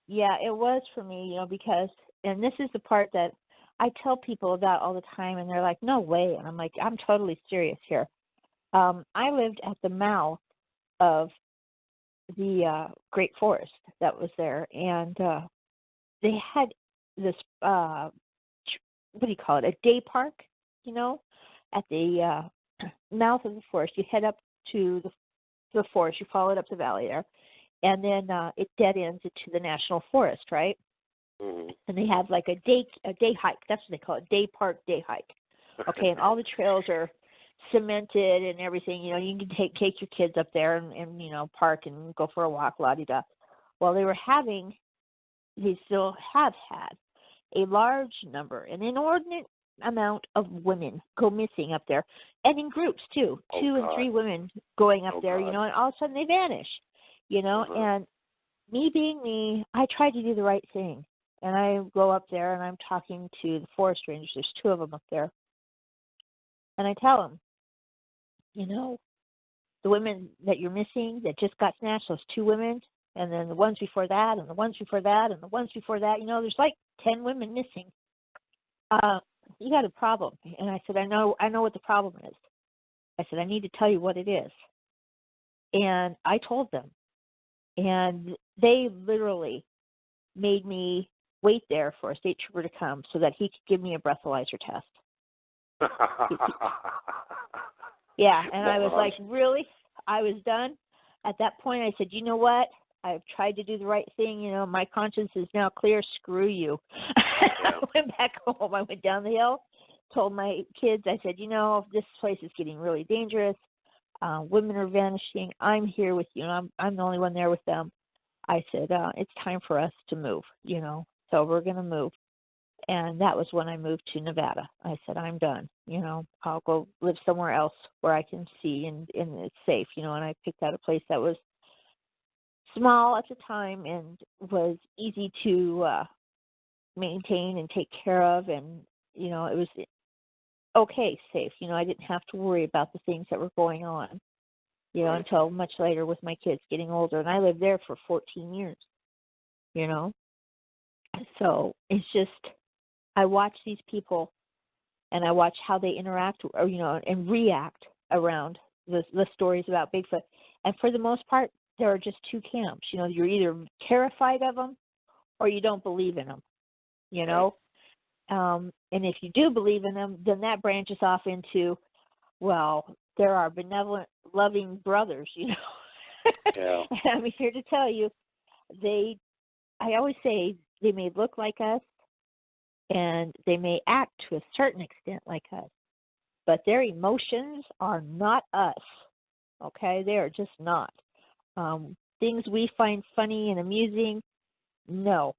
Yeah, it was for me, you know, because, and this is the part that I tell people about all the time, and they're like, no way. And I'm like, I'm totally serious here. I lived at the mouth of the Great Forest that was there, and they had this, what do you call it, a day park, you know, at the mouth of the forest. You head up to the forest, you follow it up the valley there, and then it dead ends into the national forest, right? Mm-hmm. And they have like a day hike. That's what they call it, day park, day hike. Okay, and all the trails are cemented and everything. You know, you can take your kids up there and you know, park and go for a walk, la-di-da. Well, they still have had a large number, an inordinate amount of women go missing up there, and in groups too, 2 and 3 women going up there, you know, and all of a sudden they vanish, you know, and me being me, I tried to do the right thing. And I go up there and I'm talking to the forest rangers. There's 2 of them up there. And I tell them, you know, the women that you're missing that just got snatched, those 2 women, and then the ones before that, and the ones before that, and the ones before that, you know, there's like 10 women missing. You got a problem. And I said, I know what the problem is. I said, I need to tell you what it is. And I told them. And they literally made me wait there for a state trooper to come so that he could give me a breathalyzer test. Yeah, and I was like, really? I was done. At that point, I said, you know what? I've tried to do the right thing. You know, my conscience is now clear. Screw you. I went back home. I went down the hill, told my kids, I said, you know, this place is getting really dangerous. Women are vanishing. I'm here with you. I'm the only one there with them. I said, it's time for us to move, you know, so we're going to move. And that was when I moved to Nevada. I said, I'm done, you know, I'll go live somewhere else where I can see and it's safe, you know, and I picked out a place that was small at the time and was easy to maintain and take care of. And, you know, it was okay, safe. You know, I didn't have to worry about the things that were going on, you know, until much later with my kids getting older. And I lived there for 14 years, you know. So it's just, I watch these people and I watch how they interact or, you know, and react around the stories about Bigfoot. And for the most part, there are just 2 camps. You know, you're either terrified of them or you don't believe in them, you know. And if you do believe in them, then that branches off into, well, there are benevolent, loving brothers, you know. Yeah. And I'm here to tell you, I always say they may look like us and they may act to a certain extent like us, but their emotions are not us. Okay, they are just not. Things we find funny and amusing, no,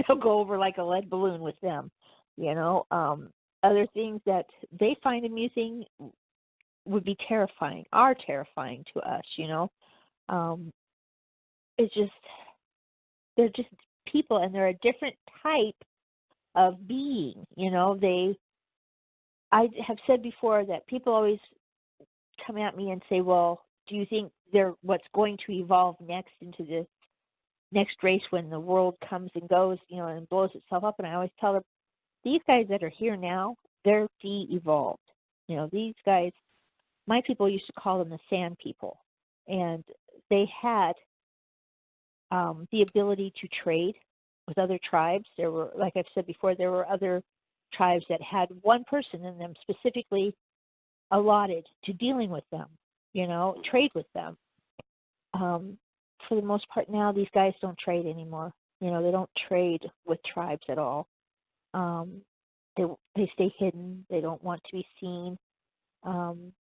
they'll go over like a lead balloon with them. Other things that they find amusing would be terrifying, are terrifying to us. It's just they're just people, and they're a different type of being. I have said before that people always come at me and say, well, do you think they're what's going to evolve next into the next race when the world comes and goes, and blows itself up? And I always tell them, these guys that are here now, they're de-evolved. These guys, my people used to call them the sand people, and they had the ability to trade with other tribes. There were, like I've said before, there were other tribes that had one person in them specifically allotted to dealing with them, trade with them. For the most part now, these guys don't trade anymore. They don't trade with tribes at all. They stay hidden. They don't want to be seen. And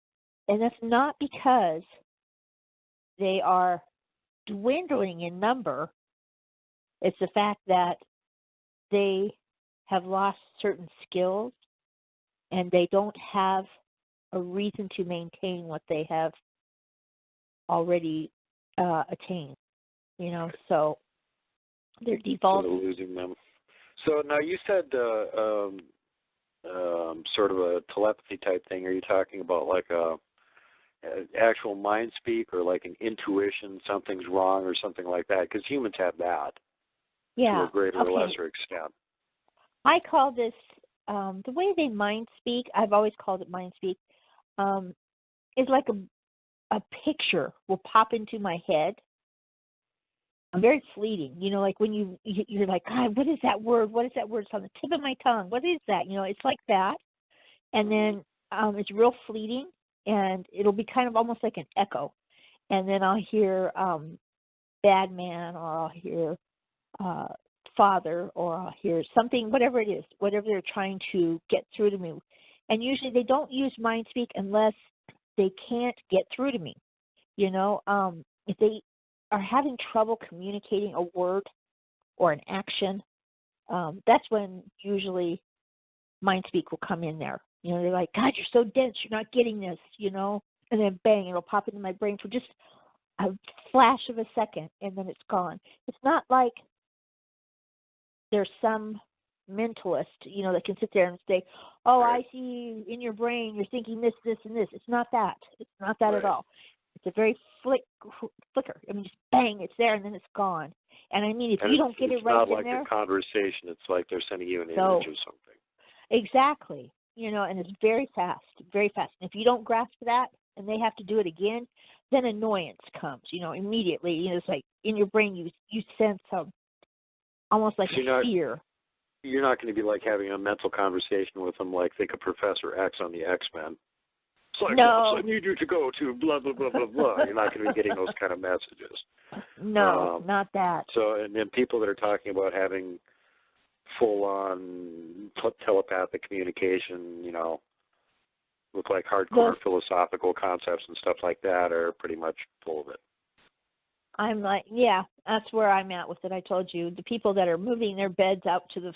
that's not because they are dwindling in number. It's the fact that they have lost certain skills and they don't have a reason to maintain what they have already attained. So they're default. Losing them. So now you said sort of a telepathy type thing. Are you talking about like a actual mind speak, or like an intuition, something's wrong or something like that? Because humans have that to a greater or lesser extent. I call this, the way they mind speak, I've always called it mind speak, is like a picture will pop into my head. I'm very fleeting, like when you're like, God, what is that word? What is that word? It's on the tip of my tongue. What is that? It's like that. And then it's real fleeting, and it'll be kind of almost like an echo. And then I'll hear bad man, or I'll hear father, or I'll hear something, whatever it is, whatever they're trying to get through to me. And usually they don't use mind speak unless they can't get through to me. If they are having trouble communicating a word or an action, that's when usually mind speak will come in there. They're like, God, you're so dense, you're not getting this, and then bang, it'll pop into my brain for just a flash of a second, and then it's gone. It's not like there's some mentalist, that can sit there and say, oh, I see in your brain you're thinking this, this, and this. It's not that. It's not that at all. It's a very flicker. I mean, just bang, it's there, and then it's gone. And I mean, if you don't get it right in there. It's not like a conversation. It's like they're sending you an image or something. Exactly. And it's very fast, very fast. And if you don't grasp that and they have to do it again, then annoyance comes, immediately. It's like in your brain you sense almost like a fear. You're not going to be like having a mental conversation with them like think of Professor X on the X-Men. It's like, no. I need you to go to blah, blah, blah, blah, blah. You're not going to be getting those kind of messages. No, not that. So, and then people that are talking about having full-on telepathic communication, with like hardcore philosophical concepts and stuff like that are pretty much full of it. I'm like, yeah, that's where I'm at with it. I told you, the people that are moving their beds out to their